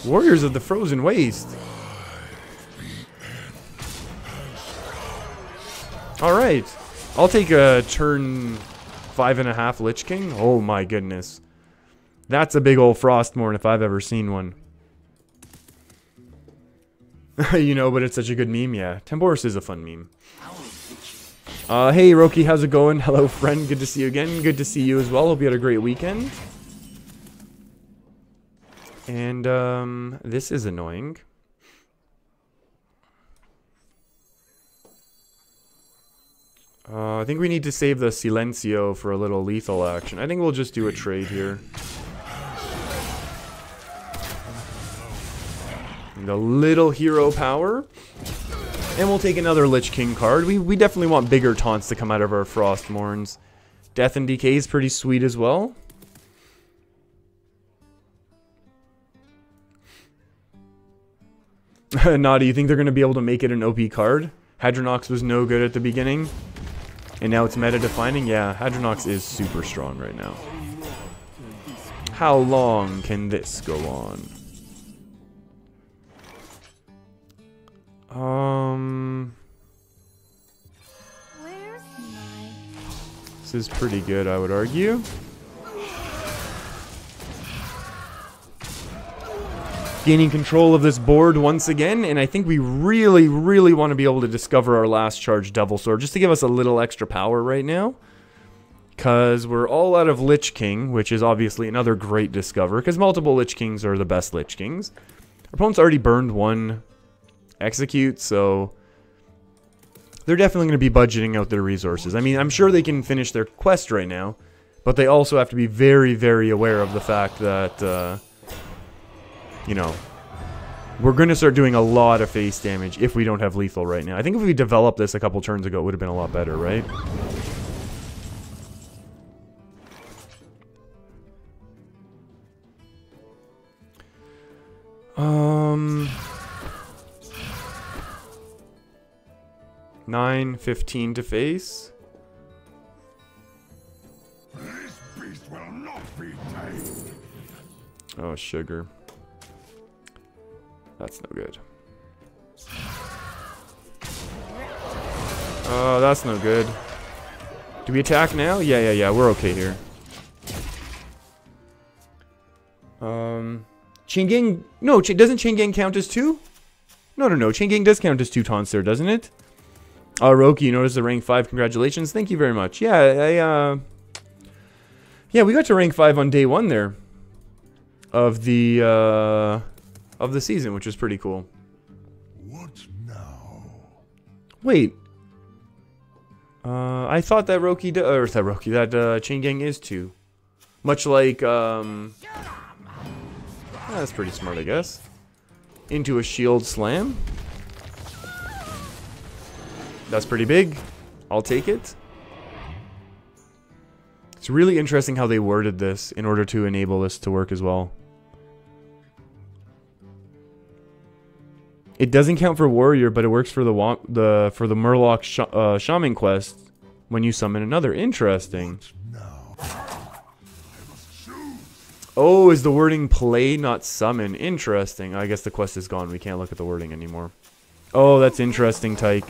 Warriors of the Frozen Waste. Alright. I'll take a turn 5.5 Lich King. Oh my goodness. That's a big old Frostmourne if I've ever seen one. You know, but it's such a good meme, yeah. Temporis is a fun meme. Hey Roki, how's it going? Hello friend, good to see you again. Good to see you as well. Hope you had a great weekend. And, this is annoying. I think we need to save the Silencio for a little lethal action. I think we'll just do a trade here. The little hero power. And we'll take another Lich King card. We definitely want bigger taunts to come out of our Frostmournes. Death and Decay is pretty sweet as well. Naughty, you think they're going to be able to make it an OP card? Hadronox was no good at the beginning. And now it's meta-defining? Yeah, Hadronox is super strong right now. How long can this go on? Where's my... This is pretty good, I would argue. Gaining control of this board once again, and I think we really, really want to be able to discover our last charge Devil Sword, just to give us a little extra power right now. Because we're all out of Lich King, which is obviously another great discover, because multiple Lich Kings are the best Lich Kings. Our opponent's already burned one Execute, so they're definitely going to be budgeting out their resources. I mean, I'm sure they can finish their quest right now, but they also have to be very, very aware of the fact that, you know, we're going to start doing a lot of face damage if we don't have lethal right now. I think if we developed this a couple turns ago, it would have been a lot better, right? $9.15 to face. This beast will not be tamed. Oh, sugar. That's no good. Oh, that's no good. Do we attack now? Yeah, we're okay here. Chain Gang... No, doesn't Chain Gang count as 2? No. Chain Gang does count as 2 taunts there, doesn't it? Roki, you noticed the rank 5. Congratulations. Thank you very much. Yeah, yeah, we got to rank 5 on day 1 there. Of the season, which was pretty cool. What now? Wait. I thought that that Chain Gang is 2. Much like, that's pretty smart, I guess. Into a shield slam. That's pretty big. I'll take it. It's really interesting how they worded this in order to enable this to work as well. It doesn't count for warrior, but it works for the Murloc shaman quest when you summon another. Interesting. Oh, is the wording play, not summon? Interesting. I guess the quest is gone. We can't look at the wording anymore. Oh, that's interesting, Tyke.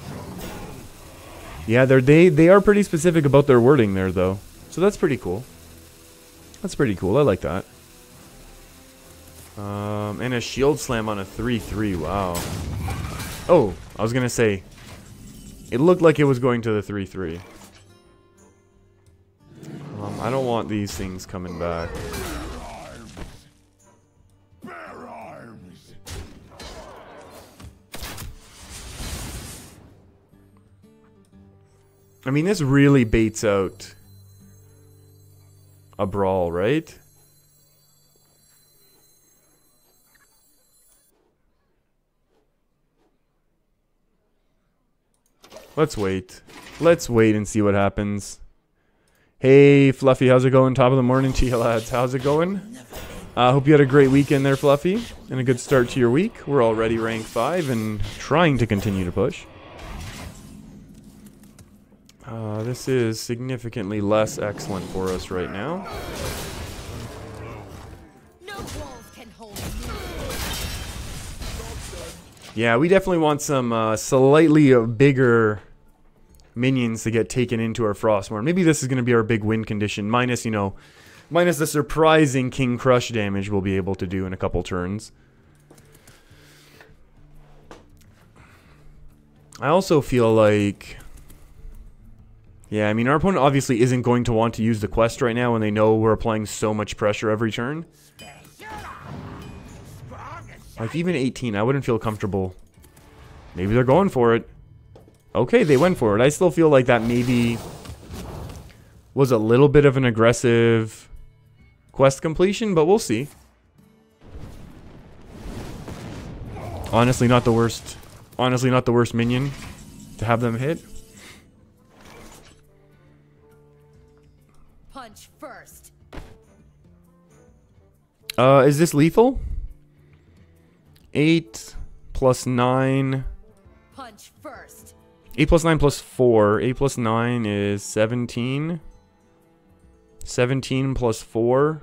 Yeah, they are pretty specific about their wording there, though. So that's pretty cool. That's pretty cool. I like that. And a shield slam on a 3-3. Wow. Oh, I was going to say, it looked like it was going to the 3-3. I don't want these things coming back. Bear arms. I mean, this really baits out a brawl, right? Let's wait. Let's wait and see what happens. Hey, Fluffy, how's it going? Top of the morning to you, lads. How's it going? Hope you had a great weekend there, Fluffy, and a good start to your week. We're already rank 5 and trying to continue to push. This is significantly less excellent for us right now. No walls can hold me. Yeah, we definitely want some slightly bigger minions to get taken into our Frostmourne. Maybe this is going to be our big win condition, minus, you know, minus the surprising King Crush damage we'll be able to do in a couple turns. I also feel like... Yeah, I mean, our opponent obviously isn't going to want to use the quest right now when they know we're applying so much pressure every turn. Like, even 18, I wouldn't feel comfortable. Maybe they're going for it. Okay, they went for it. I still feel like that maybe was a little bit of an aggressive quest completion, but we'll see. Honestly, not the worst. Honestly, not the worst minion to have them hit. Punch first. Is this lethal? 8 plus 9. Punch first. 8 plus 9 plus 4. 8 plus 9 is 17. 17 plus 4.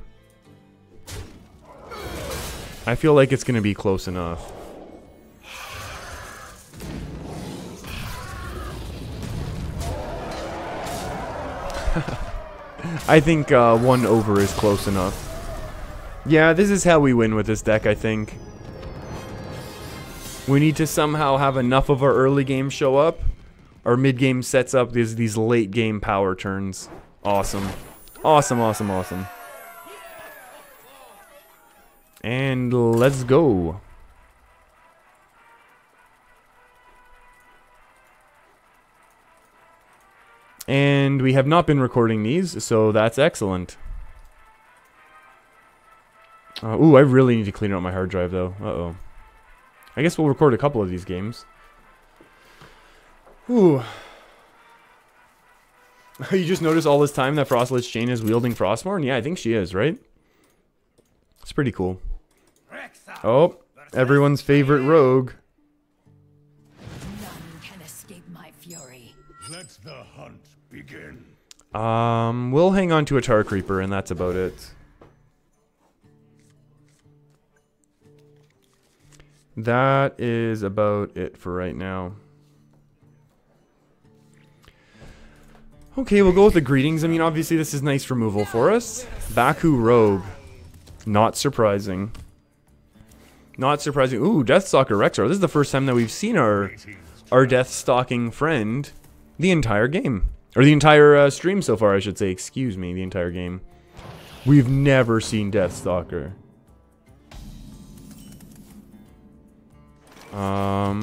I feel like it's going to be close enough. I think 1 over is close enough. Yeah, this is how we win with this deck, I think. We need to somehow have enough of our early game show up. Our mid game sets up these late game power turns. Awesome. Awesome, awesome, awesome. And let's go. And we have not been recording these, so that's excellent. Ooh, I really need to clean out my hard drive, though. Uh-oh. I guess we'll record a couple of these games. Ooh. You just noticed all this time that Frostlich Jane is wielding Frostmourne? Yeah, I think she is, right? It's pretty cool. Oh, everyone's favorite rogue. None can escape my fury. Let the hunt begin. We'll hang on to a Tar Creeper, and that's about it. That is about it for right now. Okay, we'll go with the greetings. I mean, obviously this is nice removal for us. Baku Rogue. Not surprising. Not surprising. Ooh, Deathstalker Rexar. This is the first time that we've seen our Deathstalking friend the entire game. Or the entire stream so far, I should say. Excuse me, the entire game. We've never seen Deathstalker.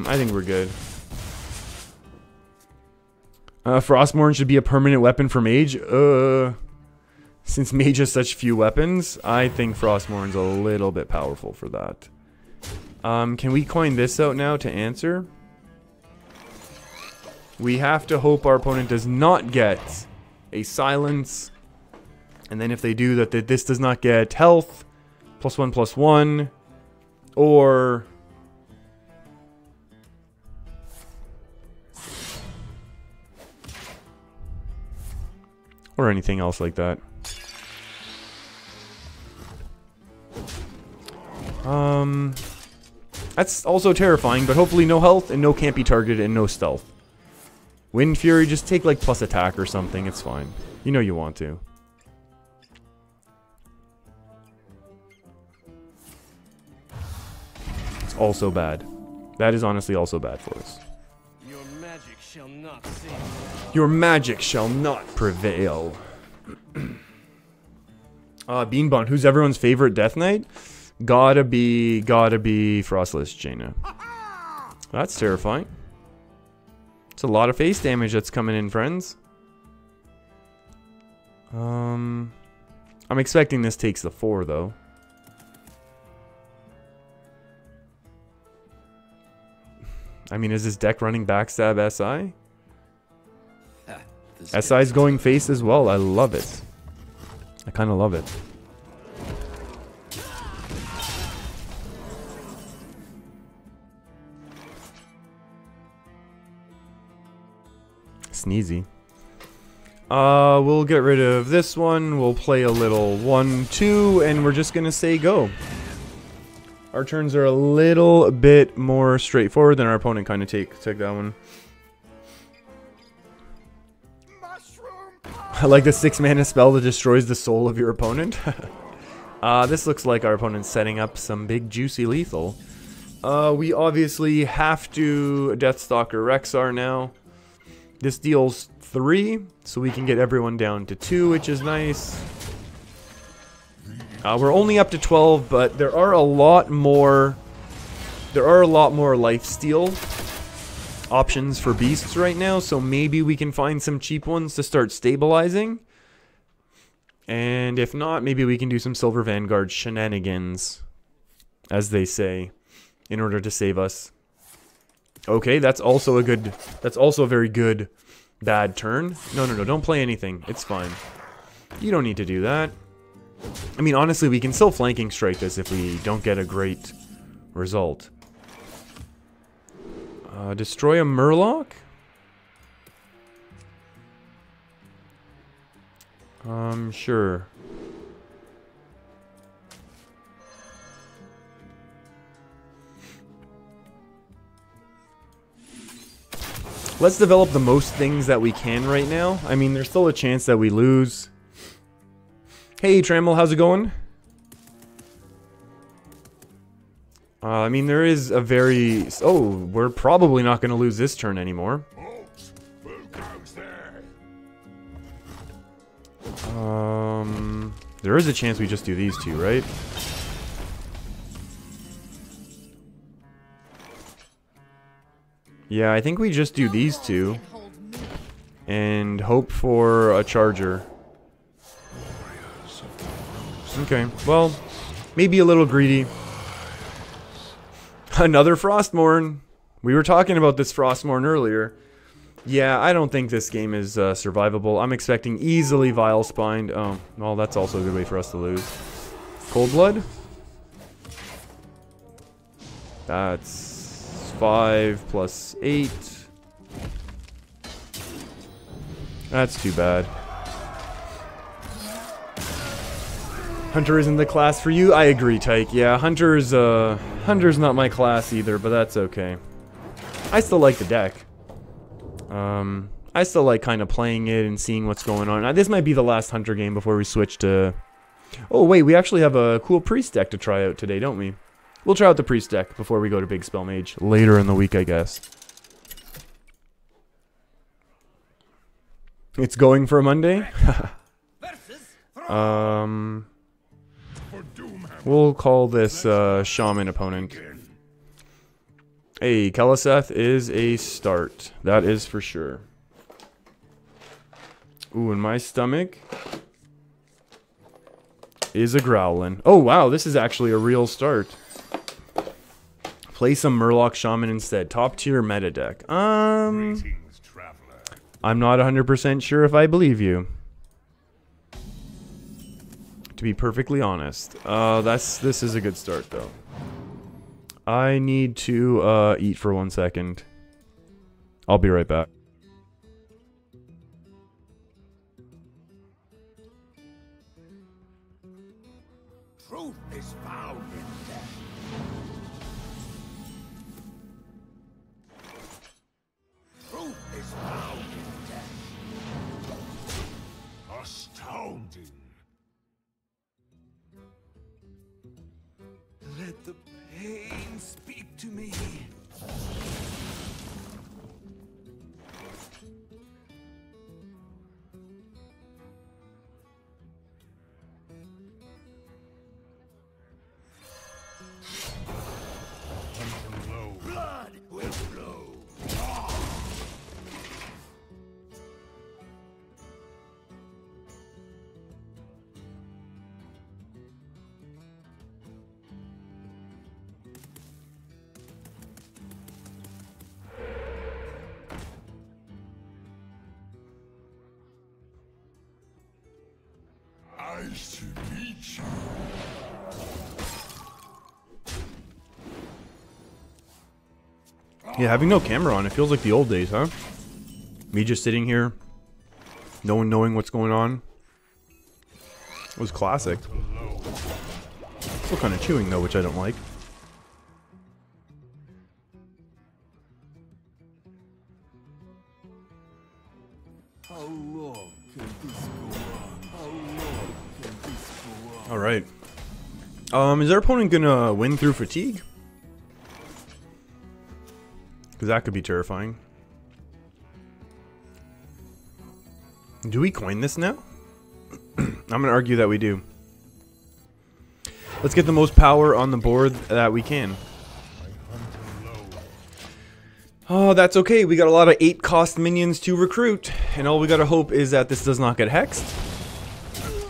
I think we're good. Frostmourne should be a permanent weapon for Mage. Since Mage has such few weapons, I think Frostmourne's a little bit powerful for that. Can we coin this out now to answer? We have to hope our opponent does not get a silence. And then if they do, that this does not get health, +1/+1, or... or anything else like that. That's also terrifying, but hopefully no health and no can't be targeted and no stealth. Wind Fury, just take like plus attack or something, it's fine. You know you want to. It's also bad. That is honestly also bad for us. Your magic shall not save. Your magic shall not prevail. Beanbon, who's everyone's favorite Death Knight? Gotta be Frostlich Jaina. That's terrifying. It's a lot of face damage that's coming in, friends. I'm expecting this takes the 4, though. I mean, is this deck running Backstab SI? SI's going face as well. I love it. I kind of love it. Sneezy. We'll get rid of this one. We'll play a little 1-2, and we're just gonna say go. Our turns are a little bit more straightforward than our opponent kind of took that one. I like the 6-mana spell that destroys the soul of your opponent. This looks like our opponent's setting up some big juicy lethal. We obviously have to Deathstalker Rexar now. This deals 3, so we can get everyone down to 2, which is nice. We're only up to 12, but there are a lot more lifesteal options for beasts right now, so maybe we can find some cheap ones to start stabilizing. And if not, maybe we can do some Silver Vanguard shenanigans, as they say, in order to save us. Okay, that's also a very good bad turn. No, don't play anything. It's fine. You don't need to do that. I mean, honestly, we can still flanking strike this if we don't get a great result. Destroy a Murloc? Sure. Let's develop the most things that we can right now. I mean, there's still a chance that we lose. Hey, Trammel, how's it going? I mean, there is a very... Oh, we're probably not going to lose this turn anymore. There is a chance we just do these two, right? Yeah, I think we just do these two. And hope for a charger. Okay, well, maybe a little greedy. Another Frostmourne. We were talking about this Frostmourne earlier. Yeah, I don't think this game is survivable. I'm expecting easily Vile Spined. Oh, well, that's also a good way for us to lose. Cold Blood? That's 5 plus 8. That's too bad. Hunter isn't the class for you? I agree, Tyke. Yeah, Hunter's not my class either, but that's okay. I still like the deck. I still like kind of playing it and seeing what's going on. This might be the last Hunter game before we switch to... Oh, wait, we actually have a cool Priest deck to try out today, don't we? We'll try out the Priest deck before we go to Big Spell Mage later in the week, I guess. It's going for a Monday? We'll call this Shaman opponent. Hey, Keliseth is a start. That is for sure. Ooh, and my stomach is a growlin'. Oh, wow, this is actually a real start. Play some Murloc Shaman instead. Top tier meta deck. I'm not 100% sure if I believe you. To be perfectly honest. This is a good start, though. I need to eat for 1 second. I'll be right back. Truth is found in death. Truth is found in death. Astounding. Let the pain speak to me. Blood will flow. Yeah, having no camera on, it feels like the old days, huh? Me just sitting here, no one knowing what's going on. It was classic. Still kind of chewing though, which I don't like. How long can this go on? How long can this go on? All right. Is our opponent gonna win through fatigue? Because that could be terrifying. Do we coin this now? I'm gonna argue that we do. Let's get the most power on the board that we can. Oh, that's okay. We got a lot of 8-cost minions to recruit. And all we gotta hope is that this does not get hexed.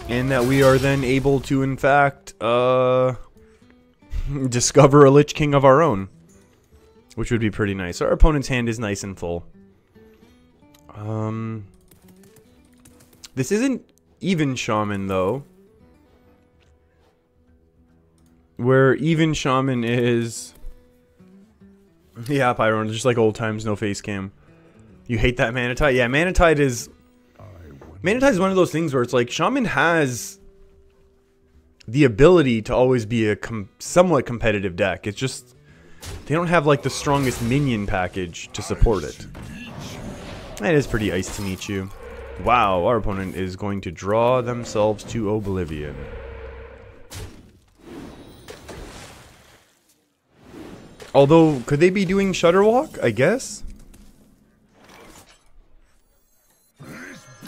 And that we are then able to, in fact, discover a Lich King of our own. Which would be pretty nice. Our opponent's hand is nice and full. This isn't even Shaman, though. Where even Shaman is... Yeah, Pyron, just like old times, no face cam. You hate that Manatide? Yeah, Manatide is... Manatide is one of those things where it's like, Shaman has the ability to always be a somewhat competitive deck. It's just... They don't have like the strongest minion package to support it. That is pretty ice to meet you. Wow, our opponent is going to draw themselves to oblivion. Although, could they be doing Shudderwalk, I guess?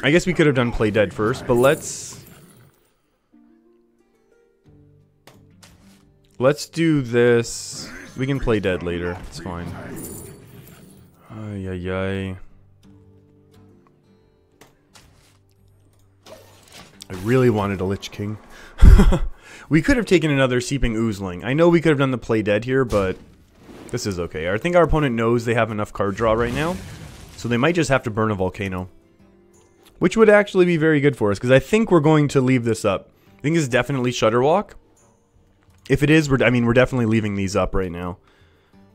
I guess we could have done Play Dead first, but let's do this. We can Play Dead later, it's fine. Ay, ay, ay. I really wanted a Lich King. We could have taken another Seeping Oozling. I know we could have done the Play Dead here, but this is okay. I think our opponent knows they have enough card draw right now, so they might just have to burn a Volcano. Which would actually be very good for us, because I think we're going to leave this up. I think it's definitely Shudderwalk. If it is, we're definitely leaving these up right now.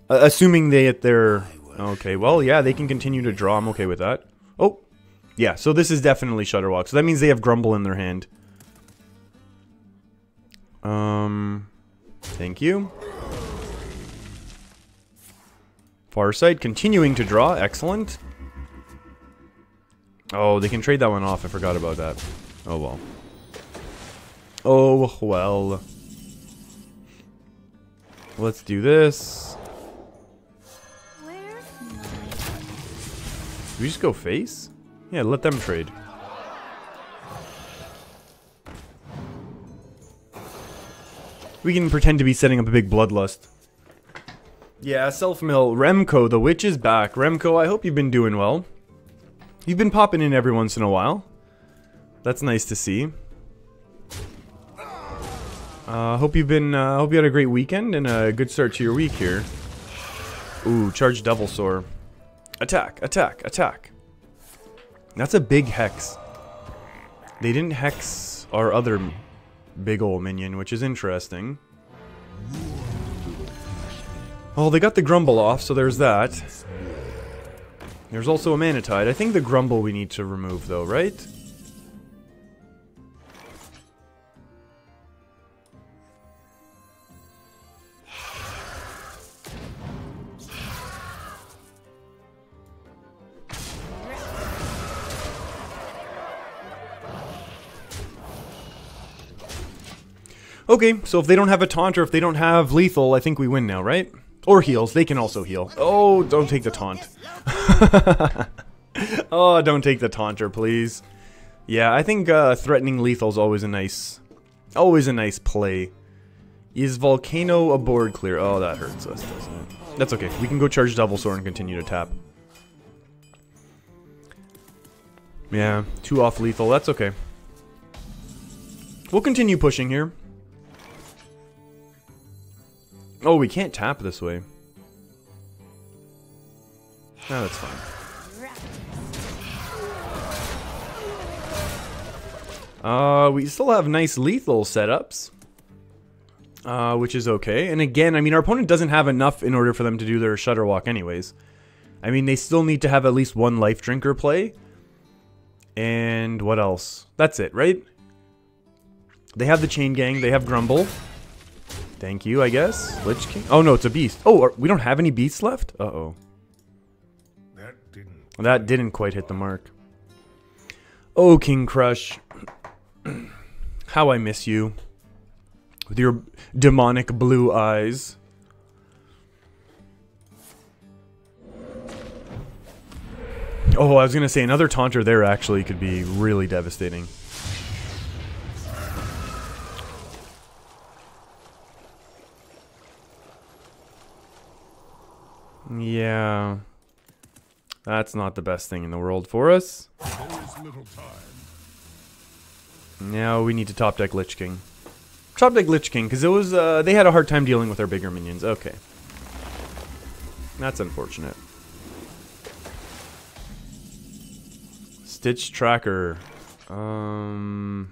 Assuming they hit their... Okay, well, yeah, they can continue to draw. I'm okay with that. Oh, yeah, so this is definitely Shudderwalk. So that means they have Grumble in their hand. Thank you. Farsight continuing to draw. Excellent. Oh, they can trade that one off. I forgot about that. Oh, well. Oh, well. Let's do this. Do we just go face? Yeah, let them trade. We can pretend to be setting up a big bloodlust. Yeah, self-mill. Remco, the witch is back. Remco, I hope you've been doing well. You've been popping in every once in a while. That's nice to see. Hope you had a great weekend and a good start to your week here. Ooh, charge Devil Soar. Attack, attack, attack. That's a big hex. They didn't hex our other big ol' minion, which is interesting. Oh, they got the Grumble off, so there's that. There's also a Manatide. I think the Grumble we need to remove, though, right? Okay, so if they don't have a taunt or if they don't have lethal, I think we win now, right? Or heals. They can also heal. Oh, don't take the taunt. Oh, don't take the taunter, please. Yeah, I think threatening lethal is always a nice play. Is Volcano a board clear? Oh, that hurts us, doesn't it? That's okay. We can go charge Devil Sword and continue to tap. Yeah, 2 off lethal. That's okay. We'll continue pushing here. Oh, we can't tap this way. No, that's fine. We still have nice lethal setups. which is okay. And again, I mean, our opponent doesn't have enough in order for them to do their Shutter Walk anyways. I mean, they still need to have at least one Life Drinker play. And what else? That's it, right? They have the Chain Gang. They have Grumble. Thank you, I guess. Lich King. Oh, no, it's a beast. Oh, we don't have any beasts left? Uh-oh. That didn't quite hit the mark. Oh, King Crush. How I miss you. With your demonic blue eyes. Oh, I was going to say another taunter there actually could be really devastating. Yeah. That's not the best thing in the world for us. Now we need to top deck Lich King. Top deck Lich King, because it was they had a hard time dealing with our bigger minions. Okay. That's unfortunate. Stitch Tracker. Come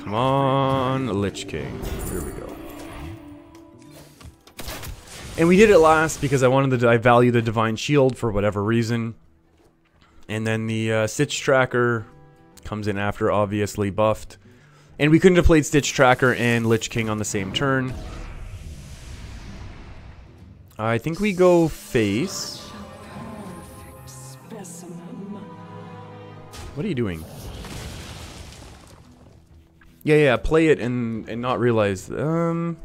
on, Lich King. Here we go. And we did it last because I value the Divine Shield for whatever reason. And then the Stitch Tracker comes in after, obviously buffed. And we couldn't have played Stitch Tracker and Lich King on the same turn. I think we go face. What are you doing? Yeah, play it and not realize. Not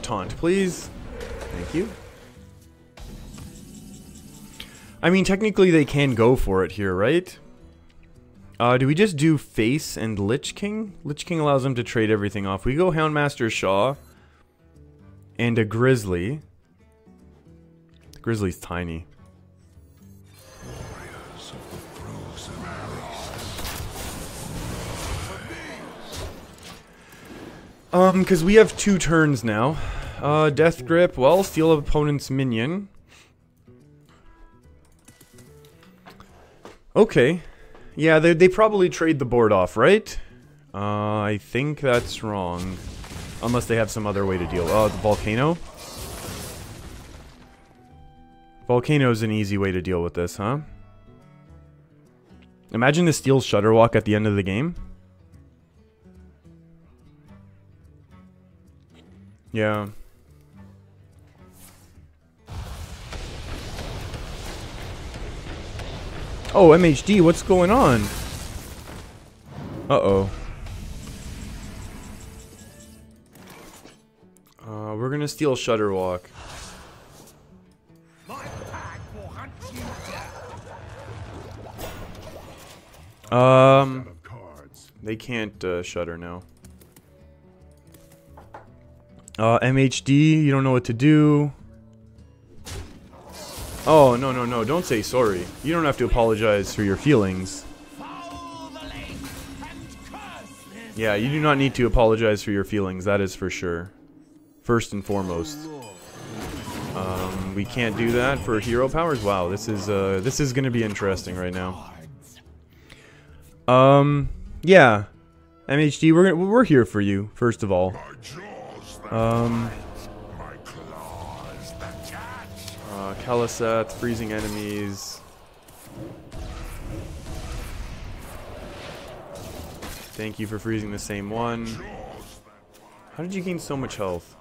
taunt, please. Thank you. I mean, technically they can go for it here, right? Do we just do face and Lich King? Lich King allows them to trade everything off. We go Houndmaster Shaw and a Grizzly. The Grizzly's tiny. Because we have 2 turns now. Death Grip, well, steal opponent's minion. Okay. Yeah, they probably trade the board off, right? I think that's wrong. Unless they have some other way to deal. Oh, the Volcano? Volcano's an easy way to deal with this, huh? Imagine the steals Shutterwalk at the end of the game. Yeah. Oh, MHD, what's going on? Uh-oh. We're gonna steal Shutterwalk. They can't shutter now. MHD, you don't know what to do. Oh, no, don't say sorry. You don't have to apologize for your feelings. Yeah, you do not need to apologize for your feelings, that is for sure. First and foremost. We can't do that for hero powers? Wow, this is gonna be interesting right now. Yeah. MHD, we're here for you, first of all. Kaliseth, freezing enemies. Thank you for freezing the same one. How did you gain so much health?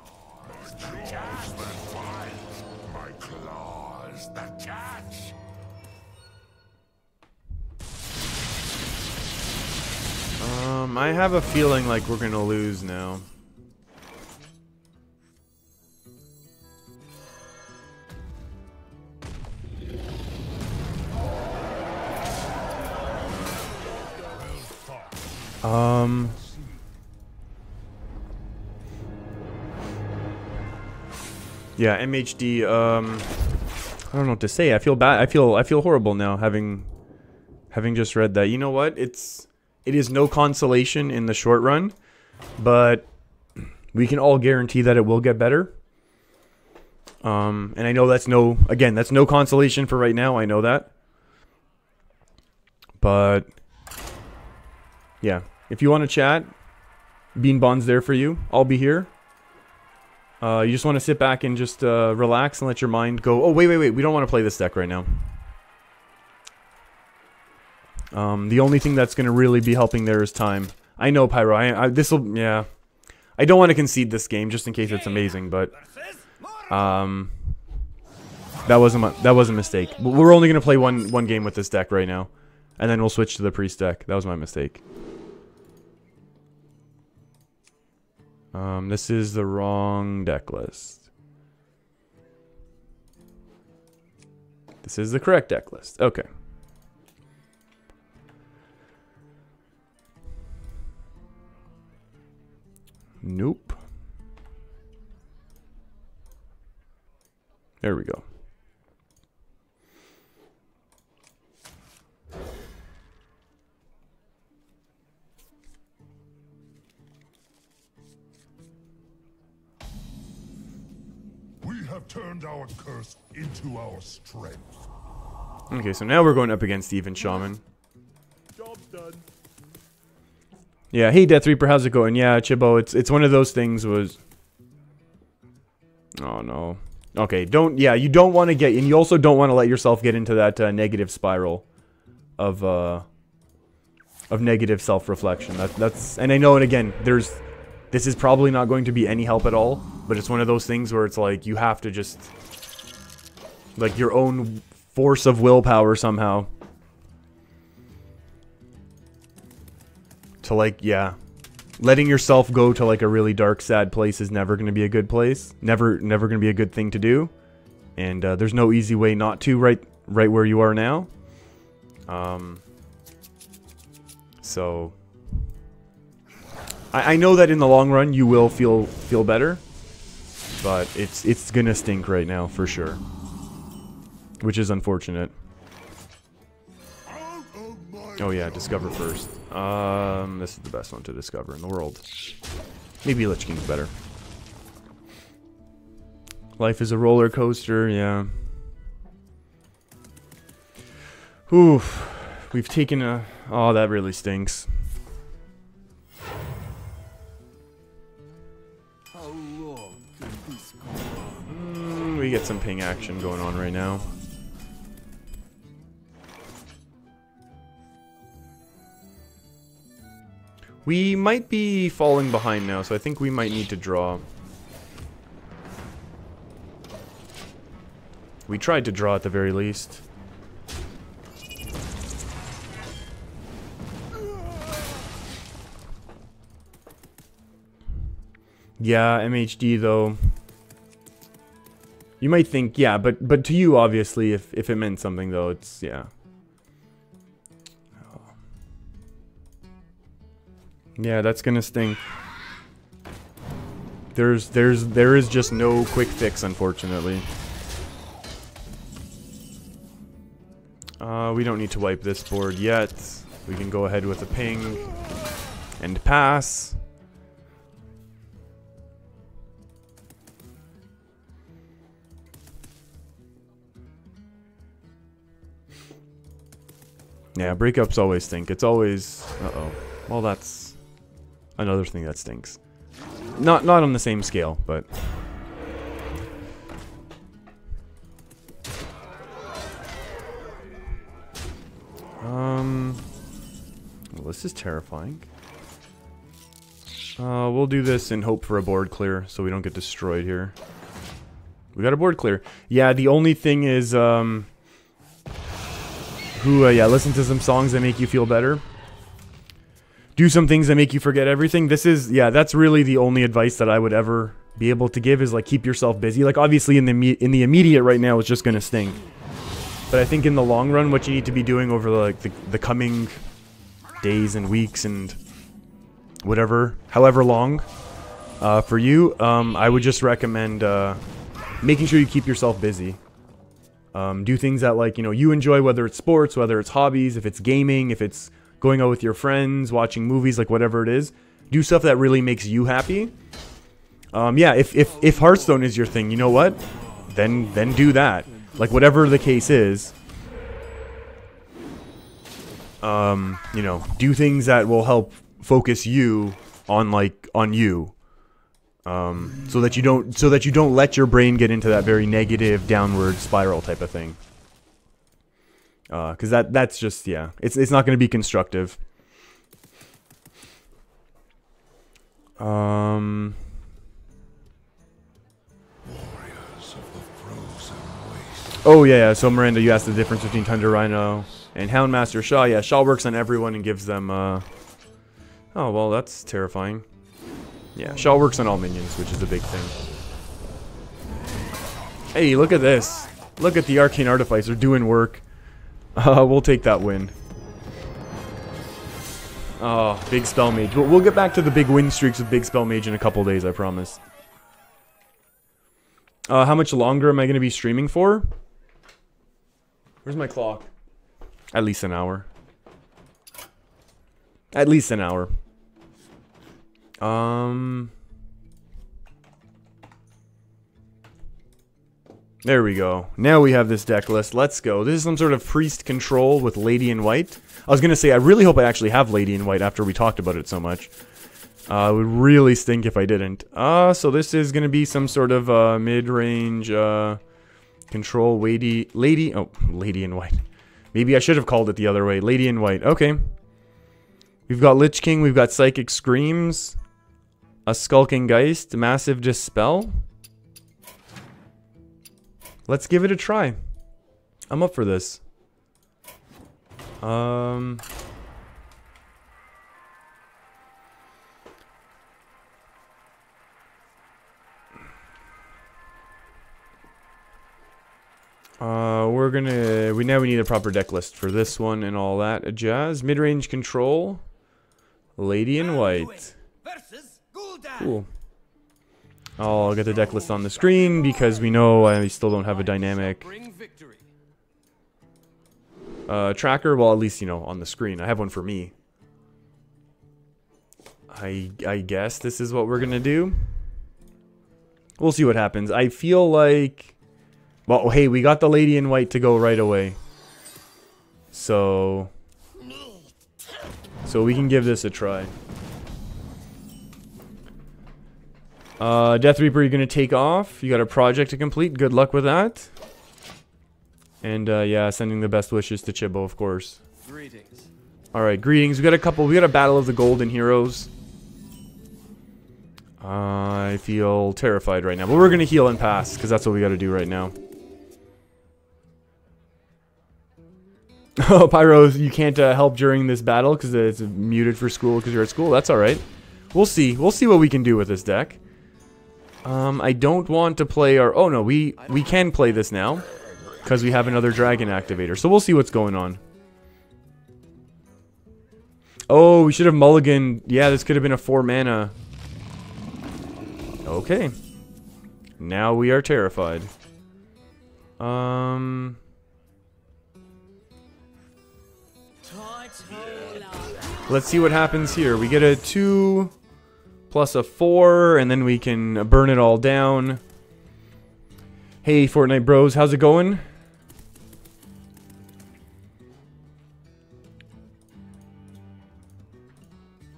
I have a feeling like we're gonna lose now. Yeah, MHD, I don't know what to say. I feel bad. I feel horrible now having just read that. You know what? It is no consolation in the short run, but we can all guarantee that it will get better. And I know that's no consolation for right now. I know that. But yeah, if you want to chat, Bean Bond's there for you. I'll be here. You just want to sit back and just relax and let your mind go. Oh, wait. We don't want to play this deck right now. The only thing that's going to really be helping there is time. I know, Pyro. This'll, yeah. I don't want to concede this game just in case it's amazing, but that was a mistake. We're only going to play one game with this deck right now, and then we'll switch to the priest deck. That was my mistake. This is the wrong deck list. This is the correct deck list. Okay. Nope. There we go. We have turned our curse into our strength. Okay, so now we're going up against Even Shaman. Job's done. Yeah, hey Death Reaper, how's it going? Yeah, Chibo, it's one of those things was... Oh no. Okay, you don't want to get, and you also don't want to let yourself get into that negative spiral of negative self-reflection. That's, and I know, and again, this is probably not going to be any help at all, but it's one of those things where it's like, you have to just, like, your own force of willpower somehow. To, like, yeah. Letting yourself go to, like, a really dark, sad place is never going to be a good place. Never going to be a good thing to do. And there's no easy way not to right where you are now. So... I know that in the long run you will feel better, but it's gonna stink right now for sure, which is unfortunate. Oh yeah, discover first. This is the best one to discover in the world. Maybe Lich King's better. Life is a roller coaster, yeah. Oof, we've taken a. Oh, that really stinks. We get some ping action going on right now. We might be falling behind now, so I think we might need to draw. We tried to draw at the very least. Yeah, MHD though. You might think, yeah, but to you, obviously, if it meant something, though, it's, yeah. Yeah, that's gonna sting. There is just no quick fix, unfortunately. We don't need to wipe this board yet. We can go ahead with a ping and pass. Yeah, breakups always stink. It's always... Uh-oh. Well, that's another thing that stinks. Not on the same scale, but... Well, this is terrifying. We'll do this and hope for a board clear, so we don't get destroyed here. We got a board clear. Yeah, the only thing is, yeah, listen to some songs that make you feel better. Do some things that make you forget everything. This is, yeah, that's really the only advice that I would ever be able to give is, like, keep yourself busy. Like, obviously in the immediate right now, it's just gonna sting. But I think in the long run, what you need to be doing over, like, the coming days and weeks and whatever, however long, for you, I would just recommend making sure you keep yourself busy. Do things that, like, you know, you enjoy, whether it's sports, whether it's hobbies, if it's gaming, if it's going out with your friends, watching movies, like whatever it is. Do stuff that really makes you happy. Yeah, if Hearthstone is your thing, you know what? Then do that. Like, whatever the case is. you know, do things that will help focus you on you. So that you don't let your brain get into that very negative downward spiral type of thing. Because that's just, yeah, it's not going to be constructive. Warriors of the frozen waste. Oh yeah, so Miranda, you asked the difference between Thunder Rhino and Houndmaster Shaw. Yeah, Shaw works on everyone and gives them, oh, well, that's terrifying. Yeah, Shaw works on all minions, which is a big thing. Hey, look at this. Look at the Arcane Artificer doing work. We'll take that win. Oh, big Spell Mage. We'll get back to the big win streaks with big Spell Mage in a couple days, I promise. How much longer am I going to be streaming for? Where's my clock? At least an hour. At least an hour. There we go. Now we have this deck list. Let's go. This is some sort of priest control with Lady in White. I was going to say, I really hope I actually have Lady in White after we talked about it so much. It would really stink if I didn't. So this is going to be some sort of mid-range control Lady in White. Maybe I should have called it the other way. Lady in White. Okay. We've got Lich King. We've got Psychic Screams. A Skulking Geist. Massive Dispel. Let's give it a try. I'm up for this. We now need a proper deck list for this one and all that jazz. Mid-range control. Lady in White. Cool. I'll get the deck list on the screen because we know I still don't have a dynamic tracker. Well, at least, you know, on the screen. I have one for me. I guess this is what we're gonna do. We'll see what happens. I feel like... Well, hey, we got the Lady in White to go right away. So we can give this a try. Death Reaper, you're gonna take off. You got a project to complete. Good luck with that. And yeah, sending the best wishes to Chibo, of course. Greetings. All right, greetings. We got a battle of the golden heroes. I feel terrified right now, but we're gonna heal and pass because that's what we got to do right now. Oh, Pyro, you can't help during this battle because it's muted for school because you're at school. That's all right. We'll see. We'll see what we can do with this deck. I don't want to play our... Oh, no, we can play this now. Because we have another dragon activator. So we'll see what's going on. Oh, we should have mulliganed. Yeah, this could have been a 4 mana. Okay. Now we are terrified. Let's see what happens here. We get a 2... plus a 4, and then we can burn it all down. Hey, Fortnite bros, how's it going?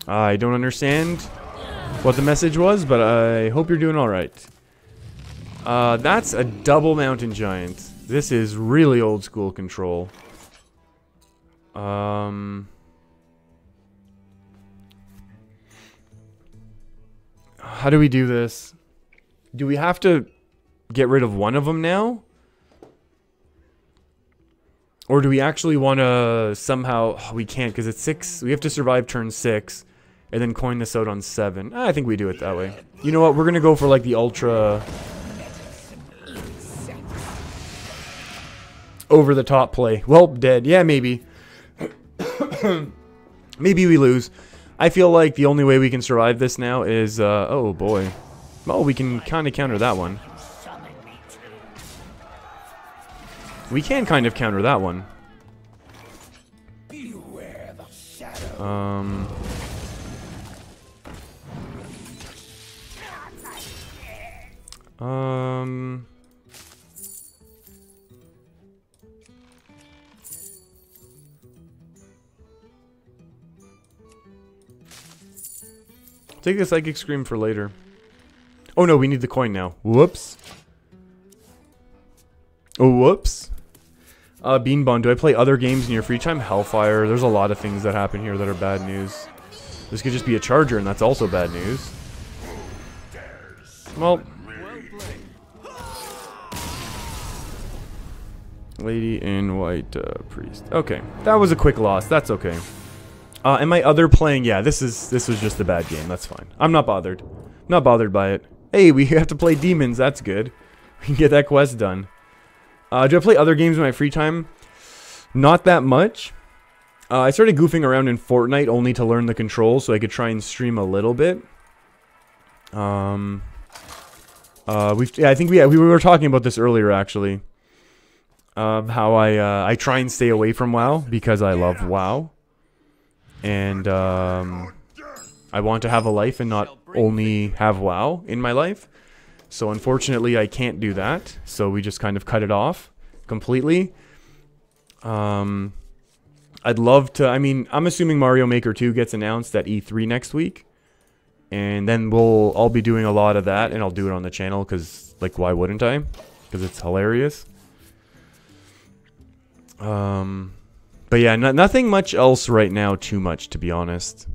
I don't understand what the message was, but I hope you're doing alright. That's a double mountain giant. This is really old school control. How do we do this? Do we have to get rid of one of them now? Or do we actually want to somehow... Oh, we can't because it's 6. We have to survive turn 6 and then coin this out on 7. I think we do it that way. You know what? We're going to go for like the ultra... over the top play. Well, dead. Yeah, maybe. Maybe we lose. I feel like the only way we can survive this now is, oh boy. Well, we can kind of counter that one. We can kind of counter that one. Take the Psychic Scream for later. Oh no, we need the coin now. Whoops. Oh, whoops. Beanbon, do I play other games in your free time? Hellfire. There's a lot of things that happen here that are bad news. This could just be a charger, and that's also bad news. Well. Lady in White Priest. Okay, that was a quick loss. That's okay. Am I other playing? Yeah, this was just a bad game. That's fine. I'm not bothered. Not bothered by it. Hey, we have to play demons. That's good. We can get that quest done. Do I play other games in my free time? Not that much. I started goofing around in Fortnite only to learn the controls so I could try and stream a little bit. Yeah, I think we were talking about this earlier actually. How I try and stay away from WoW because I love WoW. And I want to have a life and not only have WoW in my life. So unfortunately I can't do that. So we just kind of cut it off completely. I'd love to, I mean, I'm assuming Mario Maker 2 gets announced at E3 next week. And then I'll be doing a lot of that, and I'll do it on the channel, because, like, why wouldn't I? Because it's hilarious. But yeah, nothing much else right now, too much, to be honest.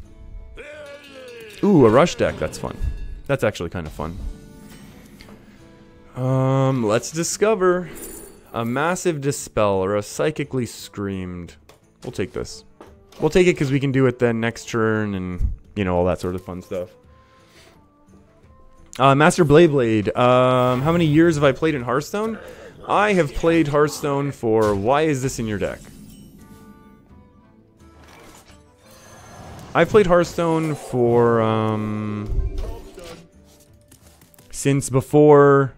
Ooh, a rush deck, that's fun. That's actually kind of fun. Let's discover a massive dispel or a psychically screamed. We'll take this. We'll take it because we can do it then next turn and, you know, all that sort of fun stuff. Master Blade. How many years have I played in Hearthstone? I have played Hearthstone for... Why is this in your deck? I've played Hearthstone for, since before...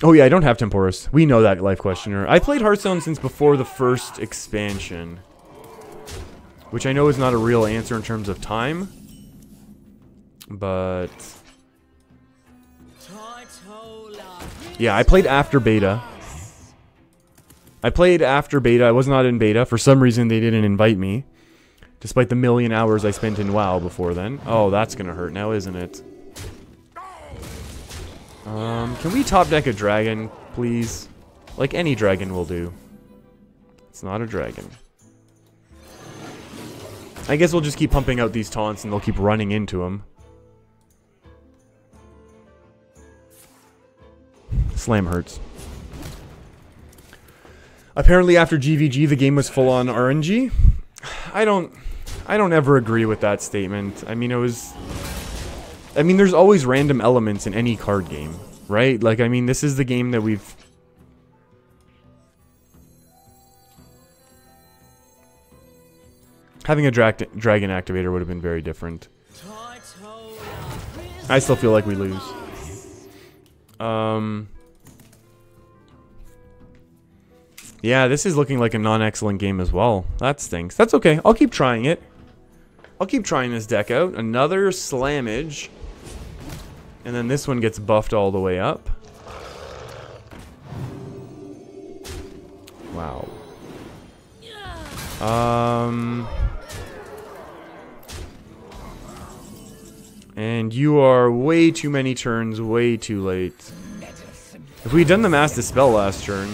Oh yeah, I don't have Temporis. We know that, Life Questioner. I played Hearthstone since before the first expansion. Which I know is not a real answer in terms of time. But... yeah, I played after beta. I was not in beta. For some reason, they didn't invite me. Despite the million hours I spent in WoW before then. Oh, that's gonna hurt now, isn't it? Can we top deck a dragon, please? Like any dragon will do. It's not a dragon. I guess we'll just keep pumping out these taunts and they'll keep running into them. Slam hurts. Apparently after GVG the game was full on RNG. I don't ever agree with that statement. I mean there's always random elements in any card game, right? Like I mean this is the game that we've having a dragon activator would have been very different. I still feel like we lose. Yeah, this is looking like a non-excellent game as well. That stinks. That's okay. I'll keep trying it. I'll keep trying this deck out. Another Slammage. And then this one gets buffed all the way up. Wow. And you are way too many turns, way too late. If we'd done the Mass Dispel last turn...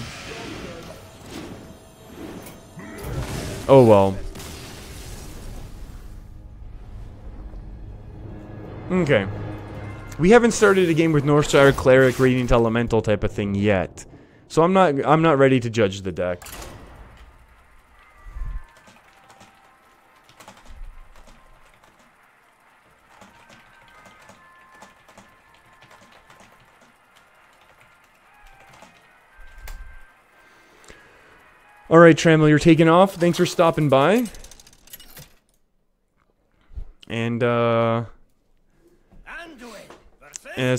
oh well. Okay. We haven't started a game with Northshire Cleric, Radiant Elemental type of thing yet. So I'm not ready to judge the deck. Alright, Trammel, you're taking off. Thanks for stopping by. And,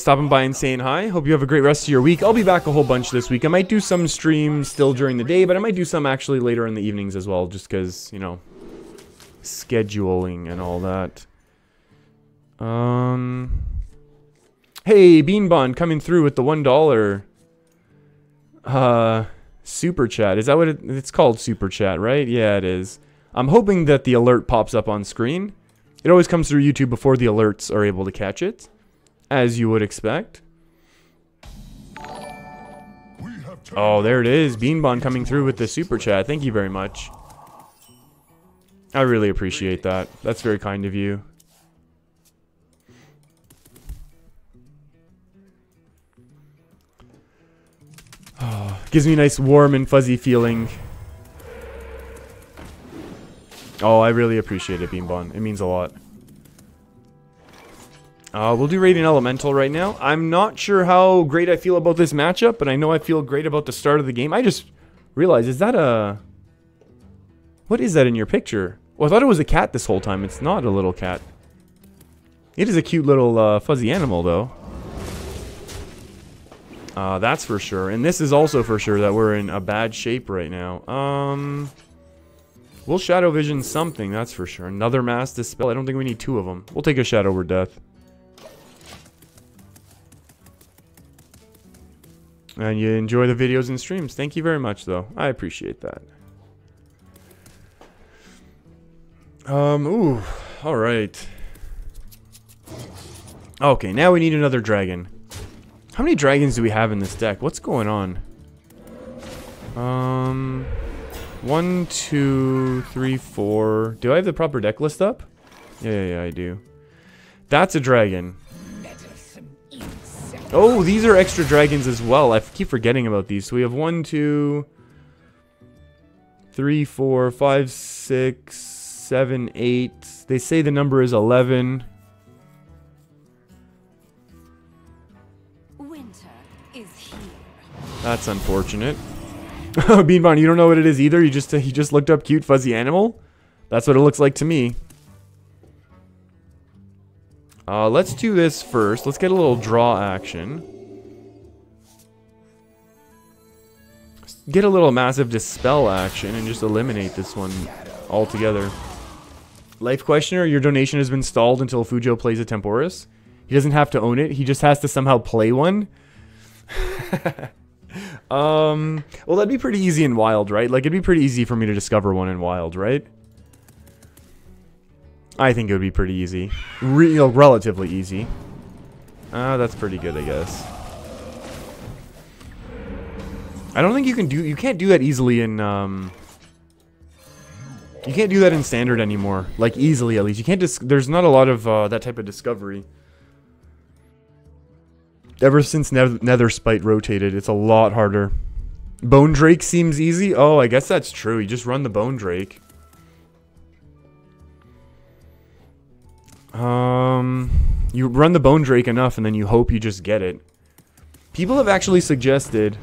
stopping by and saying hi. Hope you have a great rest of your week. I'll be back a whole bunch this week. I might do some streams still during the day, but I might do some actually later in the evenings as well, just because, you know, scheduling and all that. Hey, Beanbon coming through with the $1. Super chat. Is that what it's called? Super chat, right? Yeah, it is. I'm hoping that the alert pops up on screen. It always comes through YouTube before the alerts are able to catch it, as you would expect. Oh, there it is. Beanbon coming through with the super chat. Thank you very much. I really appreciate that. That's very kind of you. Oh, gives me a nice warm and fuzzy feeling. Oh, I really appreciate it, Beanbon. It means a lot. We'll do Radiant Elemental right now. I'm not sure how great I feel about this matchup, but I know I feel great about the start of the game. I just realized, is that a... What is that in your picture? Well, I thought it was a cat this whole time. It's not a little cat. It is a cute little fuzzy animal, though. That's for sure. And this is also for sure that we're in a bad shape right now. We'll Shadow Vision something, that's for sure. Another Mass Dispel. I don't think we need 2 of them. We'll take a Shadow Word Death. And you enjoy the videos and streams. Thank you very much, though. I appreciate that. Ooh. Alright. Okay, now we need another dragon. How many dragons do we have in this deck? What's going on? 1, 2, 3, 4. Do I have the proper deck list up? Yeah, I do. That's a dragon. Oh, these are extra dragons as well. I keep forgetting about these. So we have 1, 2, 3, 4, 5, 6, 7, 8. They say the number is 11. Winter is here. That's unfortunate. Beanbon, you don't know what it is either? You just looked up cute fuzzy animal? That's what it looks like to me. Let's do this first. Let's get a little draw action. Get a little massive dispel action and just eliminate this one altogether. Life Questioner, your donation has been stalled until Fujo plays a Temporis. He doesn't have to own it. He just has to somehow play one. Well, that'd be pretty easy in Wild, right? Like, it'd be pretty easy for me to discover one in Wild, right? I think it would be pretty easy. Relatively easy. That's pretty good, I guess. I don't think you can't do that easily in, you can't do that in Standard anymore. Like, easily, at least. You can't there's not a lot of, that type of discovery. Ever since Nether Spite rotated, it's a lot harder. Bone Drake seems easy. Oh, I guess that's true. You just run the Bone Drake. You run the Bone Drake enough, and then you hope you just get it. People have actually suggested...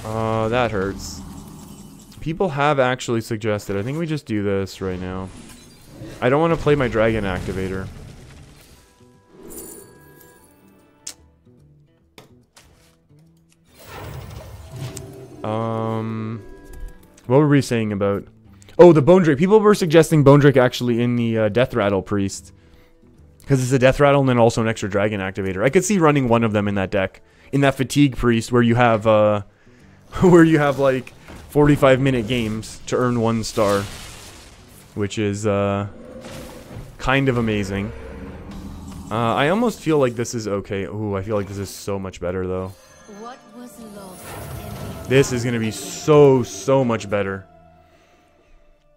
that hurts. People have actually suggested, I think we just do this right now. I don't want to play my Dragon Activator. What were we saying about... Oh, the Bone Drake. People were suggesting Bone Drake actually in the Death Rattle Priest. Because it's a Death Rattle and then also an extra Dragon Activator. I could see running one of them in that deck. In that Fatigue Priest where you have, like 45-minute games to earn 1 star. Which is, kind of amazing. I almost feel like this is okay. Ooh, I feel like this is so much better, though. What was lost in This is going to be so much better.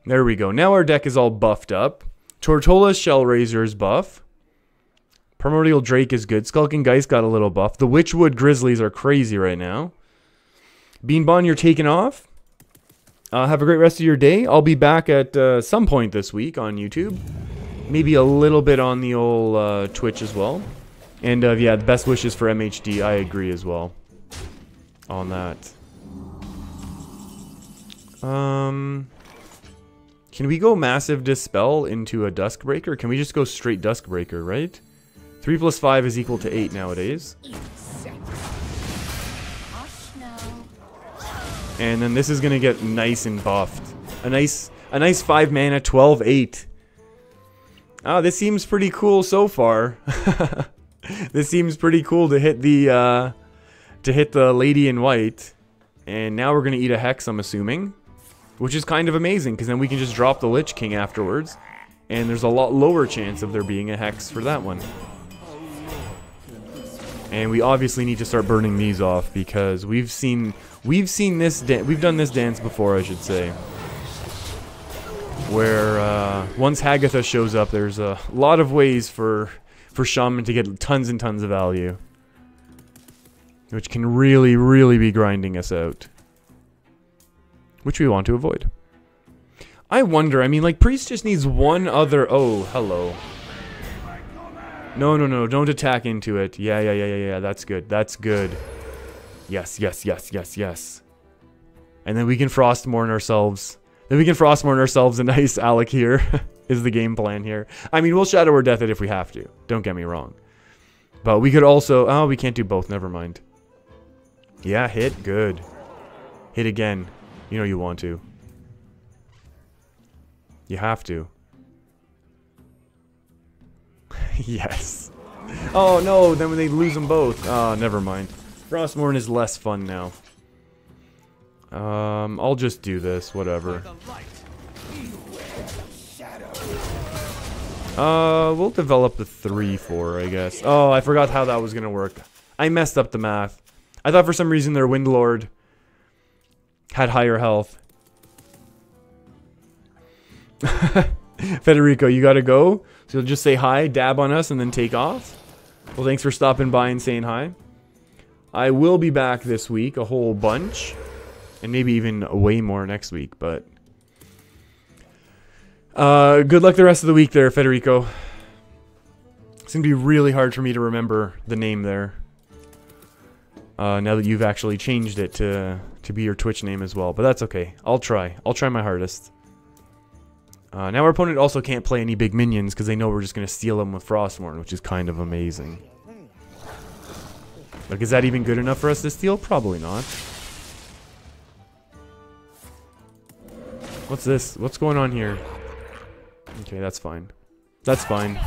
There we go. Now our deck is all buffed up. Tortola's Shellraiser is buff. Primordial Drake is good. Skulking Geist got a little buff. The Witchwood Grizzlies are crazy right now. Beanbon, you're taking off. Have a great rest of your day. I'll be back at some point this week on YouTube. Maybe a little bit on the old Twitch as well. And yeah, the best wishes for MHD. I agree as well on that. Can we go Massive Dispel into a Duskbreaker? Can we just go straight Duskbreaker, right? 3 + 5 is equal to 8 nowadays. And then this is gonna get nice and buffed. A nice 5 mana, 12/8. Oh, this seems pretty cool so far. This seems pretty cool to hit the Lady in White. And now we're gonna eat a Hex, I'm assuming. which is kind of amazing, because then we can just drop the Lich King afterwards, and there's a lot lower chance of there being a Hex for that one. And we obviously need to start burning these off, because we've done this dance before, I should say, where once Hagatha shows up, there's a lot of ways for Shaman to get tons and tons of value, which can really, really be grinding us out, which we want to avoid. I wonder, I mean, like, Priest just needs one other... Oh, hello. No, no, no, don't attack into it. Yeah, that's good, that's good. Yes, yes, yes, yes, yes. And then we can Frostmourne ourselves. Then we can Frostmourne ourselves a nice Alec here, is the game plan here. I mean, we'll Shadow or Death it if we have to, don't get me wrong. But we could also... Oh, we can't do both, never mind. Yeah, hit, good. Hit again. You know you want to. You have to. Yes. Oh no, then when they lose them both. Oh, never mind. Frostmourne is less fun now. I'll just do this, whatever. We'll develop the 3-4, I guess. Oh, I forgot how that was gonna work. I messed up the math. I thought for some reason their Windlord had higher health. Federico, you gotta go? So you'll just say hi, dab on us, and then take off? Well, thanks for stopping by and saying hi. I will be back this week, a whole bunch. And maybe even way more next week, but... good luck the rest of the week there, Federico. It's gonna be really hard for me to remember the name there. Now that you've actually changed it to be your Twitch name as well. But that's okay. I'll try. I'll try my hardest. Now our opponent also can't play any big minions because they know we're just going to steal them with Frostmourne, which is kind of amazing. Like, is that even good enough for us to steal? Probably not. What's this? What's going on here? Okay, that's fine. That's fine.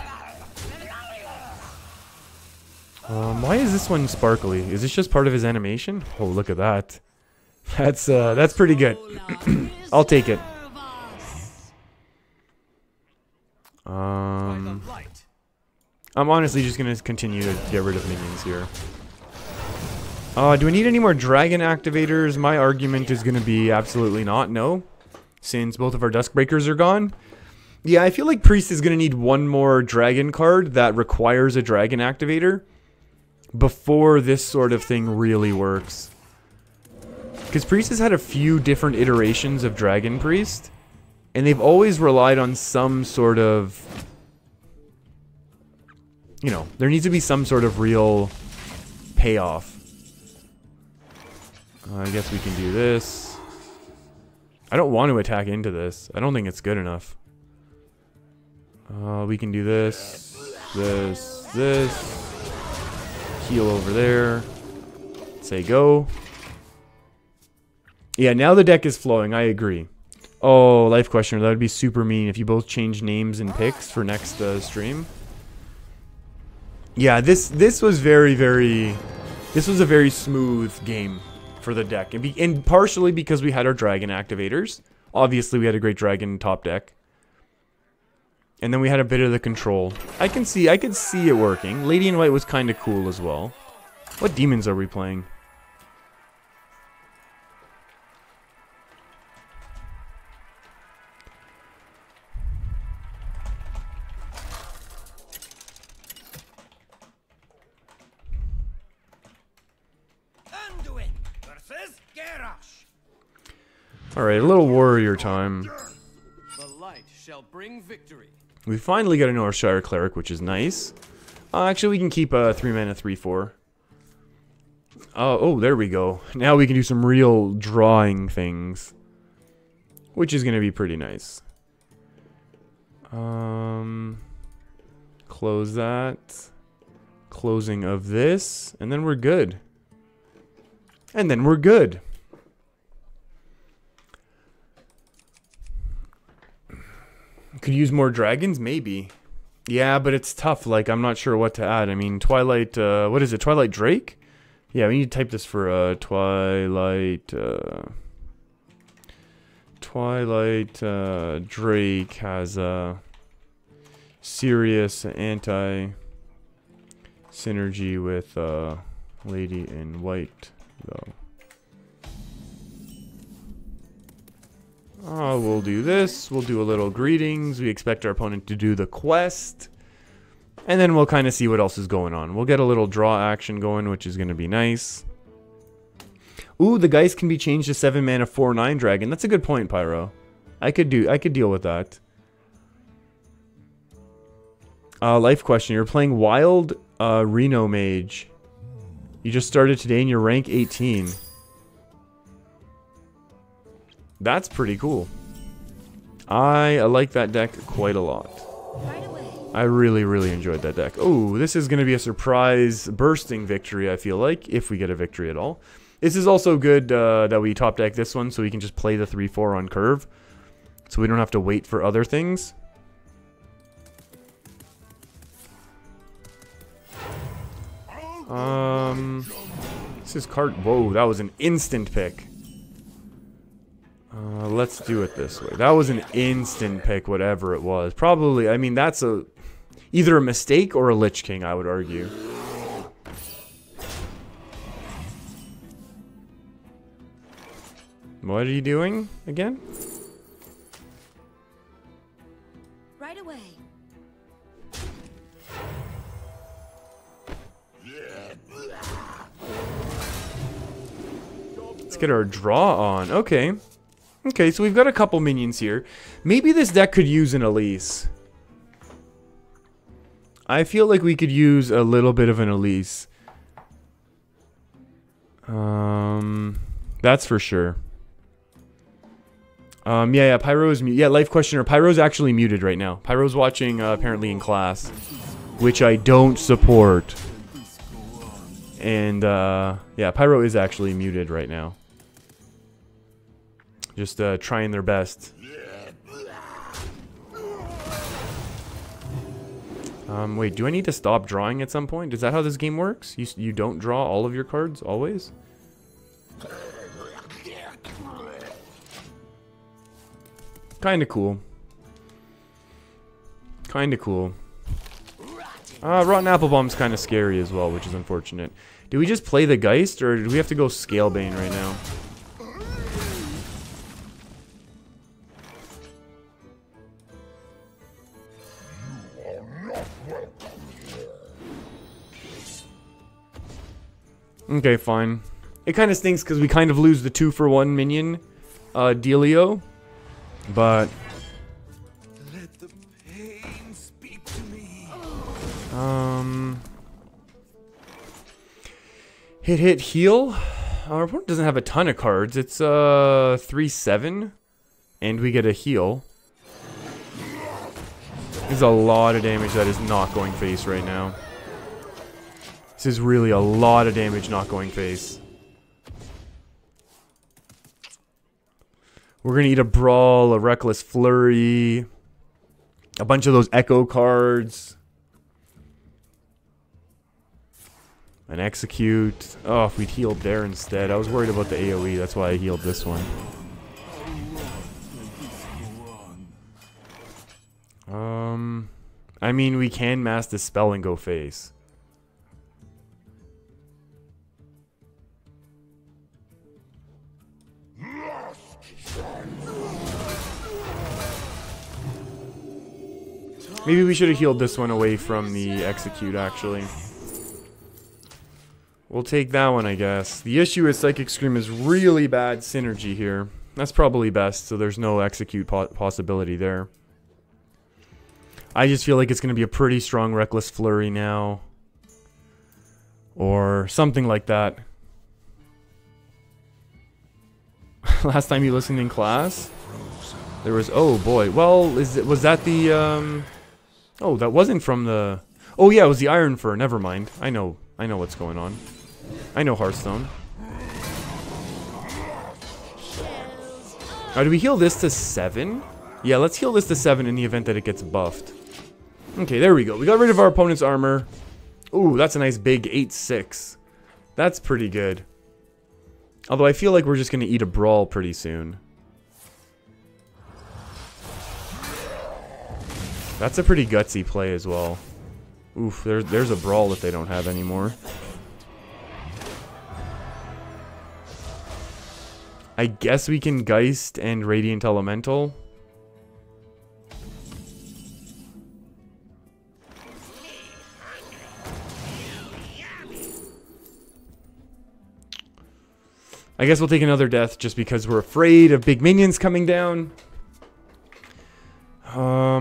Why is this one sparkly? Is this just part of his animation? Oh, look at that. That's pretty good. I'll take it. I'm honestly just gonna continue to get rid of minions here. Do I need any more dragon activators? My argument is gonna be absolutely not, no. Since both of our Duskbreakers are gone. Yeah, I feel like Priest is gonna need one more dragon card that requires a dragon activator before this sort of thing really works. Because Priest has had a few different iterations of Dragon Priest, and they've always relied on some sort of... You know, there needs to be some sort of real payoff. I guess we can do this. I don't want to attack into this. I don't think it's good enough. We can do this, this. Heal over there. Say go. Yeah, now the deck is flowing. I agree. Oh, Life Questioner. That would be super mean if you both change names and picks for next stream. Yeah, this was very, very... This was a very smooth game for the deck. And partially because we had our dragon activators. Obviously, we had a great dragon top deck. And then we had a bit of the control. I could see it working. Lady in White was kind of cool as well. What demons are we playing? Alright, a little warrior time. The light shall bring victory. We finally got a Northshire Cleric, which is nice. Actually, we can keep a 3-mana 3/4. Oh, there we go. Now we can do some real drawing things, which is going to be pretty nice. Close that. Closing of this, and then we're good. And then we're good. Could use more dragons? Maybe. Yeah, but it's tough. Like, I'm not sure what to add. I mean, Twilight, what is it? Twilight Drake? Yeah, we need to type this for, Twilight, Twilight Drake has a serious anti-synergy with Lady in White, though. We'll do this. We'll do a little greetings. We expect our opponent to do the quest. And then we'll kind of see what else is going on. We'll get a little draw action going, which is going to be nice. Ooh, the Geist can be changed to 7 mana 4/9 dragon. That's a good point, Pyro. I could deal with that. Life question. You're playing Wild Reno Mage. You just started today and you're rank 18. That's pretty cool. I like that deck quite a lot. I really, really enjoyed that deck. Oh, this is going to be a surprise bursting victory, I feel like, if we get a victory at all. This is also good that we top deck this one so we can just play the 3/4 on curve. So we don't have to wait for other things. This is card. Whoa, that was an instant pick. Let's do it this way. That was an instant pick, whatever it was. Probably, I mean, that's either a mistake or a Lich King, I would argue. What are you doing again? Right away. Let's get our draw on. Okay. Okay, so we've got a couple minions here. Maybe this deck could use an Elise. I feel like we could use a little bit of an Elise. That's for sure. Yeah, Pyro is muted. Yeah, life questioner. Pyro's actually muted right now. Pyro's watching, apparently in class, which I don't support. And, yeah, Pyro is actually muted right now. Just, trying their best. Wait, do I need to stop drawing at some point? Is that how this game works? You don't draw all of your cards, always? Kinda cool. Kinda cool. Rotten Apple Bomb's kinda scary as well, which is unfortunate. Do we just play the Geist, or do we have to go Scalebane right now? Okay, fine. It kind of stinks because we kind of lose the 2-for-1 minion dealio. But Let the pain speak to me. hit heal. Our opponent doesn't have a ton of cards. It's 3/7 and we get a heal. This is a lot of damage that is not going face right now. This is really a lot of damage not going face. We're going to eat a Brawl, a Reckless Flurry, a bunch of those Echo cards, an Execute. Oh, if we'd healed there instead. I was worried about the AoE, that's why I healed this one. I mean, we can Mass Dispel and go face. Maybe we should have healed this one away from the Execute, actually. We'll take that one, I guess. The issue is Psychic Scream is really bad synergy here. That's probably best, so there's no Execute possibility there. I just feel like it's going to be a pretty strong Reckless Flurry now. Or something like that. Last time you listened in class? There was... Oh, boy. Well, was that the... Oh, that wasn't from the... Oh, yeah, it was the Iron Fur. Never mind. I know what's going on. I know Hearthstone. Alright, do we heal this to 7? Yeah, let's heal this to 7 in the event that it gets buffed. Okay, there we go. We got rid of our opponent's armor. Ooh, that's a nice big 8/6. That's pretty good. Although I feel like we're just going to eat a Brawl pretty soon. That's a pretty gutsy play as well. Oof, there's a brawl that they don't have anymore. I guess we can Geist and Radiant Elemental. I guess we'll take another death just because we're afraid of big minions coming down.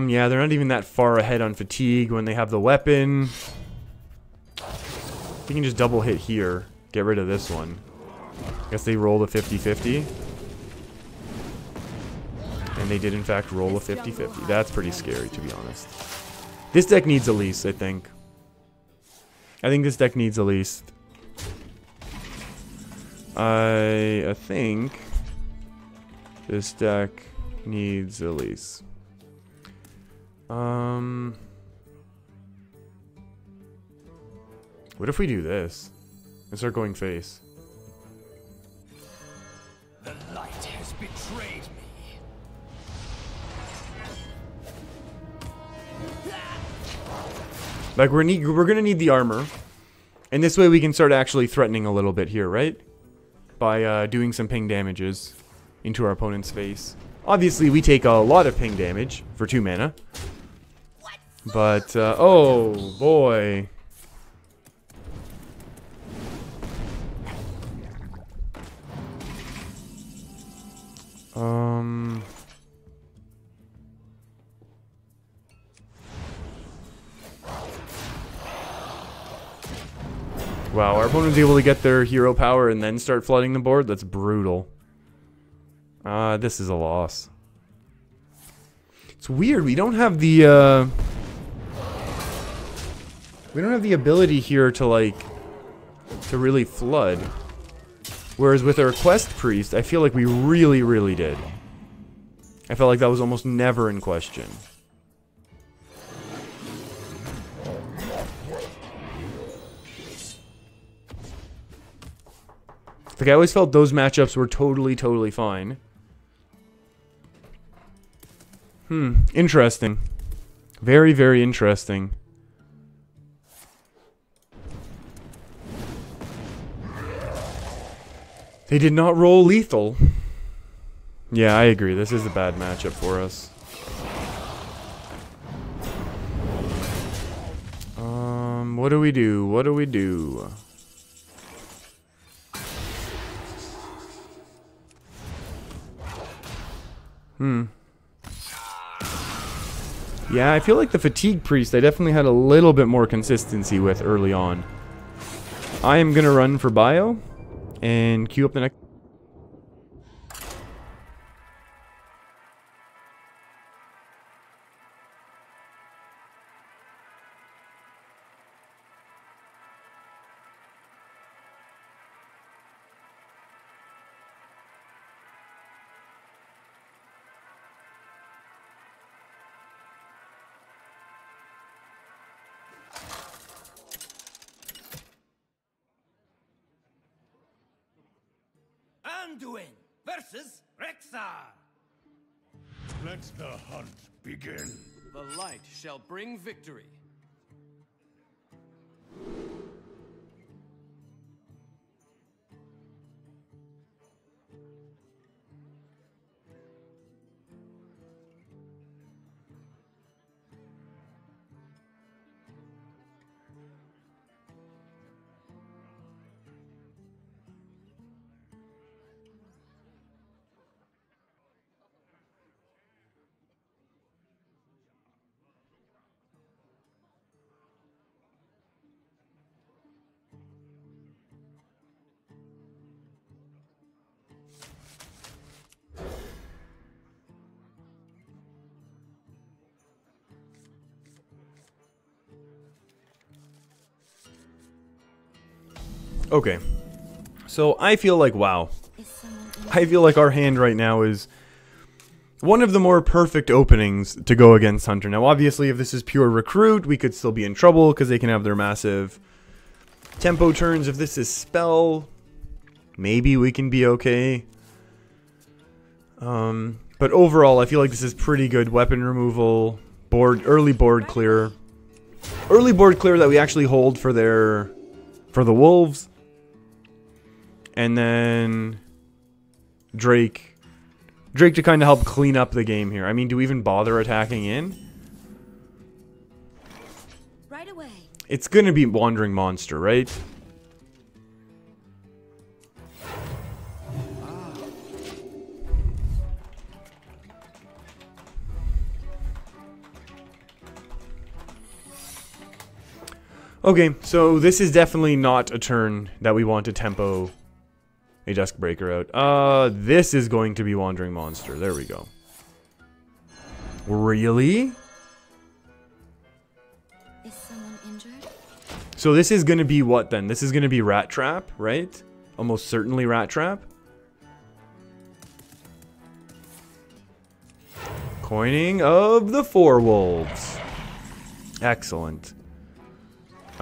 Yeah, they're not even that far ahead on fatigue when they have the weapon. We can just double hit here. Get rid of this one. Guess they rolled a 50-50. And they did in fact roll a 50-50. That's pretty scary, to be honest. This deck needs Elise, I think. I think this deck needs Elise. I think this deck needs Elise. What if we do this and start going face? The light has betrayed me. Like we're gonna need the armor, and this way we can start actually threatening a little bit here, right? By doing some ping damages into our opponent's face. Obviously, we take a lot of ping damage for 2 mana. But, oh, boy. Wow, our opponent's able to get their hero power and then start flooding the board? That's brutal. This is a loss. It's weird, we don't have the, we don't have the ability here to, like, to really flood. Whereas with our Quest Priest, I feel like we really, really did. I felt like that was almost never in question. Like, I always felt those matchups were totally, totally fine. Interesting. Very, very interesting. They did not roll lethal. Yeah, I agree. This is a bad matchup for us. What do we do? What do we do? Yeah, I feel like the Fatigue Priest I definitely had a little bit more consistency with early on. I am gonna run for bio and queue up the next. Anduin versus Rexxar. Let the hunt begin. The light shall bring victory. Okay, so I feel like, wow, I feel like our hand right now is one of the more perfect openings to go against Hunter. Now, obviously, if this is pure recruit, we could still be in trouble because they can have their massive tempo turns. If this is spell, maybe we can be okay. But overall, I feel like this is pretty good weapon removal, early board clear. Early board clear that we actually hold for the wolves. And then Drake to kind of help clean up the game here. I mean, do we even bother attacking in? Right away. It's gonna be Wandering Monster, right? Okay, so this is definitely not a turn that we want to tempo a Dusk Breaker out. This is going to be Wandering Monster. There we go. Really? Is someone injured? So this is going to be what then? This is going to be Rat Trap, right? Almost certainly Rat Trap. Coining of the 4 wolves. Excellent.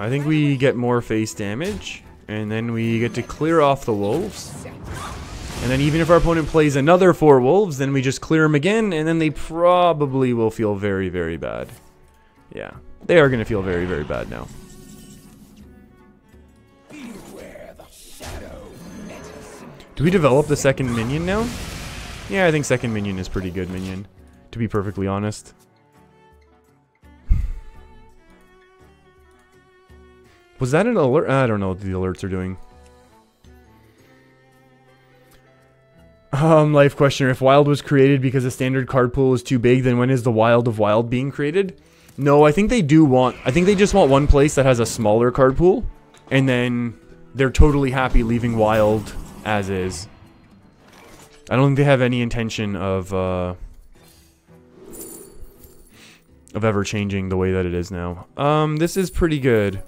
I think we get more face damage, and then we get to clear off the wolves. And then even if our opponent plays another 4 wolves, then we just clear them again, and then they probably will feel very, very bad. Yeah, they are going to feel very, very bad now. Do we develop the second minion now? Yeah, I think second minion is pretty good minion, to be perfectly honest. Was that an alert? I don't know what the alerts are doing. Life questioner. If Wild was created because the standard card pool is too big, then when is the Wild of Wild being created? No, I think they do want... I think they just want one place that has a smaller card pool. And then they're totally happy leaving Wild as is. I don't think they have any intention of ever changing the way that it is now. This is pretty good.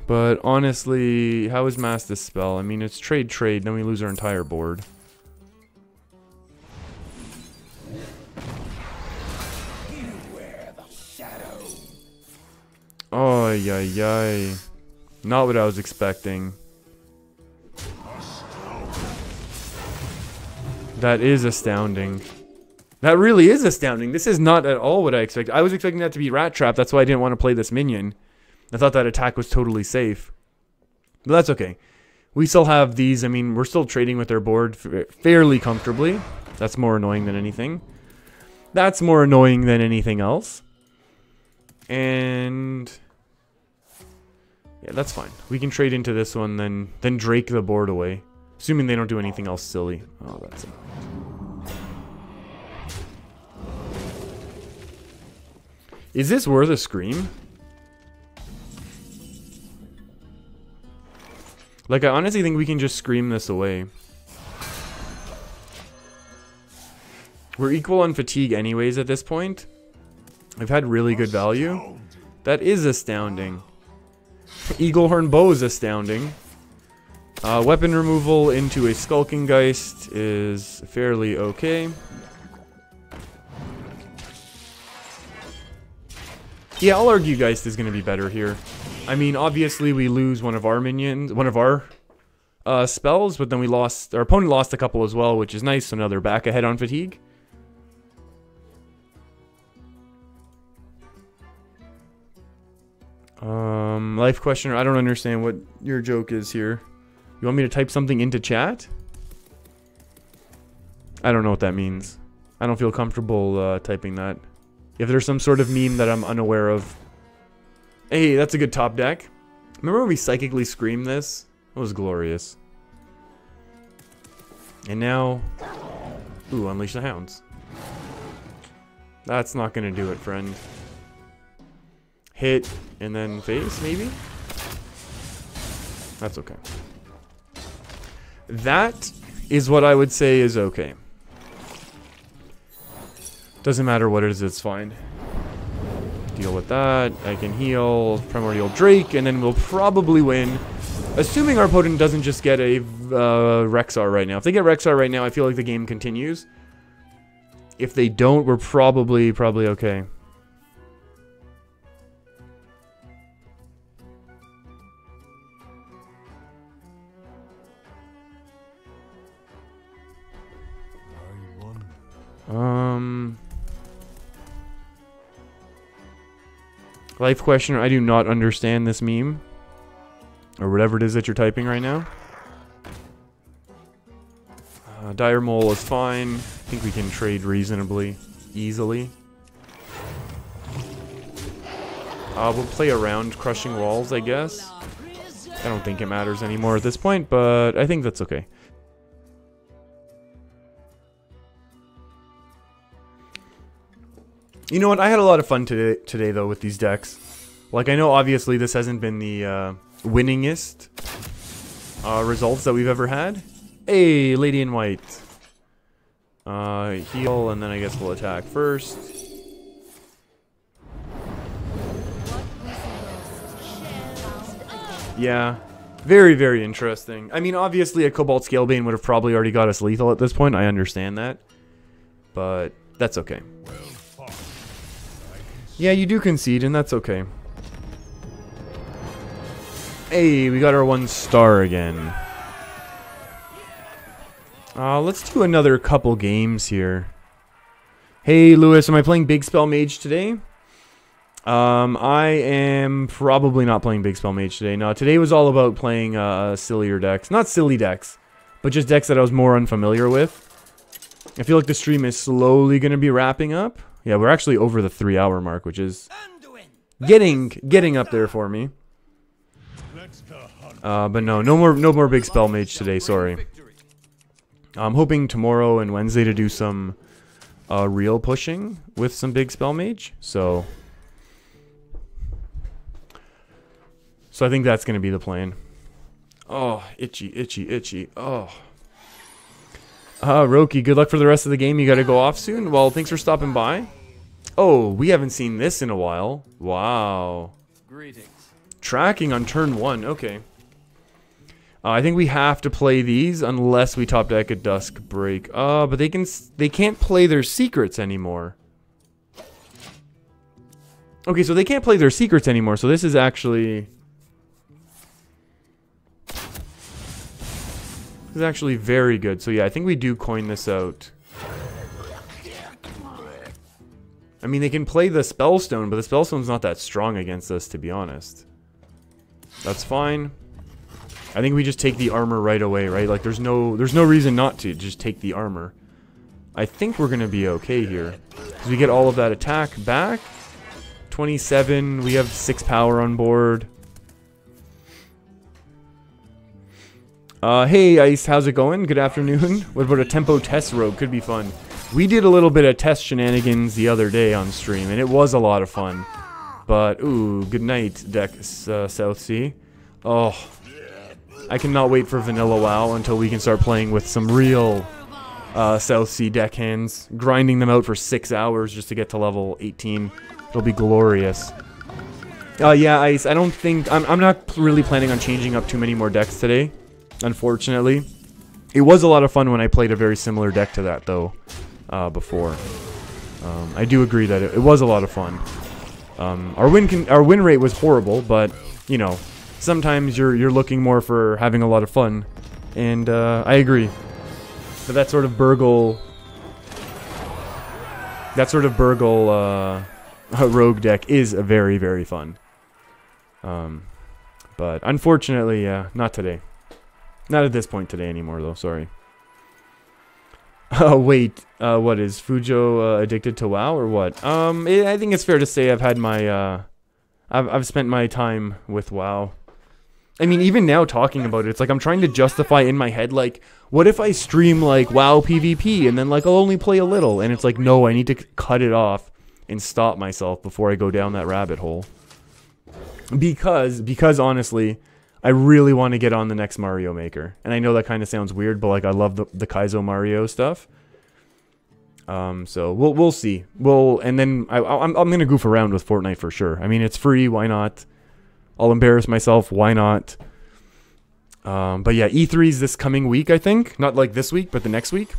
But honestly, how is Mass this spell? I mean, it's trade, then we lose our entire board. Oh, yay. Not what I was expecting. That is astounding. That really is astounding. This is not at all what I expected. I was expecting that to be Rat Trap. That's why I didn't want to play this minion. I thought that attack was totally safe. But that's okay. We still have these. I mean, we're still trading with their board fairly comfortably. That's more annoying than anything. That's more annoying than anything else. And... yeah, that's fine. We can trade into this one, then Drake the board away. Assuming they don't do anything else silly. Oh, that's it. Is this worth a scream? Like, I honestly think we can just scream this away. We're equal on fatigue anyways at this point. I've had really good value. That is astounding. Eaglehorn Bow is astounding. Weapon removal into a Skulking Geist is fairly okay. Yeah, I'll argue Geist is going to be better here. I mean, obviously we lose one of our minions, one of our spells, but then we lost, our opponent lost a couple as well, which is nice, so now they're back ahead on fatigue. Life questioner, I don't understand what your joke is here. You want me to type something into chat? I don't know what that means. I don't feel comfortable typing that. If there's some sort of meme that I'm unaware of. Hey, that's a good top deck. Remember when we psychically screamed this? It was glorious. And now... ooh, Unleash the Hounds. That's not gonna do it, friend. Hit, and then face, maybe? That's okay. That is what I would say is okay. Doesn't matter what it is, it's fine. Deal with that. I can heal Primordial Drake, and then we'll probably win. Assuming our opponent doesn't just get a Rexar right now. If they get Rexar right now, I feel like the game continues. If they don't, we're probably okay. Life questioner, I do not understand this meme. Or whatever it is that you're typing right now. Dire Mole is fine. I think we can trade reasonably easily. We'll play around crushing walls, I guess. I don't think it matters anymore at this point, but I think that's okay. You know what? I had a lot of fun today though with these decks. Like, I know obviously this hasn't been the winningest results that we've ever had. Hey, Lady in White. Heal, and then I guess we'll attack first. Yeah, very, very interesting. I mean, obviously a Cobalt Scalebane would have probably already got us lethal at this point. I understand that. But that's okay. Yeah, you do concede, and that's okay. Hey, we got our 1 star again. Let's do another couple games here. Hey, Lewis, am I playing Big Spell Mage today? I am probably not playing Big Spell Mage today. No, today was all about playing sillier decks. Not silly decks, but just decks that I was more unfamiliar with. I feel like the stream is slowly going to be wrapping up. Yeah, we're actually over the 3-hour mark, which is getting up there for me. But no more Big Spell Mage today, sorry. I'm hoping tomorrow and Wednesday to do some real pushing with some Big Spell Mage. So I think that's going to be the plan. Oh, itchy, itchy, itchy. Oh. Roki, good luck for the rest of the game. You got to go off soon. Well, thanks for stopping by. Oh, we haven't seen this in a while. Wow. Greetings. Tracking on turn 1. Okay. I think we have to play these unless we top deck a Dusk Break. But they can't play their secrets anymore. Okay, so they can't play their secrets anymore. So this is actually very good. So yeah, I think we do coin this out. I mean, they can play the Spellstone, but the Spellstone's not that strong against us, to be honest. That's fine. I think we just take the armor right away, right? Like, there's no reason not to just take the armor. I think we're gonna be okay here, because we get all of that attack back. 27. We have 6 power on board. Hey Ice, how's it going? Good afternoon. What about a tempo test rogue? Could be fun. We did a little bit of test shenanigans the other day on stream, and it was a lot of fun. But ooh, good night, deck South Sea. Oh. I cannot wait for Vanilla WoW until we can start playing with some real South Sea deckhands. Grinding them out for 6 hours just to get to level 18. It'll be glorious. Yeah, Ice, I don't think... I'm not really planning on changing up too many more decks today, unfortunately. It was a lot of fun when I played a very similar deck to that, though, before. I do agree that it was a lot of fun. Our win rate was horrible, but, you know... Sometimes you're looking more for having a lot of fun, and I agree. But that sort of Burgle rogue deck is a very, very fun. But unfortunately, yeah, not today. Not at this point today anymore, though. Sorry. Oh wait, what is Fujo addicted to WoW or what? I think it's fair to say I've had my I've spent my time with WoW. I mean, even now talking about it, it's like I'm trying to justify in my head, like, what if I stream, like, WoW PvP, and then, like, I'll only play a little, and it's like, no, I need to cut it off and stop myself before I go down that rabbit hole. Because honestly, I really want to get on the next Mario Maker. And I know that kind of sounds weird, but, like, I love the Kaizo Mario stuff. So, we'll see. And then, I'm gonna goof around with Fortnite for sure. I mean, it's free, why not? I'll embarrass myself, why not? But yeah, E3's this coming week, I think. Not like this week, but the next week.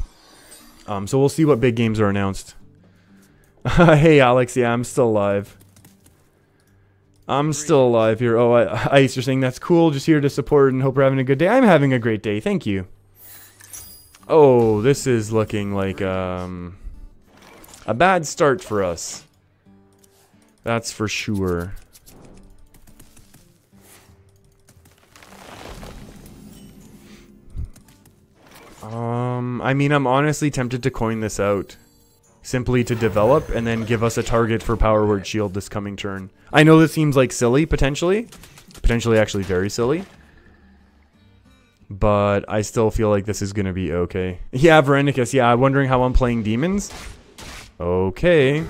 So we'll see what big games are announced. Hey, Alex, yeah, I'm still alive. I'm still alive here. Oh, Ice, you're saying that's cool. Just here to support and hope you're having a good day. I'm having a great day, thank you. Oh, this is looking like, A bad start for us. That's for sure. I mean, I'm honestly tempted to coin this out. Simply to develop and then give us a target for Power Word Shield this coming turn. I know this seems like silly, potentially. Potentially actually very silly. But I still feel like this is going to be okay. Yeah, Verenicus, yeah, I'm wondering how I'm playing demons. Okay.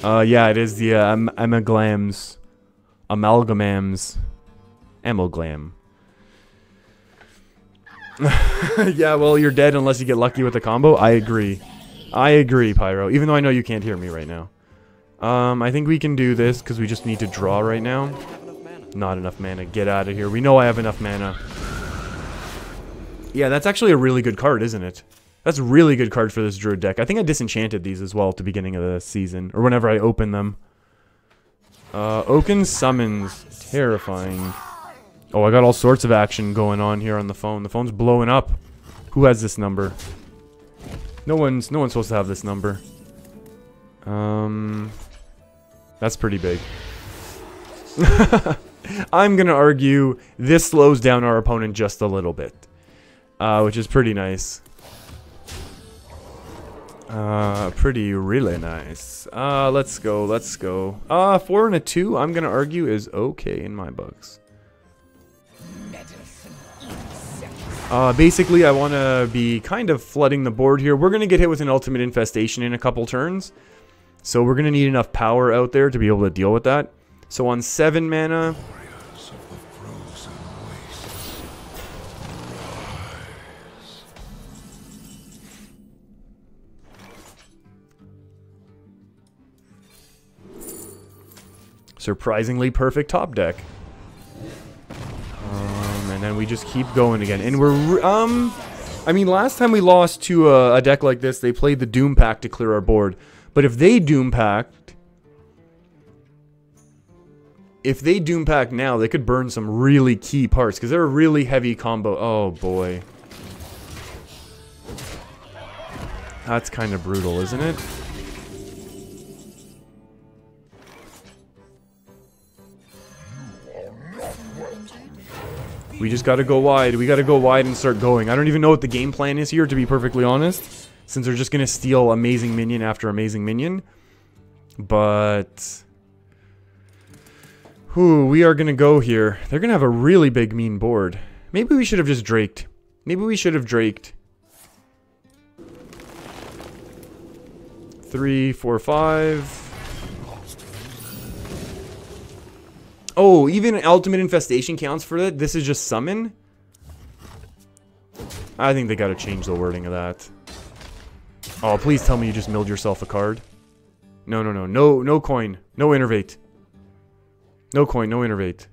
Yeah, it is the amalgams. Amalgamams. Amalgam. Yeah, well, you're dead unless you get lucky with a combo. I agree. I agree, Pyro. Even though I know you can't hear me right now. I think we can do this because we just need to draw right now. Not enough mana. Get out of here. We know I have enough mana. Yeah, that's actually a really good card, isn't it? That's a really good card for this Druid deck. I think I disenchanted these as well at the beginning of the season. Or whenever I open them. Oaken Summons. Terrifying. Oh, I got all sorts of action going on here on the phone. The phone's blowing up. Who has this number? No one's supposed to have this number. That's pretty big. I'm gonna argue this slows down our opponent just a little bit. Which is pretty nice. Really nice. Let's go, let's go. 4 and a 2, I'm gonna argue is okay in my books. Basically, I want to be kind of flooding the board here. We're going to get hit with an Ultimate Infestation in a couple turns. So we're going to need enough power out there to be able to deal with that. So on 7 mana... Surprisingly perfect top deck. And then we just keep going again. And we're, I mean, last time we lost to a deck like this, they played the Doom Pact to clear our board. But if they Doom Pact now, they could burn some really key parts. Because they're a really heavy combo. Oh, boy. That's kind of brutal, isn't it? We just gotta go wide. We gotta go wide and start going. I don't even know what the game plan is here, to be perfectly honest. Since they're just gonna steal amazing minion after amazing minion. But... Whew, we are gonna go here. They're gonna have a really big mean board. Maybe we should have just draked. Maybe we should have draked. 3, 4, 5... Oh, even Ultimate Infestation counts for that? This is just summon? I think they gotta change the wording of that. Oh, please tell me you just milled yourself a card. No, no, no. No coin. No innervate. No coin, no innervate.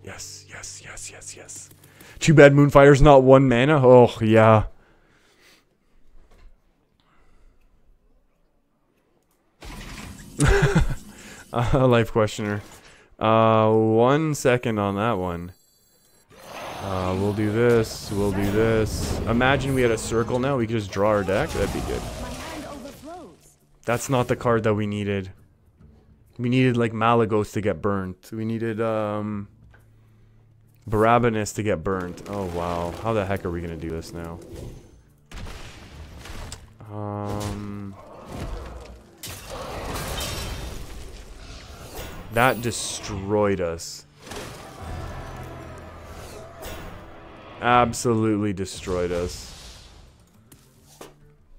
Yes, yes, yes, yes, yes. Too bad Moonfire's not 1 mana. Oh, yeah. Life Questioner. 1 second on that one. We'll do this. We'll do this. Imagine we had a circle now. We could just draw our deck. That'd be good. That's not the card that we needed. We needed, like, Malagos to get burnt. We needed, Barabbas to get burnt. Oh, wow. How the heck are we gonna do this now? That destroyed us. Absolutely destroyed us.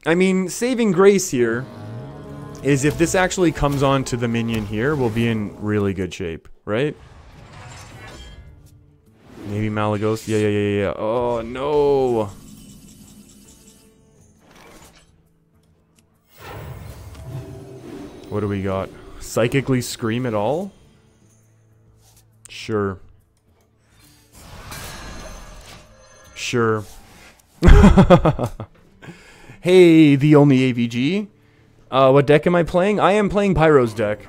I mean, saving grace here is if this actually comes on to the minion here, we'll be in really good shape, right? Maybe Malagos. Yeah. Oh, no. What do we got? Psychically scream at all? Sure. Sure. Hey, the only AVG. What deck am I playing? I am playing Pyro's deck.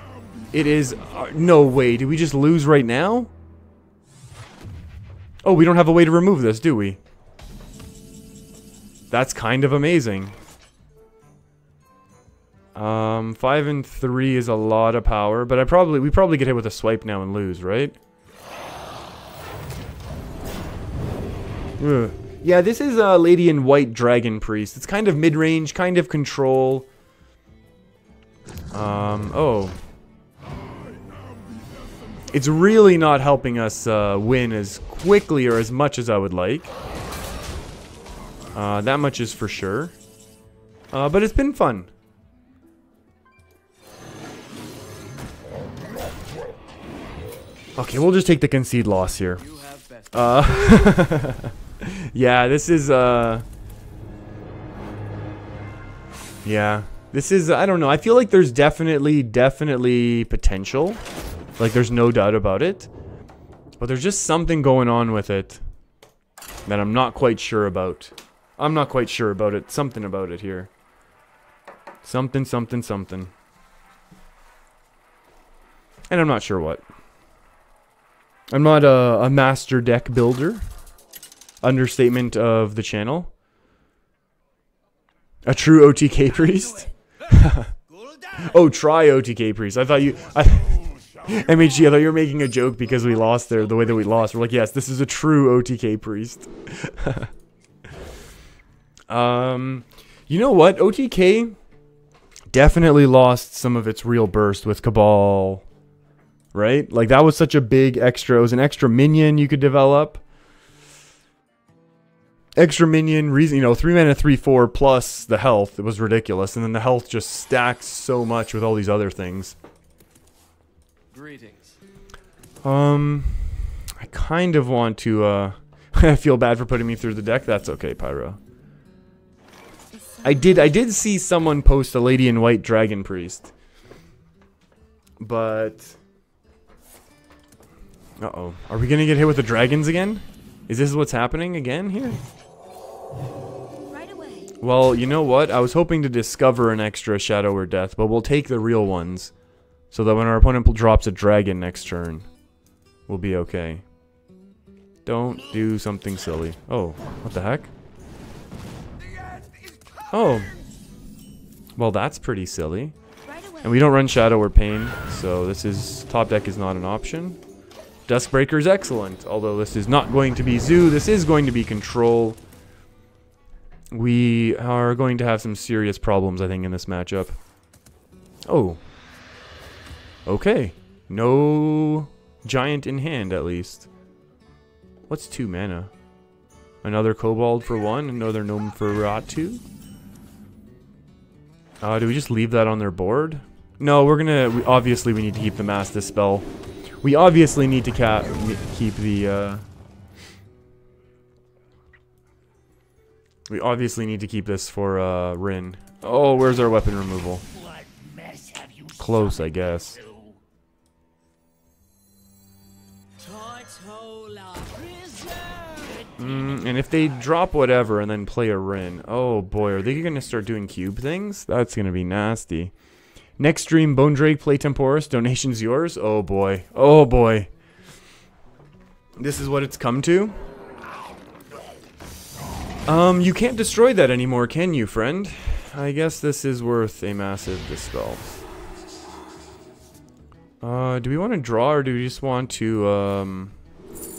It is... no way. Did we just lose right now? Oh, we don't have a way to remove this, do we? That's kind of amazing. 5 and 3 is a lot of power, but we probably get hit with a swipe now and lose, right? Ugh. Yeah, this is a Lady in White Dragon Priest. It's kind of mid-range, kind of control. Oh. It's really not helping us win as quickly or as much as I would like. That much is for sure. But it's been fun. Okay, we'll just take the concede loss here. Yeah, this is, yeah. This is, I don't know. I feel like there's definitely potential. Like, there's no doubt about it. But there's just something going on with it that I'm not quite sure about. I'm not quite sure about it. Something about it here. Something. And I'm not sure what. I'm not a master deck builder. Understatement of the channel. A true OTK priest? Oh, try OTK priest. I thought you... MHG, I thought you were making a joke because we lost there, the way that we lost. We're like, yes, this is a true OTK priest. You know what? OTK definitely lost some of its real burst with Cabal, right? Like, that was such a big extra. It was an extra minion you could develop. Extra minion, reason, you know, 3 mana, 3/4 plus the health. It was ridiculous. And then the health just stacks so much with all these other things. Greetings. I kind of want to, I feel bad for putting me through the deck. That's okay, Pyro. I did see someone post a Lady in White Dragon Priest. But... Uh-oh. Are we gonna get hit with the dragons again? Is this what's happening again here? Right away. Well, you know what? I was hoping to discover an extra Shadow or Death, but we'll take the real ones. So that when our opponent drops a dragon next turn, we'll be okay. Don't do something silly. Oh, what the heck? Oh. Well, that's pretty silly. And we don't run Shadow or Pain, so this is... Top deck is not an option. Duskbreaker is excellent, although this is not going to be Zoo. This is going to be Control. We are going to have some serious problems, I think, in this matchup. Oh. Okay. No giant in hand, at least. What's 2 mana? Another Kobold for 1, another Gnome for 2? Do we just leave that on their board? No, we're gonna... obviously, we need to keep the Mass Dispel. We obviously need to keep the... we obviously need to keep this for Rin. Oh, where's our weapon removal? Close, I guess. And if they drop whatever and then play a Rin, oh boy, are they gonna start doing cube things? That's gonna be nasty. Next stream, Bone Drake, play Temporis, donations yours? Oh boy, oh boy. This is what it's come to? You can't destroy that anymore, can you, friend? I guess this is worth a massive dispel. Do we want to draw or do we just want to,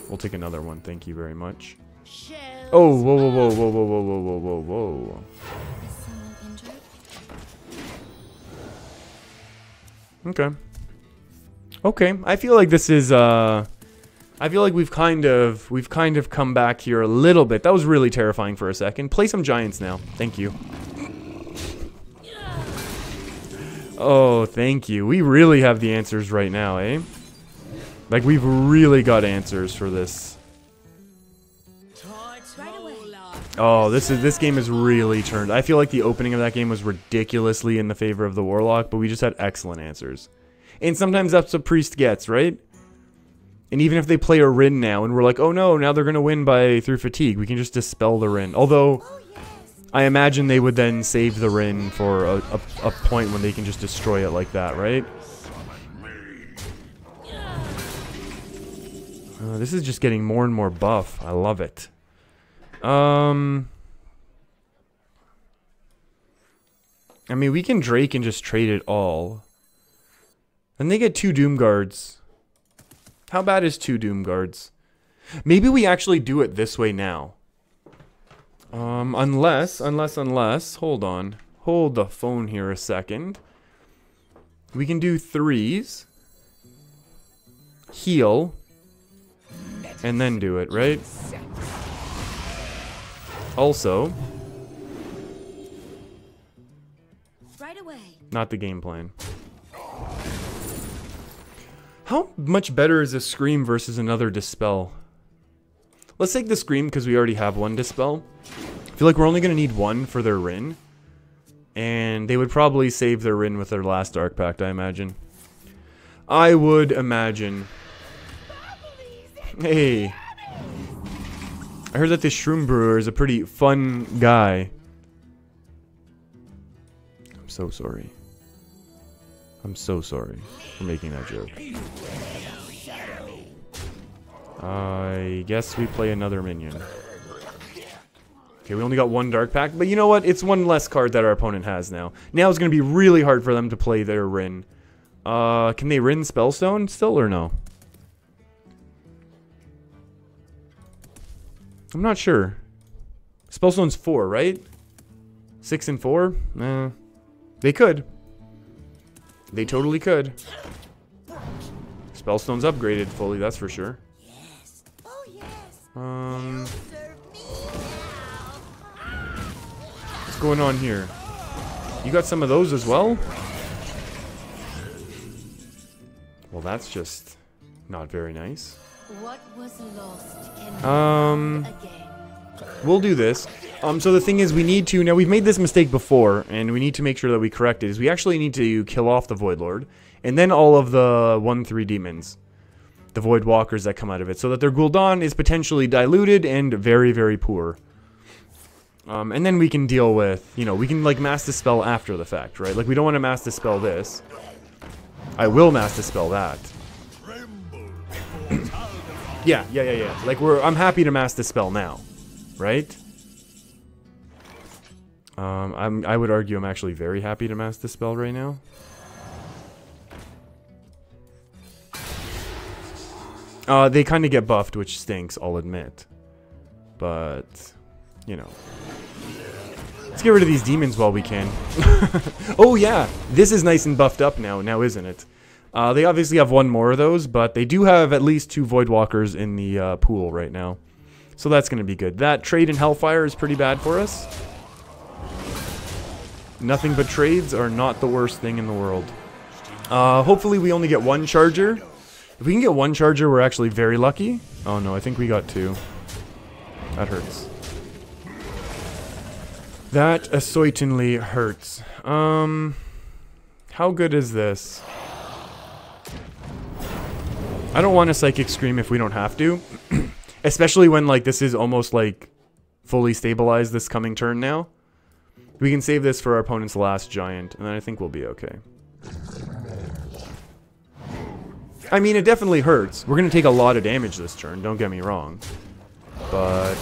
we'll take another one, thank you very much. Oh, whoa, whoa, whoa, whoa, whoa, whoa, whoa, whoa, whoa. Is someone injured? Okay. Okay, I feel like this is, I feel like we've kind of come back here a little bit. That was really terrifying for a second. Play some giants now. Thank you. Oh, thank you. We really have the answers right now, eh? Like, we've really got answers for this. Oh, this game is really turned. I feel like the opening of that game was ridiculously in the favor of the Warlock, but we just had excellent answers. And sometimes that's what Priest gets, right? And even if they play a Rin now, and we're like, oh no, now they're gonna win through fatigue, we can just dispel the Rin. Although, I imagine they would then save the Rin for a point when they can just destroy it like that, right? This is just getting more and more buff. I love it. I mean, we can Drake and just trade it all. And they get 2 Doom Guards. How bad is 2 Doom Guards? Maybe we actually do it this way now. Unless, hold on. Hold the phone here a second. We can do 3s. Heal. And then do it, right? Also, Right away. not the game plan. How much better is a Scream versus another Dispel? Let's take the Scream because we already have one Dispel. I feel like we're only going to need one for their Rin. And they would probably save their Rin with their last Dark Pact, I imagine. I would imagine. Hey. I heard that this Shroom Brewer is a pretty fun guy. I'm so sorry. I'm so sorry for making that joke. I guess we play another minion. Okay, we only got one Dark Pact, but you know what? It's one less card that our opponent has now. Now it's going to be really hard for them to play their Rin. Can they Rin Spellstone still or no? I'm not sure. Spellstone's 4, right? 6 and 4? They could. They totally could. Spellstone's upgraded fully, that's for sure. Yes. Oh, yes. Serve me What's going on here? You got some of those as well? Well, that's just not very nice. What was lost can again. We'll do this. So the thing is, we need to, now we've made this mistake before, and we need to make sure that we correct it, is we actually need to kill off the Void Lord, and then all of the 1/3 demons, the Void Walkers that come out of it, so that their Gul'dan is potentially diluted and very, very poor. And then we can deal with, you know, we can like Mass Dispel after the fact, right? Like we don't want to Mass Dispel this. I will Mass Dispel that. Yeah. Like I'm happy to Mass Dispel now, right? I would argue I'm actually very happy to Mass Dispel right now. They kind of get buffed, which stinks, I'll admit. But, you know. Let's get rid of these demons while we can. Oh yeah, this is nice and buffed up now isn't it? They obviously have one more of those, but they do have at least 2 Void Walkers in the pool right now. So that's going to be good. That trade in Hellfire is pretty bad for us. Nothing but trades are not the worst thing in the world. Hopefully we only get 1 charger. If we can get 1 charger, we're actually very lucky. Oh no, I think we got 2. That hurts. That certainly hurts. How good is this? I don't want a Psychic Scream if we don't have to. Especially when like this is almost like fully stabilized this coming turn now. We can save this for our opponent's last giant, and then I think we'll be okay. I mean, it definitely hurts. We're going to take a lot of damage this turn, don't get me wrong. But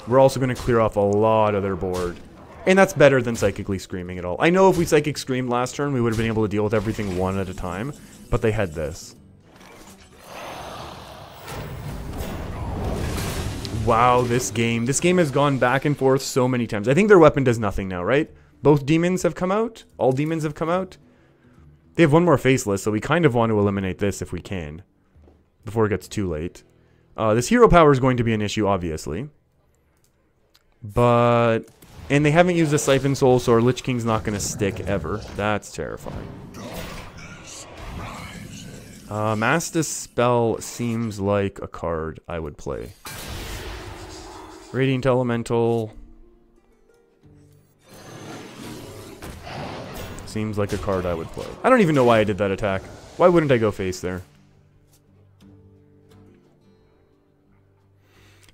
we're also going to clear off a lot of their board. And that's better than Psychically Screaming at all. I know if we Psychic Screamed last turn, we would have been able to deal with everything one at a time. But they had this. Wow, this game has gone back and forth so many times. I think their weapon does nothing now, right? Both demons have come out. All demons have come out. They have one more faceless, so we kind of want to eliminate this if we can. Before it gets too late. This hero power is going to be an issue, obviously. But... And they haven't used a Siphon Soul, so our Lich King's not going to stick ever. That's terrifying. Mass Dispel seems like a card I would play. Radiant Elemental. Seems like a card I would play. I don't even know why I did that attack. Why wouldn't I go face there?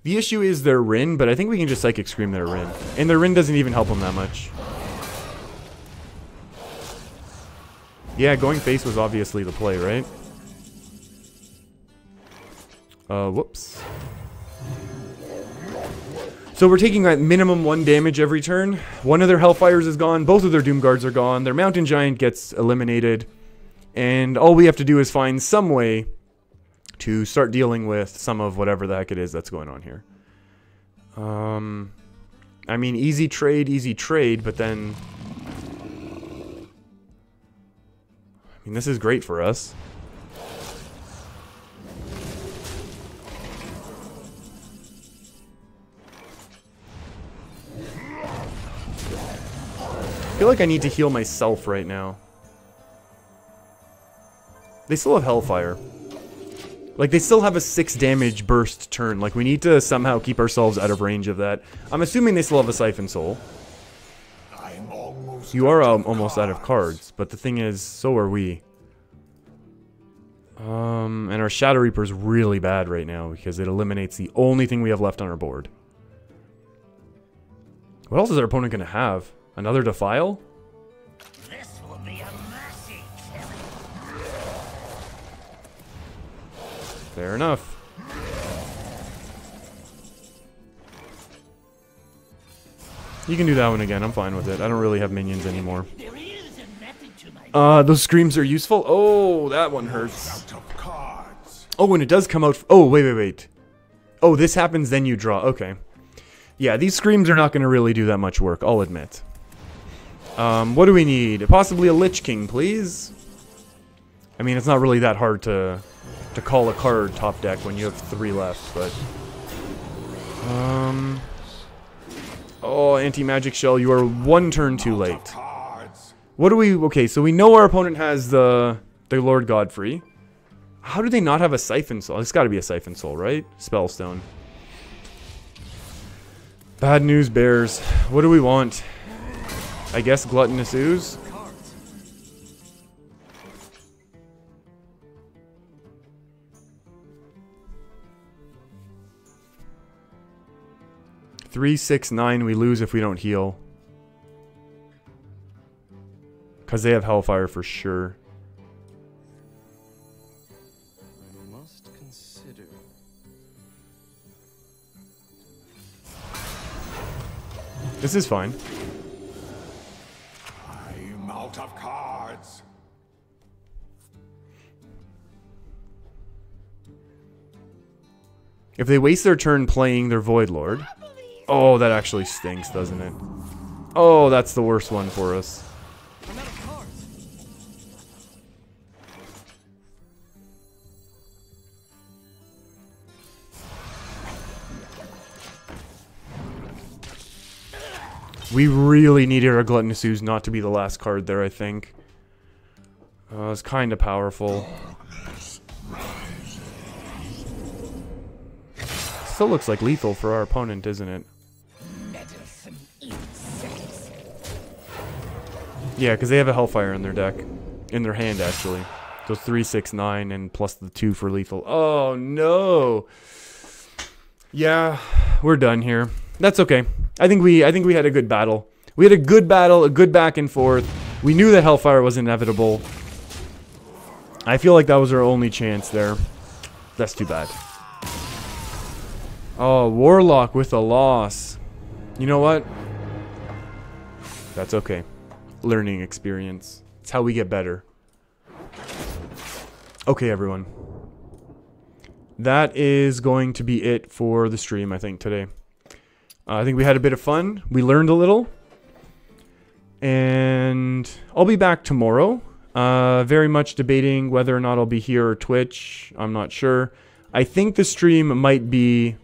The issue is their Rin, but I think we can just Psychic Scream their Rin. And their Rin doesn't even help them that much. Yeah, going face was obviously the play, right? Whoops. So we're taking at minimum 1 damage every turn. One of their Hellfires is gone. Both of their Doom Guards are gone. Their Mountain Giant gets eliminated. And all we have to do is find some way to start dealing with some of whatever the heck it is that's going on here. I mean, easy trade, but then... I mean, this is great for us. I feel like I need to heal myself right now. They still have Hellfire. Like, they still have a 6 damage burst turn. Like, we need to somehow keep ourselves out of range of that. I'm assuming they still have a Siphon Soul. You are almost out of cards, but the thing is, so are we. And our Shadow Reaper's really bad right now because it eliminates the only thing we have left on our board. What else is our opponent going to have? Another Defile? This will be a massive Fair enough. You can do that one again. I'm fine with it. I don't really have minions anymore. There is a method to my Those screams are useful. Oh, that one hurts. Out of cards. Oh, and it does come out. Oh, wait. Oh, this happens, then you draw. Okay. Yeah, these screams are not going to really do that much work, I'll admit. What do we need? Possibly a Lich King, please. I mean, it's not really that hard to call a card top deck when you have 3 left, but... Oh, Anti-Magic Shell, you are 1 turn too late. What do we... Okay, so we know our opponent has the Lord Godfrey. How do they not have a Siphon Soul? It's got to be a Siphon Soul, right? Spellstone. Bad news bears. What do we want? I guess Gluttonous Ooze? Three, 6, 9. We lose if we don't heal. Because they have Hellfire for sure. I must consider. This is fine. I'm out of cards. If they waste their turn playing their Void Lord... Oh, that actually stinks, doesn't it? Oh, that's the worst one for us. I'm out of cards. We really needed our Gluttonous Ooze not to be the last card there, I think. It's kind of powerful. Still looks like lethal for our opponent, isn't it? medicine insects. Yeah, because they have a Hellfire in their deck. In their hand, actually. So 3, 6, 9, and plus the 2 for lethal. Oh, no! Yeah, we're done here. That's okay. I think we had a good battle. We had a good battle, a good back and forth. We knew that Hellfire was inevitable. I feel like that was our only chance there. That's too bad. Oh, Warlock with a loss. You know what? That's okay. Learning experience. It's how we get better. Okay, everyone. That is going to be it for the stream, I think, today. I think we had a bit of fun. We learned a little. And I'll be back tomorrow. Very much debating whether or not I'll be here or Twitch. I'm not sure. I think the stream might be...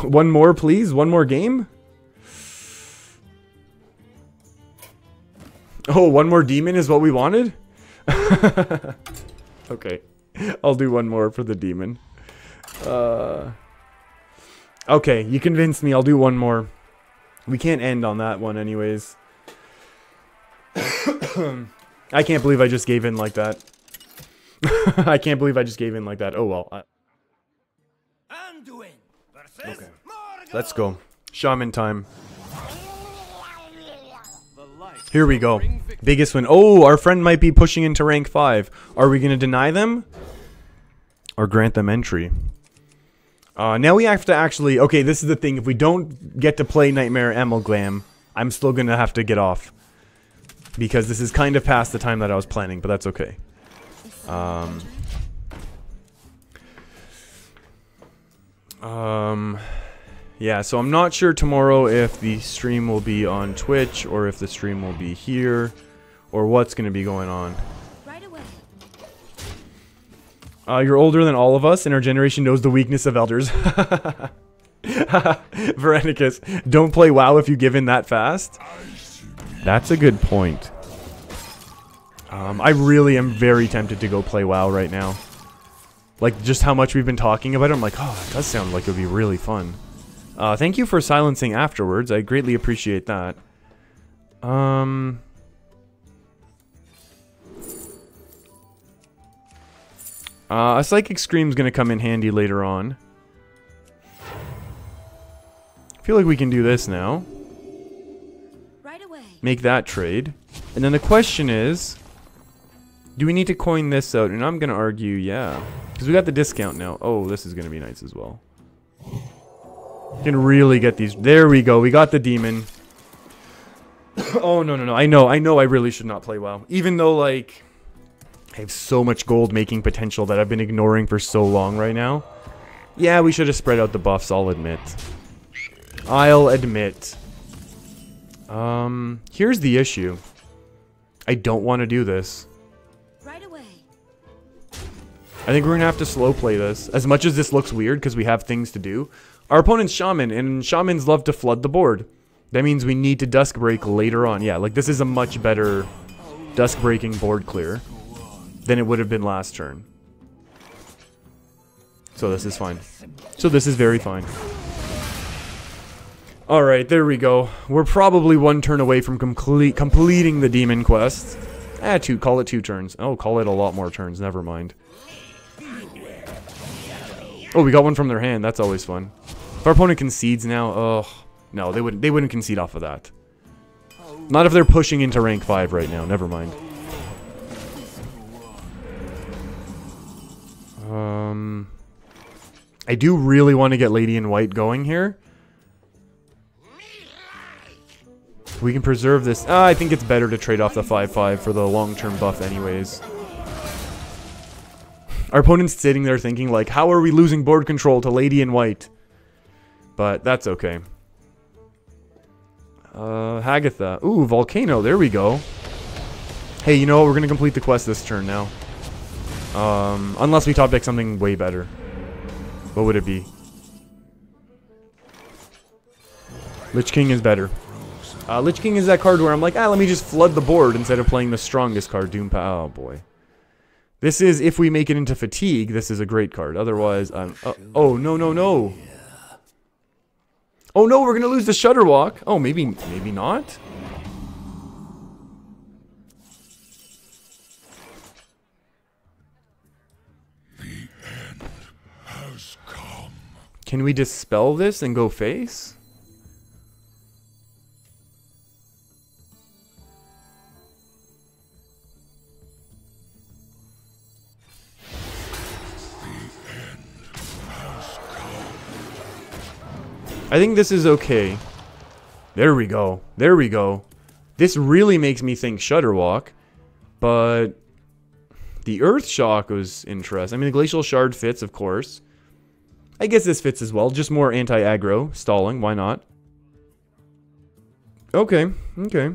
One more, please? One more game? Oh, one more demon is what we wanted? Okay. I'll do one more for the demon. Okay, you convinced me. I'll do one more. We can't end on that one anyways. I can't believe I just gave in like that. I can't believe I just gave in like that. Oh well. Anduin versus Okay. Morgul. Let's go. Shaman time. The light. Here we go. Biggest win. Oh, our friend might be pushing into rank 5. Are we going to deny them? Or grant them entry. Now we have to actually... Okay, this is the thing. If we don't get to play Nightmare Amalgam, I'm still going to have to get off. Because this is kind of past the time that I was planning, but that's okay. Yeah, so I'm not sure tomorrow if the stream will be on Twitch, or if the stream will be here, or what's going to be going on. Right away. You're older than all of us, and our generation knows the weakness of elders. Veronicus, don't play WoW if you give in that fast. That's a good point. I really am very tempted to go play WoW right now. Like, just how much we've been talking about it, I'm like, oh, it does sound like it would be really fun. Thank you for silencing afterwards. I greatly appreciate that. A Psychic Scream's gonna come in handy later on. I feel like we can do this now. Right away. Make that trade. And then the question is, do we need to coin this out? And I'm gonna argue, yeah. Because we got the discount now. Oh, this is gonna be nice as well. Can really get these. There we go. We got the demon. Oh, no, no, no. I know I really should not play WoW. Even though, like, I have so much gold making potential that I've been ignoring for so long right now. Yeah, we should have spread out the buffs, I'll admit. I'll admit. Here's the issue. I don't want to do this. Right away. I think we're going to have to slow play this. As much as this looks weird because we have things to do. Our opponent's Shaman, and Shamans love to flood the board. That means we need to Dusk Break later on. Yeah, like this is a much better Dusk Breaking board clear than it would have been last turn. So this is fine. So this is very fine. Alright, there we go. We're probably one turn away from completing the demon quest. Call it 2 turns. Oh, call it a lot more turns. Never mind. Oh, we got one from their hand. That's always fun. If our opponent concedes now, oh no, they wouldn't concede off of that. Not if they're pushing into rank 5 right now. Never mind. I do really want to get Lady in White going here. We can preserve this. I think it's better to trade off the 5/5 for the long-term buff anyways. Our opponent's sitting there thinking, like, how are we losing board control to Lady in White? But that's okay. Hagatha. Ooh, Volcano. There we go. Hey, you know what? We're going to complete the quest this turn now. Unless we top deck something way better. What would it be? Lich King is better. Lich King is that card where I'm like, let me just flood the board instead of playing the strongest card, Oh, boy. This is, if we make it into Fatigue, this is a great card. Otherwise, oh, no, no, no. Oh, no, we're going to lose the Shudderwalk. Oh, maybe not. Can we dispel this and go face? I think this is okay. There we go. There we go. This really makes me think Shudderwalk, but the Earth Shock was interesting. I mean, the Glacial Shard fits, of course. I guess this fits as well. Just more anti-aggro. Stalling. Why not? Okay. Okay.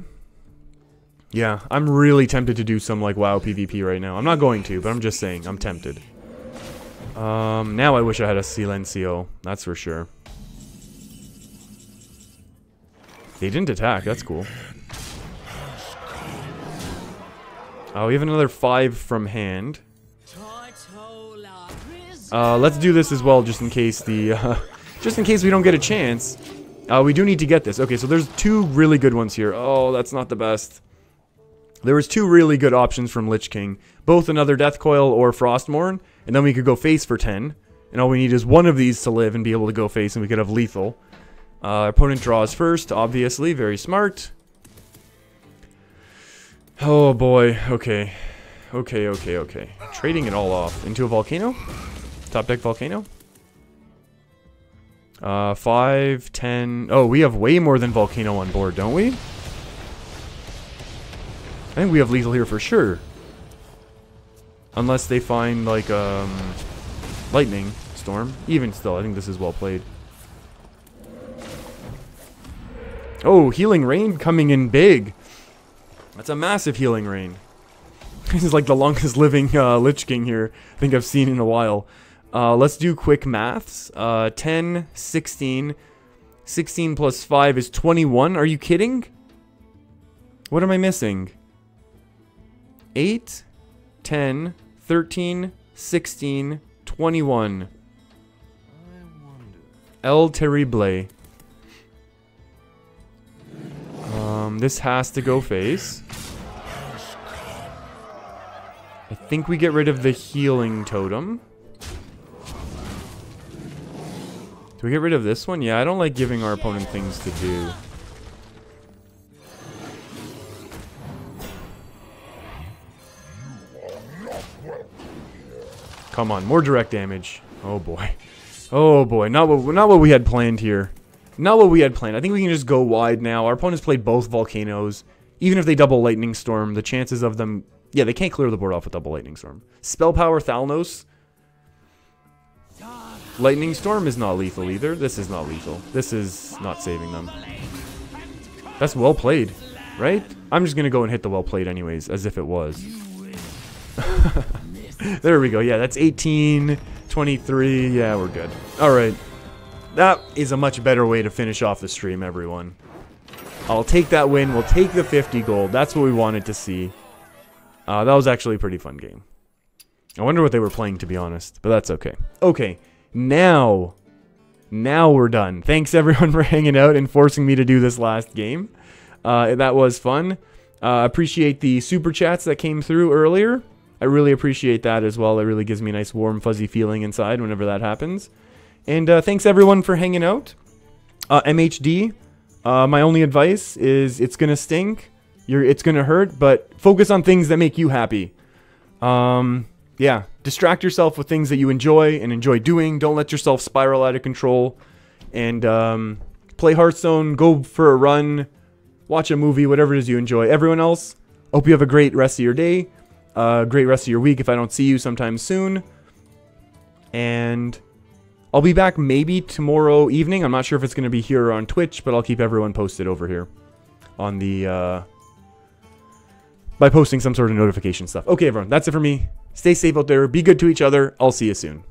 Yeah, I'm really tempted to do some, like, WoW PvP right now. I'm not going to, but I'm just saying. I'm tempted. Now I wish I had a Silencio. That's for sure. They didn't attack. That's cool. Oh, we have another 5 from hand. Let's do this as well, just in case the, just in case we don't get a chance. We do need to get this. Okay, so there's 2 really good ones here. Oh, that's not the best. There was 2 really good options from Lich King. Both another Death Coil or Frostmourne, and then we could go face for 10. And all we need is one of these to live and be able to go face, and we could have lethal. Our opponent draws first, obviously. Very smart. Oh boy, okay. Okay. Trading it all off into a Volcano? Top deck Volcano. 5, 10. Oh, we have way more than Volcano on board, don't we? I think we have lethal here for sure. Unless they find, like, Lightning Storm. Even still, I think this is well played. Oh, Healing Rain coming in big. That's a massive Healing Rain. This is like the longest living Lich King here I think I've seen in a while. Let's do quick maths. 10, 16. 16 plus 5 is 21. Are you kidding? What am I missing? 8, 10, 13, 16, 21. El Terrible. This has to go face. I think we get rid of the healing totem. Do we get rid of this one? Yeah, I don't like giving our opponent things to do. Come on, more direct damage. Oh boy. Oh boy, not what we had planned here. Not what we had planned. I think we can just go wide now. Our opponents played both Volcanoes. Even if they double Lightning Storm, the chances of them... Yeah, they can't clear the board off with double Lightning Storm. Spell Power Thalnos. Lightning Storm is not lethal either. This is not lethal. This is not saving them. That's well played, right? I'm just going to go and hit the well played anyways, as if it was. There we go. Yeah, that's 18, 23. Yeah, we're good. All right. That is a much better way to finish off the stream, everyone. I'll take that win. We'll take the 50 gold. That's what we wanted to see. That was actually a pretty fun game. I wonder what they were playing, to be honest. But that's okay. Okay. Now we're done. Thanks, everyone, for hanging out and forcing me to do this last game. That was fun. Appreciate the super chats that came through earlier. I really appreciate that as well. It really gives me a nice warm, fuzzy feeling inside whenever that happens. And thanks, everyone, for hanging out. MHD, my only advice is it's going to stink. It's going to hurt, but focus on things that make you happy. Yeah, distract yourself with things that you enjoy and enjoy doing. Don't let yourself spiral out of control. And play Hearthstone, go for a run, watch a movie, whatever it is you enjoy. Everyone else, hope you have a great rest of your day, great rest of your week if I don't see you sometime soon. And I'll be back maybe tomorrow evening. I'm not sure if it's going to be here or on Twitch, but I'll keep everyone posted over here on the... by posting some sort of notification stuff. Okay, everyone, that's it for me. Stay safe out there. Be good to each other. I'll see you soon.